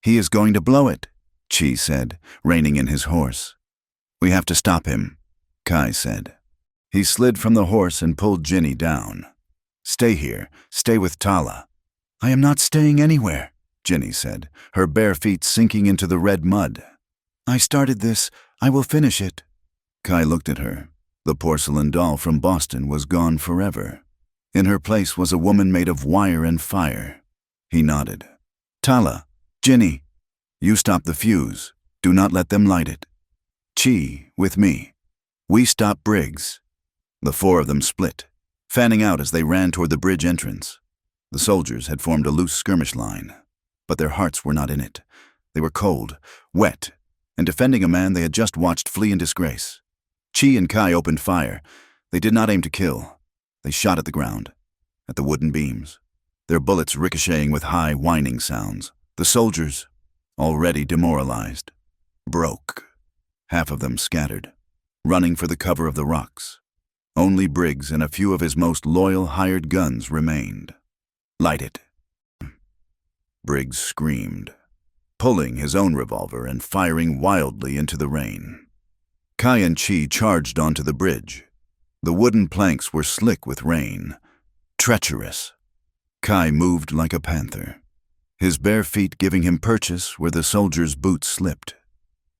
"He is going to blow it," Chi said, reining in his horse. "We have to stop him," Kai said. He slid from the horse and pulled Ginny down. "Stay here. Stay with Tala." "I am not staying anywhere," Ginny said, her bare feet sinking into the red mud. "I started this. I will finish it." Kai looked at her. The porcelain doll from Boston was gone forever. In her place was a woman made of wire and fire. He nodded. "Tala, Ginny, you stop the fuse. Do not let them light it. Chi, with me. We stop Briggs." The four of them split, fanning out as they ran toward the bridge entrance. The soldiers had formed a loose skirmish line, but their hearts were not in it. They were cold, wet, and defending a man they had just watched flee in disgrace. Chi and Kai opened fire. They did not aim to kill. They shot at the ground, at the wooden beams, their bullets ricocheting with high, whining sounds. The soldiers, already demoralized, broke. Half of them scattered, running for the cover of the rocks. Only Briggs and a few of his most loyal hired guns remained. "Light it." Briggs screamed, pulling his own revolver and firing wildly into the rain. Kai and Chi charged onto the bridge. The wooden planks were slick with rain, treacherous. Kai moved like a panther, his bare feet giving him purchase where the soldiers' boots slipped.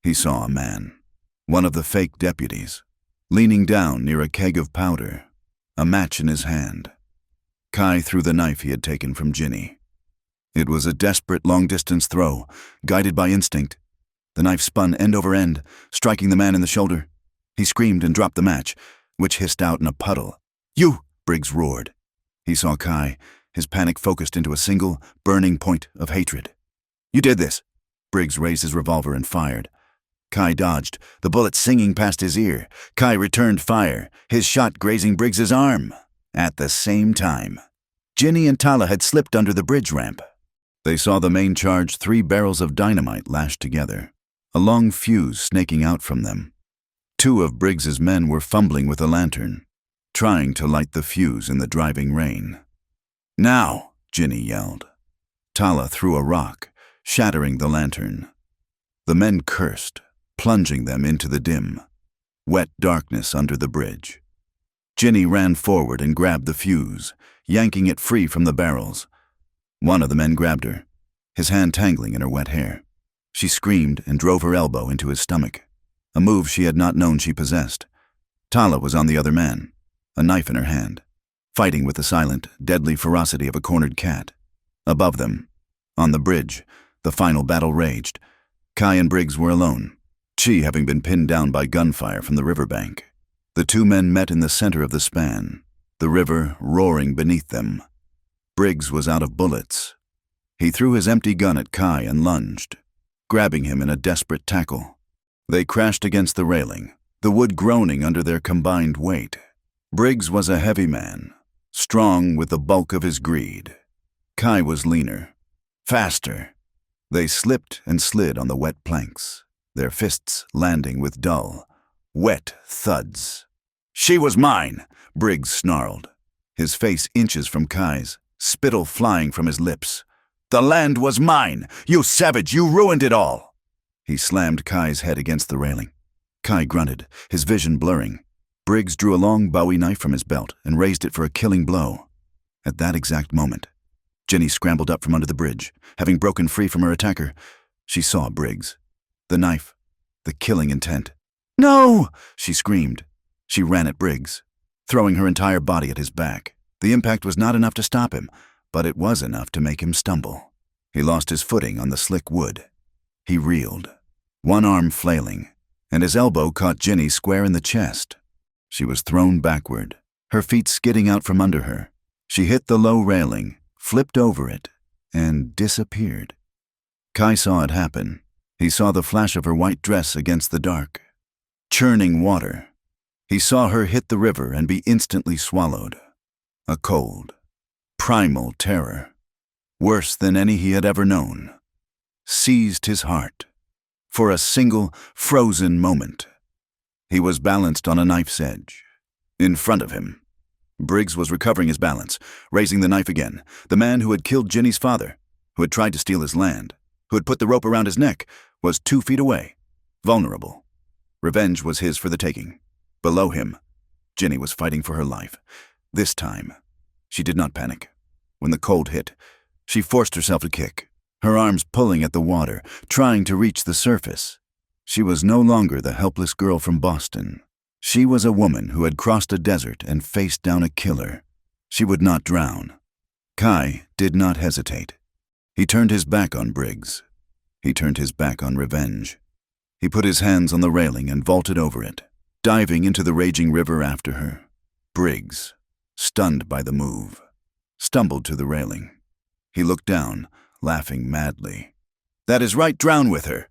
He saw a man, one of the fake deputies, leaning down near a keg of powder, a match in his hand. Kai threw the knife he had taken from Ginny. It was a desperate long-distance throw, guided by instinct. The knife spun end over end, striking the man in the shoulder. He screamed and dropped the match, which hissed out in a puddle. "You!" Briggs roared. He saw Kai, his panic focused into a single, burning point of hatred. "You did this!" Briggs raised his revolver and fired. Kai dodged, the bullet singing past his ear. Kai returned fire, his shot grazing Briggs's arm. At the same time, Ginny and Tala had slipped under the bridge ramp. They saw the main charge 3 barrels of dynamite lashed together, a long fuse snaking out from them. 2 of Briggs's men were fumbling with a lantern, trying to light the fuse in the driving rain. "Now!" Ginny yelled. Tala threw a rock, shattering the lantern. The men cursed, plunging them into the dim, wet darkness under the bridge. Ginny ran forward and grabbed the fuse, yanking it free from the barrels. One of the men grabbed her, his hand tangling in her wet hair. She screamed and drove her elbow into his stomach, a move she had not known she possessed. Tala was on the other man, a knife in her hand, fighting with the silent, deadly ferocity of a cornered cat. Above them, on the bridge, the final battle raged. Kai and Briggs were alone, Chi having been pinned down by gunfire from the riverbank. The 2 men met in the center of the span, the river roaring beneath them. Briggs was out of bullets. He threw his empty gun at Kai and lunged, grabbing him in a desperate tackle. They crashed against the railing, the wood groaning under their combined weight. Briggs was a heavy man, strong with the bulk of his greed. Kai was leaner, faster. They slipped and slid on the wet planks, their fists landing with dull, wet thuds. "She was mine!" Briggs snarled, his face inches from Kai's, spittle flying from his lips. "The land was mine! You savage, you ruined it all!" He slammed Kai's head against the railing. Kai grunted, his vision blurring. Briggs drew a long Bowie knife from his belt and raised it for a killing blow. At that exact moment, Ginny scrambled up from under the bridge, having broken free from her attacker. She saw Briggs, the knife, the killing intent. "No!" she screamed. She ran at Briggs, throwing her entire body at his back. The impact was not enough to stop him, but it was enough to make him stumble. He lost his footing on the slick wood. He reeled, one arm flailing, and his elbow caught Ginny square in the chest. She was thrown backward, her feet skidding out from under her. She hit the low railing, flipped over it, and disappeared. Kai saw it happen. He saw the flash of her white dress against the dark, churning water. He saw her hit the river and be instantly swallowed. A cold, primal terror, worse than any he had ever known, seized his heart. For a single, frozen moment, he was balanced on a knife's edge. In front of him, Briggs was recovering his balance, raising the knife again. The man who had killed Ginny's father, who had tried to steal his land, who had put the rope around his neck, was 2 feet away, vulnerable. Revenge was his for the taking. Below him, Ginny was fighting for her life. This time, she did not panic. When the cold hit, she forced herself to kick, her arms pulling at the water, trying to reach the surface. She was no longer the helpless girl from Boston. She was a woman who had crossed a desert and faced down a killer. She would not drown. Kai did not hesitate. He turned his back on Briggs. He turned his back on revenge. He put his hands on the railing and vaulted over it, diving into the raging river after her. Briggs, stunned by the move, stumbled to the railing. He looked down, laughing madly. "That is right, drown with her."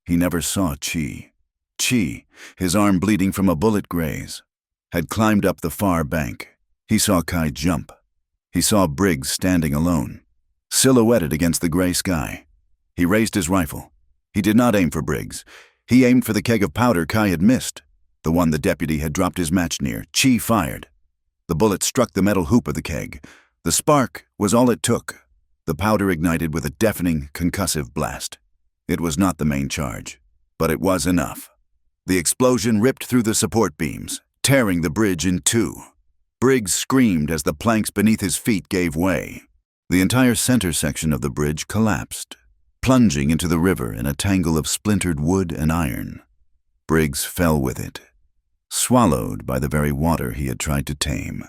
He never saw Chi. Chi, his arm bleeding from a bullet graze, had climbed up the far bank. He saw Kai jump. He saw Briggs standing alone, silhouetted against the gray sky. He raised his rifle. He did not aim for Briggs. He aimed for the keg of powder Kai had missed, the one the deputy had dropped his match near. Chi fired. The bullet struck the metal hoop of the keg. The spark was all it took. The powder ignited with a deafening, concussive blast. It was not the main charge, but it was enough. The explosion ripped through the support beams, tearing the bridge in two. Briggs screamed as the planks beneath his feet gave way. The entire center section of the bridge collapsed, plunging into the river in a tangle of splintered wood and iron. Briggs fell with it, swallowed by the very water he had tried to tame.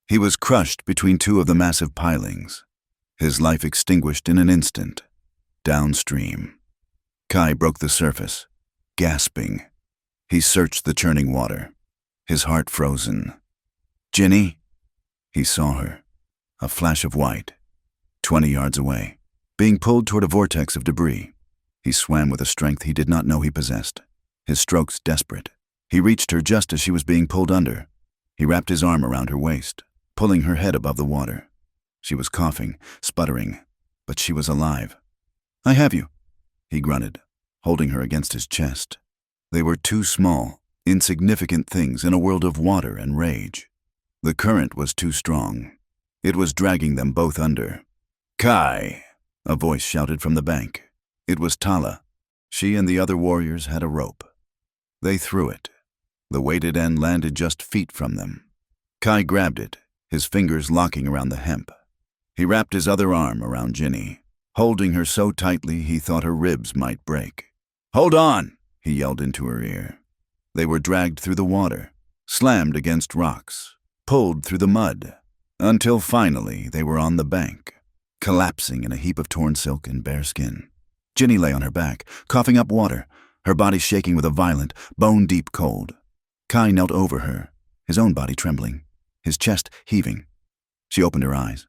He was crushed between two of the massive pilings, his life extinguished in an instant, downstream. Kai broke the surface, gasping. He searched the churning water, his heart frozen. "Ginny?" He saw her, a flash of white, 20 yards away, being pulled toward a vortex of debris. He swam with a strength he did not know he possessed, his strokes desperate. He reached her just as she was being pulled under. He wrapped his arm around her waist, pulling her head above the water. She was coughing, sputtering, but she was alive. "I have you," he grunted, holding her against his chest. They were two small, insignificant things in a world of water and rage. The current was too strong. It was dragging them both under. "Kai!" a voice shouted from the bank. It was Tala. She and the other warriors had a rope. They threw it. The weighted end landed just feet from them. Kai grabbed it, his fingers locking around the hemp. He wrapped his other arm around Ginny, holding her so tightly he thought her ribs might break. "Hold on!" he yelled into her ear. They were dragged through the water, slammed against rocks, pulled through the mud, until finally they were on the bank, collapsing in a heap of torn silk and bare skin. Ginny lay on her back, coughing up water, her body shaking with a violent, bone-deep cold. Kai knelt over her, his own body trembling, his chest heaving. She opened her eyes.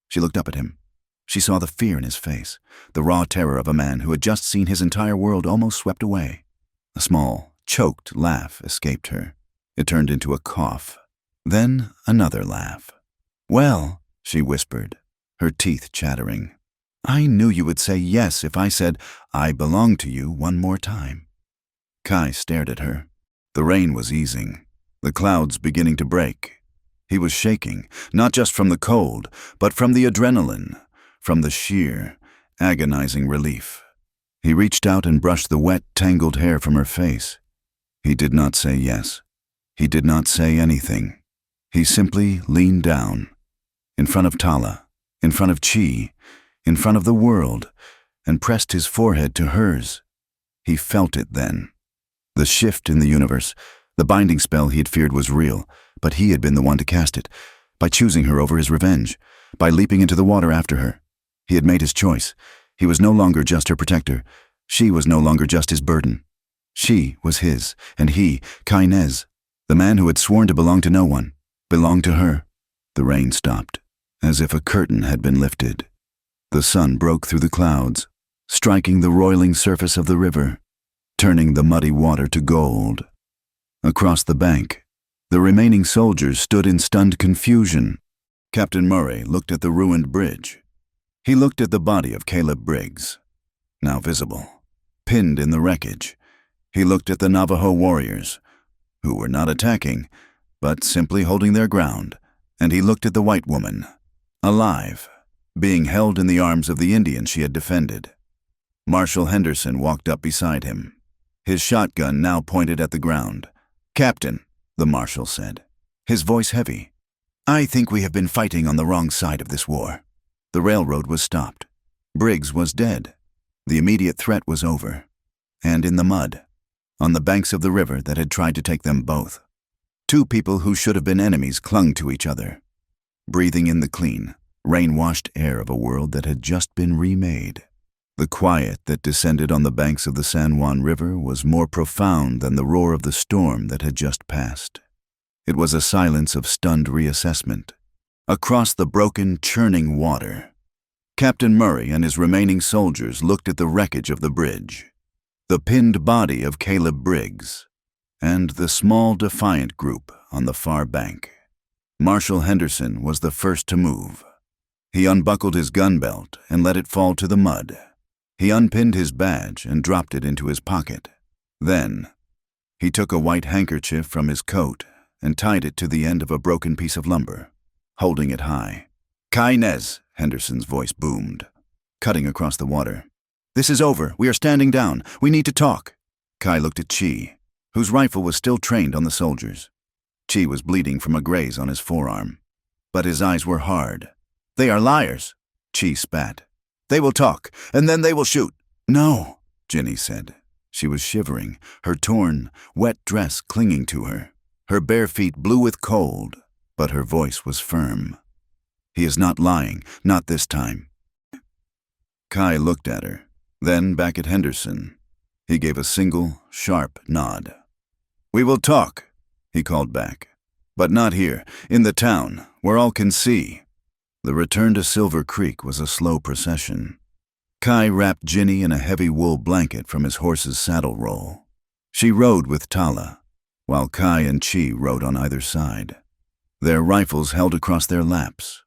She looked up at him. She saw the fear in his face, the raw terror of a man who had just seen his entire world almost swept away. A small, choked laugh escaped her. It turned into a cough. Then another laugh. "Well," she whispered, her teeth chattering, "I knew you would say yes if I said, 'I belong to you' one more time." Kai stared at her. The rain was easing, the clouds beginning to break. He was shaking, not just from the cold, but from the adrenaline, from the sheer, agonizing relief. He reached out and brushed the wet, tangled hair from her face. He did not say yes. He did not say anything. He simply leaned down, in front of Tala, in front of Chi, in front of the world, and pressed his forehead to hers. He felt it then. The shift in the universe, the binding spell he had feared was real, but he had been the one to cast it, by choosing her over his revenge, by leaping into the water after her. He had made his choice. He was no longer just her protector. She was no longer just his burden. She was his, and he, Kai Nez, the man who had sworn to belong to no one, belonged to her. The rain stopped, as if a curtain had been lifted. The sun broke through the clouds, striking the roiling surface of the river, turning the muddy water to gold. Across the bank, the remaining soldiers stood in stunned confusion. Captain Murray looked at the ruined bridge. He looked at the body of Caleb Briggs, now visible, pinned in the wreckage. He looked at the Navajo warriors, who were not attacking, but simply holding their ground, and he looked at the white woman, alive, being held in the arms of the Indian she had defended. Marshal Henderson walked up beside him, his shotgun now pointed at the ground. "Captain," the marshal said, his voice heavy, "I think we have been fighting on the wrong side of this war." The railroad was stopped. Briggs was dead. The immediate threat was over. And in the mud, on the banks of the river that had tried to take them both, two people who should have been enemies clung to each other, breathing in the clean, rain-washed air of a world that had just been remade. The quiet that descended on the banks of the San Juan River was more profound than the roar of the storm that had just passed. It was a silence of stunned reassessment. Across the broken, churning water, Captain Murray and his remaining soldiers looked at the wreckage of the bridge, the pinned body of Caleb Briggs, and the small, defiant group on the far bank. Marshal Henderson was the first to move. He unbuckled his gun belt and let it fall to the mud. He unpinned his badge and dropped it into his pocket. Then, he took a white handkerchief from his coat and tied it to the end of a broken piece of lumber, holding it high. "Kainez," Henderson's voice boomed, cutting across the water. "This is over. We are standing down. We need to talk." Kai looked at Chi, whose rifle was still trained on the soldiers. Chi was bleeding from a graze on his forearm, but his eyes were hard. "They are liars," Chi spat. "They will talk, and then they will shoot." "No," Ginny said. She was shivering, her torn, wet dress clinging to her. Her bare feet blue with cold, but her voice was firm. "He is not lying, not this time." Kai looked at her, then back at Henderson. He gave a single, sharp nod. "We will talk," he called back. "But not here, in the town, where all can see." The return to Silver Creek was a slow procession. Kai wrapped Ginny in a heavy wool blanket from his horse's saddle roll. She rode with Tala, while Kai and Chi rode on either side, their rifles held across their laps.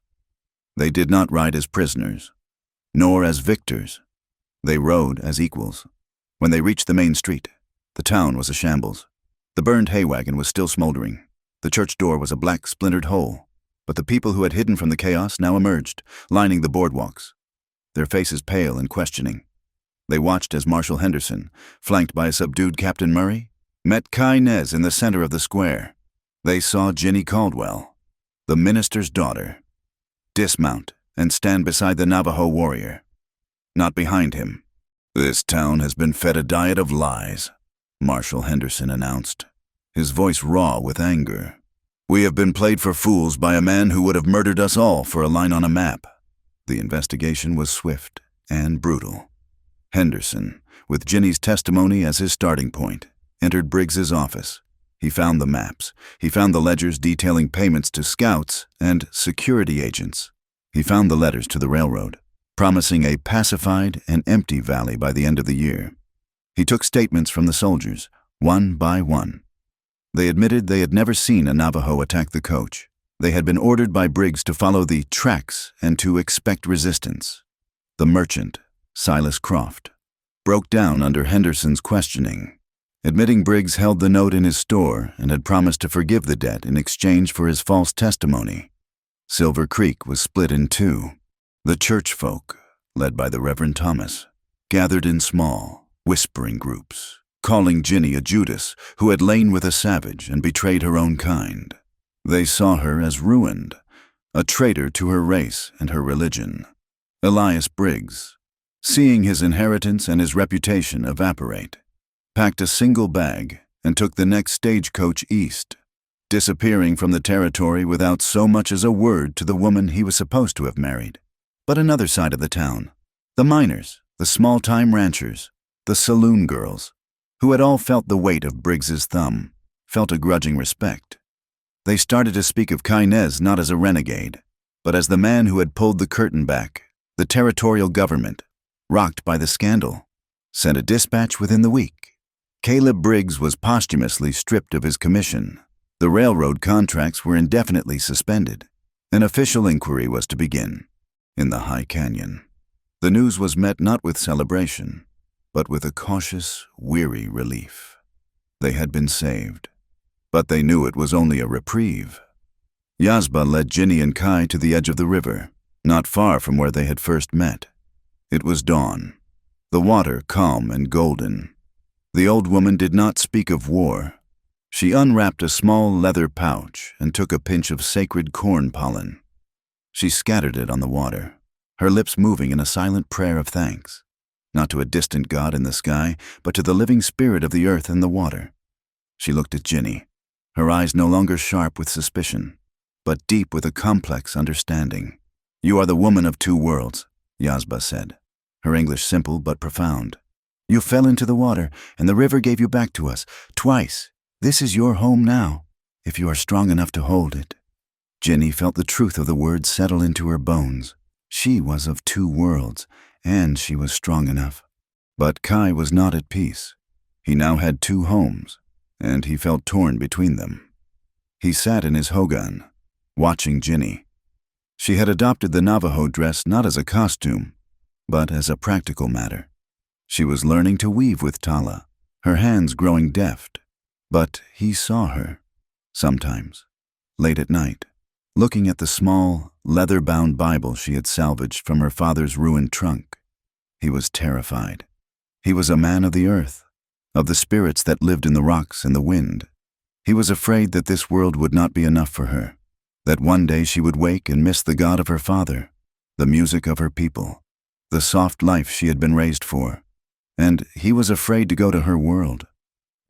They did not ride as prisoners, nor as victors. They rode as equals. When they reached the main street, the town was a shambles. The burned hay wagon was still smoldering. The church door was a black, splintered hole. But the people who had hidden from the chaos now emerged, lining the boardwalks, their faces pale and questioning. They watched as Marshal Henderson, flanked by a subdued Captain Murray, met Kainez in the center of the square. They saw Ginny Caldwell, the minister's daughter, dismount and stand beside the Navajo warrior, not behind him. "This town has been fed a diet of lies," Marshal Henderson announced, his voice raw with anger. "We have been played for fools by a man who would have murdered us all for a line on a map." The investigation was swift and brutal. Henderson, with Ginny's testimony as his starting point, entered Briggs's office. He found the maps. He found the ledgers detailing payments to scouts and security agents. He found the letters to the railroad, promising a pacified and empty valley by the end of the year. He took statements from the soldiers, one by one. They admitted they had never seen a Navajo attack the coach. They had been ordered by Briggs to follow the tracks and to expect resistance. The merchant, Silas Croft, broke down under Henderson's questioning, admitting Briggs held the note in his store and had promised to forgive the debt in exchange for his false testimony. Silver Creek was split in two. The church folk, led by the Reverend Thomas, gathered in small, whispering groups, calling Ginny a Judas who had lain with a savage and betrayed her own kind. They saw her as ruined, a traitor to her race and her religion. Elias Briggs, seeing his inheritance and his reputation evaporate, packed a single bag and took the next stagecoach east, disappearing from the territory without so much as a word to the woman he was supposed to have married. But another side of the town, the miners, the small-time ranchers, the saloon girls, who had all felt the weight of Briggs's thumb, felt a grudging respect. They started to speak of Kainez not as a renegade, but as the man who had pulled the curtain back. The territorial government, rocked by the scandal, sent a dispatch within the week. Caleb Briggs was posthumously stripped of his commission. The railroad contracts were indefinitely suspended. An official inquiry was to begin in the High Canyon. The news was met not with celebration, but with a cautious, weary relief. They had been saved, but they knew it was only a reprieve. Yazba led Ginny and Kai to the edge of the river, not far from where they had first met. It was dawn, the water calm and golden. The old woman did not speak of war. She unwrapped a small leather pouch and took a pinch of sacred corn pollen. She scattered it on the water, her lips moving in a silent prayer of thanks, not to a distant god in the sky, but to the living spirit of the earth and the water. She looked at Ginny, her eyes no longer sharp with suspicion, but deep with a complex understanding. "You are the woman of two worlds," Yazba said, her English simple but profound. "You fell into the water, and the river gave you back to us, twice. This is your home now, if you are strong enough to hold it." Ginny felt the truth of the words settle into her bones. She was of two worlds, and she was strong enough. But Kai was not at peace. He now had two homes, and he felt torn between them. He sat in his hogan, watching Ginny. She had adopted the Navajo dress not as a costume, but as a practical matter. She was learning to weave with Tala, her hands growing deft. But he saw her, sometimes, late at night, looking at the small, leather-bound Bible she had salvaged from her father's ruined trunk. He was terrified. He was a man of the earth, of the spirits that lived in the rocks and the wind. He was afraid that this world would not be enough for her, that one day she would wake and miss the God of her father, the music of her people, the soft life she had been raised for. And he was afraid to go to her world.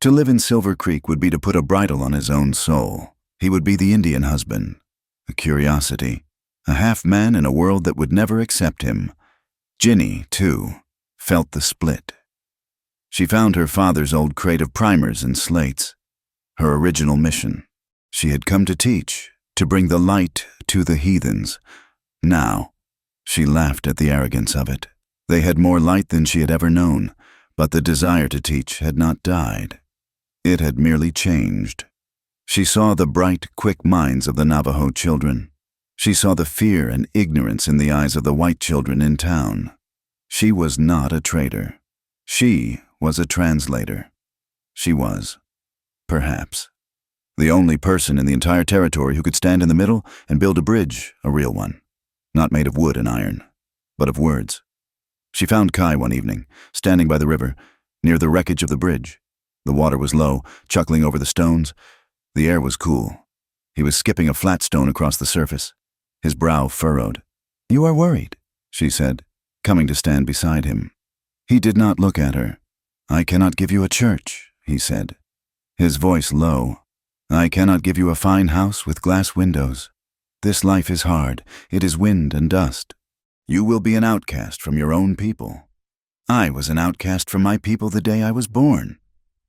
To live in Silver Creek would be to put a bridle on his own soul. He would be the Indian husband, a curiosity, a half-man in a world that would never accept him. Ginny, too, felt the split. She found her father's old crate of primers and slates, her original mission. She had come to teach, to bring the light to the heathens. Now, she laughed at the arrogance of it. They had more light than she had ever known, but the desire to teach had not died. It had merely changed. She saw the bright, quick minds of the Navajo children. She saw the fear and ignorance in the eyes of the white children in town. She was not a traitor. She was a translator. She was, perhaps, the only person in the entire territory who could stand in the middle and build a bridge, a real one, not made of wood and iron, but of words. She found Kai one evening, standing by the river, near the wreckage of the bridge. The water was low, chuckling over the stones. The air was cool. He was skipping a flat stone across the surface, his brow furrowed. "You are worried," she said, coming to stand beside him. He did not look at her. "I cannot give you a church," he said, his voice low. "I cannot give you a fine house with glass windows. This life is hard. It is wind and dust. You will be an outcast from your own people." "I was an outcast from my people the day I was born,"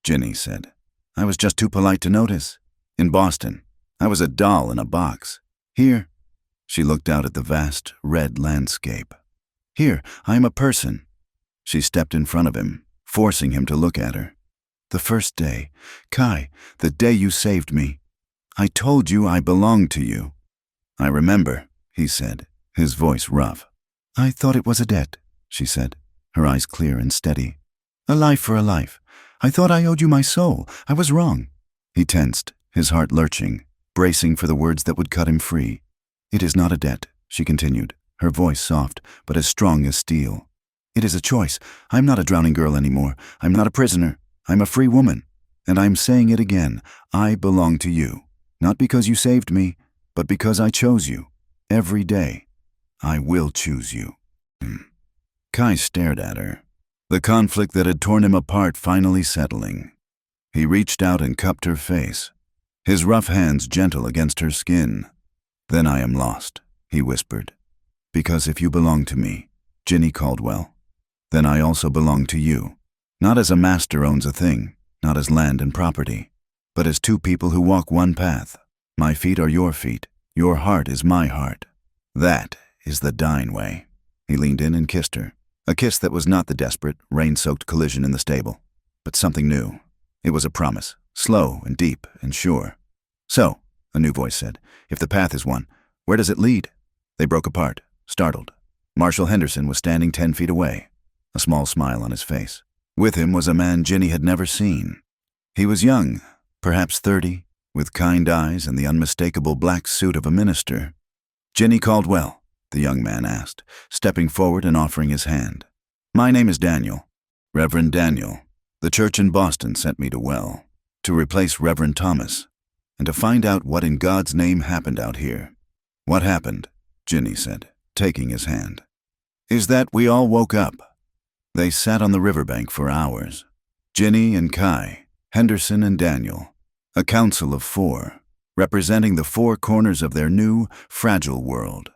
Ginny said. "I was just too polite to notice. In Boston, I was a doll in a box. Here," she looked out at the vast, red landscape. "Here, I am a person." She stepped in front of him, forcing him to look at her. "The first day, Kai, the day you saved me. I told you I belonged to you." "I remember," he said, his voice rough. "I thought it was a debt," she said, her eyes clear and steady. "A life for a life. I thought I owed you my soul. I was wrong." He tensed, his heart lurching, bracing for the words that would cut him free. "It is not a debt," she continued, her voice soft, but as strong as steel. "It is a choice. I'm not a drowning girl anymore. I'm not a prisoner. I'm a free woman. And I'm saying it again. I belong to you. Not because you saved me, but because I chose you. Every day. I will choose you." Kai stared at her, the conflict that had torn him apart finally settling. He reached out and cupped her face, his rough hands gentle against her skin. "Then I am lost," he whispered. "Because if you belong to me, Ginny Caldwell, then I also belong to you. Not as a master owns a thing, not as land and property, but as two people who walk one path. My feet are your feet, your heart is my heart. That is the dying way." He leaned in and kissed her, a kiss that was not the desperate, rain-soaked collision in the stable, but something new. It was a promise, slow and deep and sure. "So," a new voice said, "if the path is one, where does it lead?" They broke apart, startled. Marshall Henderson was standing 10 feet away, a small smile on his face. With him was a man Ginny had never seen. He was young, perhaps 30, with kind eyes and the unmistakable black suit of a minister. "Ginny Caldwell?" the young man asked, stepping forward and offering his hand. "My name is Daniel, Reverend Daniel. The church in Boston sent me to Well, to replace Reverend Thomas, and to find out what in God's name happened out here." "What happened?" Ginny said, taking his hand. is that we all woke up. They sat on the riverbank for hours. Ginny and Kai, Henderson and Daniel, a council of 4, representing the 4 corners of their new, fragile world.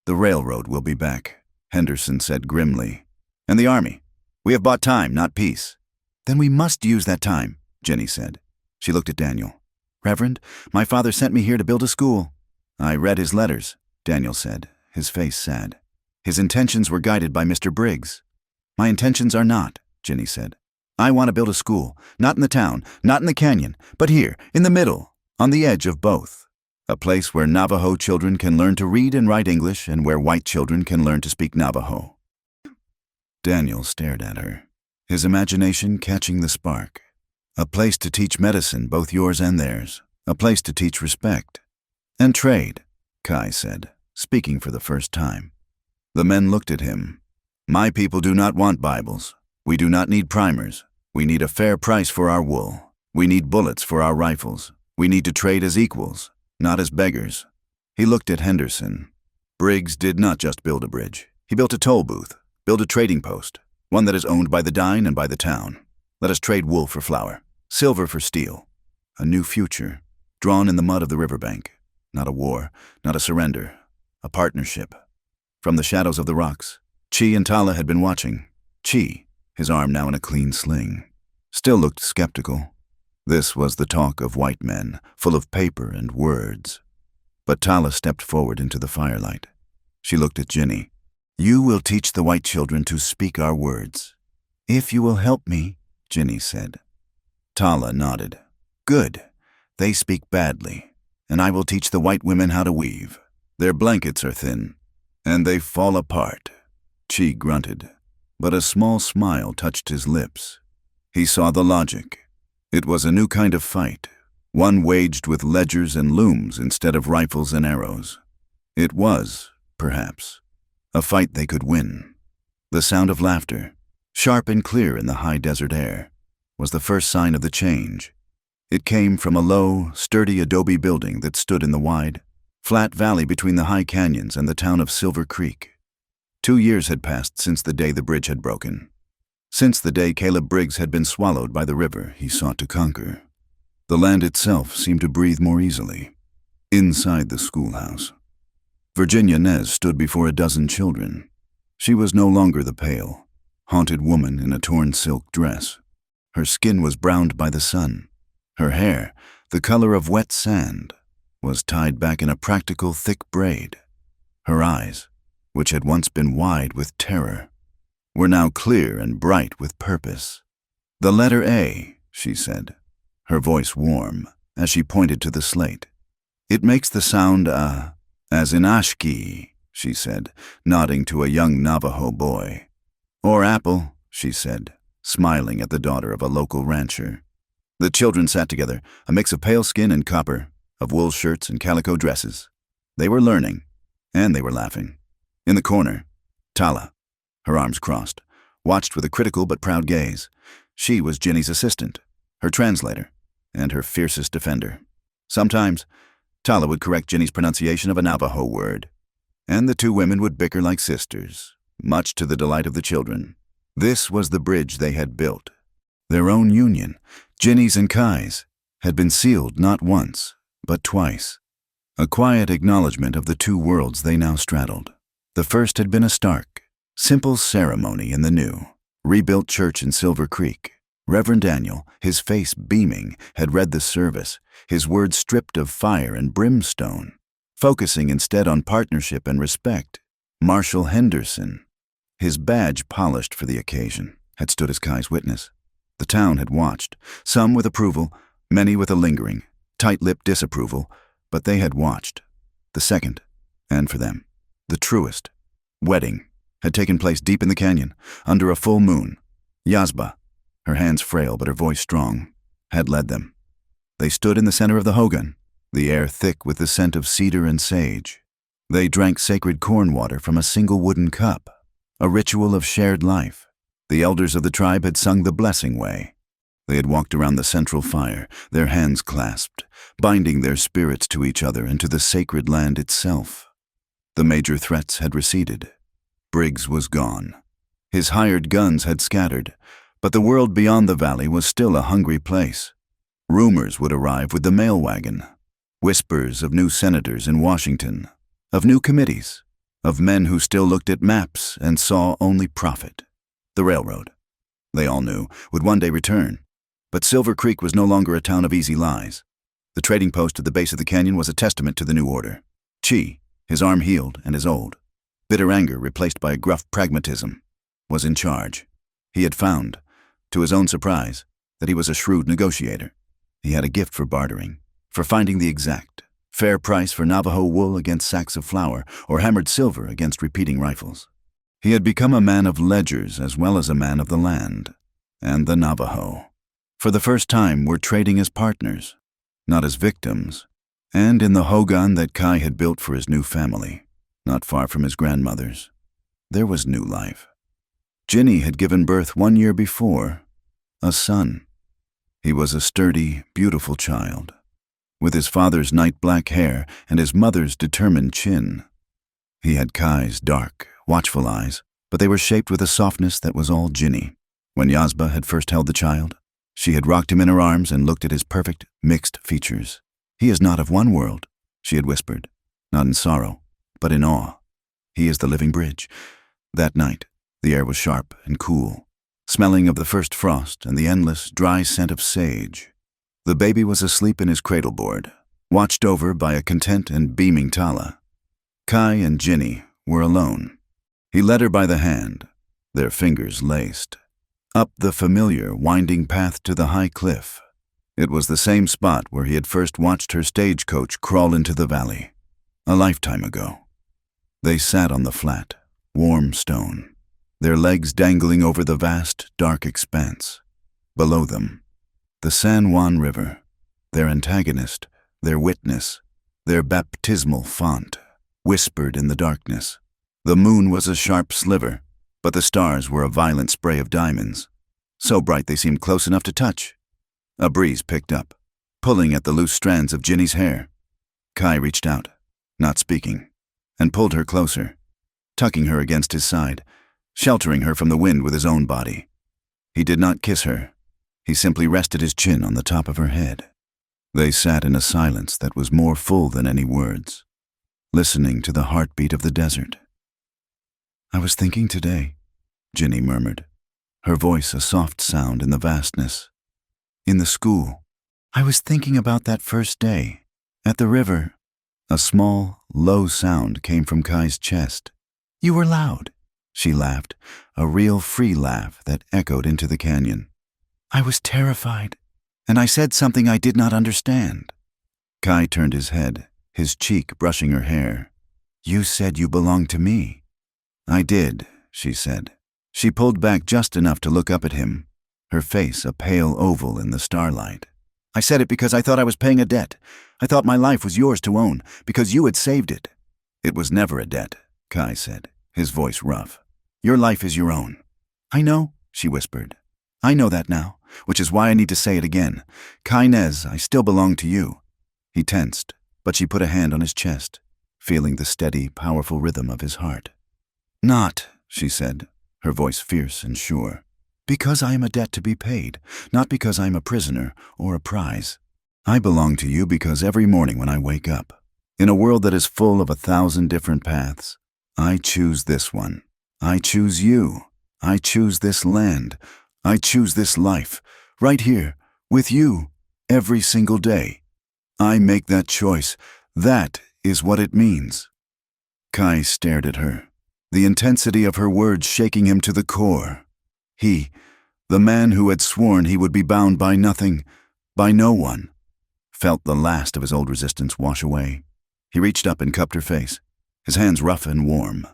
The railroad will be back, Henderson said grimly. And the army. We have bought time, not peace. Then we must use that time, Ginny said. She looked at Daniel. Reverend, my father sent me here to build a school. I read his letters, Daniel said, his face sad. His intentions were guided by Mr. Briggs. My intentions are not, Ginny said. I want to build a school, not in the town, not in the canyon, but here, in the middle, on the edge of both. A place where Navajo children can learn to read and write English and where white children can learn to speak Navajo. Daniel stared at her, his imagination catching the spark. A place to teach medicine, both yours and theirs. A place to teach respect. And trade, Kai said, speaking for the first time. The men looked at him. My people do not want Bibles. We do not need primers. We need a fair price for our wool. We need bullets for our rifles. We need to trade as equals, not as beggars. He looked at Henderson. Briggs did not just build a bridge. He built a toll booth, built a trading post, one that is owned by the Dine and by the town. Let us trade wool for flour, silver for steel. A new future, drawn in the mud of the riverbank. Not a war, not a surrender, a partnership. From the shadows of the rocks, Chi and Tala had been watching. Chi, his arm now in a clean sling, still looked skeptical. This was the talk of white men, full of paper and words. But Tala stepped forward into the firelight. She looked at Ginny. You will teach the white children to speak our words. If you will help me, Ginny said. Tala nodded. Good. They speak badly, and I will teach the white women how to weave. Their blankets are thin, and they fall apart. Chi grunted, but a small smile touched his lips. He saw the logic. It was a new kind of fight, one waged with ledgers and looms instead of rifles and arrows. It was, perhaps, a fight they could win. The sound of laughter, sharp and clear in the high desert air, was the first sign of the change. It came from a low, sturdy adobe building that stood in the wide, flat valley between the high canyons and the town of Silver Creek. 2 years had passed since the day the bridge had broken. Since the day Caleb Briggs had been swallowed by the river he sought to conquer. The land itself seemed to breathe more easily. Inside the schoolhouse, Virginia Nez stood before a dozen children. She was no longer the pale, haunted woman in a torn silk dress. Her skin was browned by the sun. Her hair, the color of wet sand, was tied back in a practical thick braid. Her eyes, which had once been wide with terror, were now clear and bright with purpose. The letter A, she said, her voice warm, as she pointed to the slate. It makes the sound as in ashki, she said, nodding to a young Navajo boy. Or apple, she said, smiling at the daughter of a local rancher. The children sat together, a mix of pale skin and copper, of wool shirts and calico dresses. They were learning, and they were laughing. In the corner, Tala, her arms crossed, watched with a critical but proud gaze. She was Ginny's assistant, her translator, and her fiercest defender. Sometimes, Tala would correct Ginny's pronunciation of a Navajo word, and the 2 women would bicker like sisters, much to the delight of the children. This was the bridge they had built. Their own union, Ginny's and Kai's, had been sealed not once, but twice. A quiet acknowledgement of the 2 worlds they now straddled. The first had been a stark, simple ceremony in the new, rebuilt church in Silver Creek. Reverend Daniel, his face beaming, had read the service, his words stripped of fire and brimstone, focusing instead on partnership and respect. Marshal Henderson, his badge polished for the occasion, had stood as Kai's witness. The town had watched, some with approval, many with a lingering, tight-lipped disapproval, but they had watched. The second, and for them, the truest, wedding, had taken place deep in the canyon, under a full moon. Yazba, her hands frail but her voice strong, had led them. They stood in the center of the hogan, the air thick with the scent of cedar and sage. They drank sacred corn water from a single wooden cup, a ritual of shared life. The elders of the tribe had sung the blessing way. They had walked around the central fire, their hands clasped, binding their spirits to each other and to the sacred land itself. The major threats had receded. Briggs was gone. His hired guns had scattered, but the world beyond the valley was still a hungry place. Rumors would arrive with the mail wagon. Whispers of new senators in Washington, of new committees, of men who still looked at maps and saw only profit. The railroad, they all knew, would one day return. But Silver Creek was no longer a town of easy lies. The trading post at the base of the canyon was a testament to the new order. Chi, his arm healed and his old, bitter anger replaced by a gruff pragmatism, was in charge. He had found, to his own surprise, that he was a shrewd negotiator. He had a gift for bartering, for finding the exact, fair price for Navajo wool against sacks of flour or hammered silver against repeating rifles. He had become a man of ledgers as well as a man of the land, and the Navajo, for the first time, were trading as partners, not as victims, and in the hogan that Kai had built for his new family, not far from his grandmother's, there was new life. Ginny had given birth 1 year before, a son. He was a sturdy, beautiful child, with his father's night-black hair and his mother's determined chin. He had Kai's dark, watchful eyes, but they were shaped with a softness that was all Ginny. When Yazba had first held the child, she had rocked him in her arms and looked at his perfect, mixed features. "He is not of one world," she had whispered, not in sorrow, but in awe. "He is the living bridge." That night, the air was sharp and cool, smelling of the first frost and the endless, dry scent of sage. The baby was asleep in his cradle board, watched over by a content and beaming Tala. Kai and Ginny were alone. He led her by the hand, their fingers laced, up the familiar, winding path to the high cliff. It was the same spot where he had first watched her stagecoach crawl into the valley, a lifetime ago. They sat on the flat, warm stone, their legs dangling over the vast, dark expanse. Below them, the San Juan River, their antagonist, their witness, their baptismal font, whispered in the darkness. The moon was a sharp sliver, but the stars were a violent spray of diamonds, so bright they seemed close enough to touch. A breeze picked up, pulling at the loose strands of Ginny's hair. Kai reached out, not speaking, and pulled her closer, tucking her against his side, sheltering her from the wind with his own body. He did not kiss her. He simply rested his chin on the top of her head. They sat in a silence that was more full than any words, listening to the heartbeat of the desert. "I was thinking today," Ginny murmured, her voice a soft sound in the vastness. "In the school, I was thinking about that first day, at the river." A small, low sound came from Kai's chest. "You were loud," she laughed, a real free laugh that echoed into the canyon. "I was terrified, and I said something I did not understand." Kai turned his head, his cheek brushing her hair. "You said you belonged to me." "I did," she said. She pulled back just enough to look up at him, her face a pale oval in the starlight. "I said it because I thought I was paying a debt. I thought my life was yours to own, because you had saved it." "It was never a debt," Kai said, his voice rough. "Your life is your own." "I know," she whispered. "I know that now, which is why I need to say it again. Kai Nez, I still belong to you." He tensed, but she put a hand on his chest, feeling the steady, powerful rhythm of his heart. "Not," she said, her voice fierce and sure, "because I am a debt to be paid, not because I am a prisoner or a prize. I belong to you because every morning when I wake up, in a world that is full of 1,000 different paths, I choose this one. I choose you. I choose this land. I choose this life, right here, with you, every single day. I make that choice. That is what it means." Kai stared at her, the intensity of her words shaking him to the core. He, the man who had sworn he would be bound by nothing, by no one, felt the last of his old resistance wash away. He reached up and cupped her face, his hands rough and warm.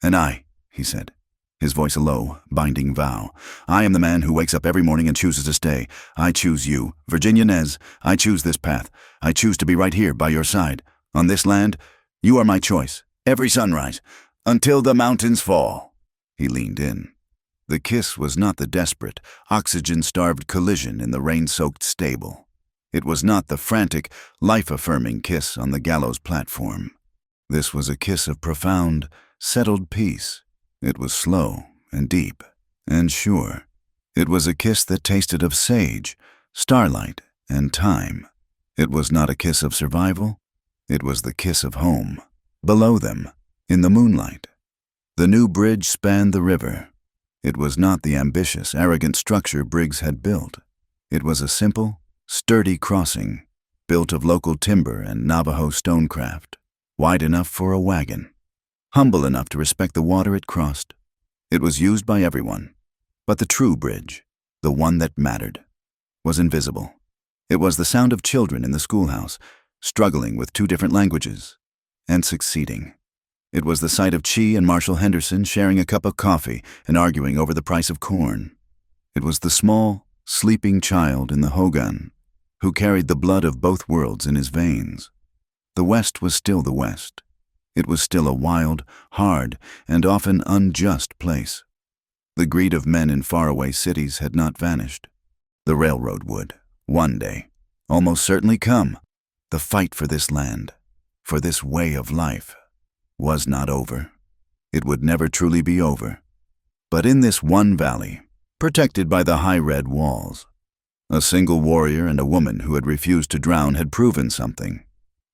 "And I," he said, his voice a low, binding vow, "I am the man who wakes up every morning and chooses to stay. I choose you, Virginia Nez. I choose this path. I choose to be right here by your side. On this land, you are my choice, every sunrise, until the mountains fall." He leaned in. The kiss was not the desperate, oxygen-starved collision in the rain-soaked stable. It was not the frantic, life-affirming kiss on the gallows platform. This was a kiss of profound, settled peace, It was slow and deep and sure. It was a kiss that tasted of sage, starlight, and time. It was not a kiss of survival. It was the kiss of home. Below them, in the moonlight, the new bridge spanned the river. It was not the ambitious, arrogant structure Briggs had built. It was a simple, sturdy crossing, built of local timber and Navajo stonecraft, wide enough for a wagon, humble enough to respect the water it crossed. It was used by everyone, but the true bridge, the one that mattered, was invisible. It was the sound of children in the schoolhouse, struggling with two different languages, and succeeding. It was the sight of Chi and Marshall Henderson sharing a cup of coffee and arguing over the price of corn. It was the small, sleeping child in the hogan who carried the blood of both worlds in his veins. The West was still the West. It was still a wild, hard, and often unjust place. The greed of men in faraway cities had not vanished. The railroad would, one day, almost certainly come. The fight for this land, for this way of life, was not over. It would never truly be over. But in this one valley, protected by the high red walls, a single warrior and a woman who had refused to drown had proven something.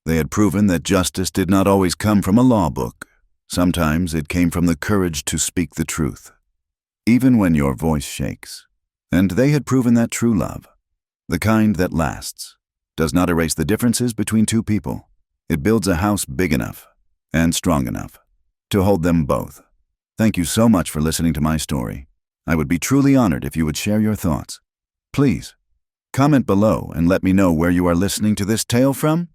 They had proven that justice did not always come from a law book. Sometimes it came from the courage to speak the truth, even when your voice shakes. And they had proven that true love, the kind that lasts, does not erase the differences between two people. It builds a house big enough and strong enough to hold them both. Thank you so much for listening to my story. I would be truly honored if you would share your thoughts. Please, comment below and let me know where you are listening to this tale from.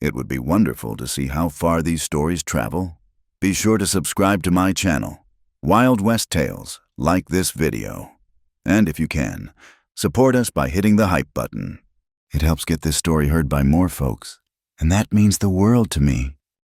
It would be wonderful to see how far these stories travel. Be sure to subscribe to my channel, Wild West Tales, like this video. And if you can, support us by hitting the hype button. It helps get this story heard by more folks, and that means the world to me.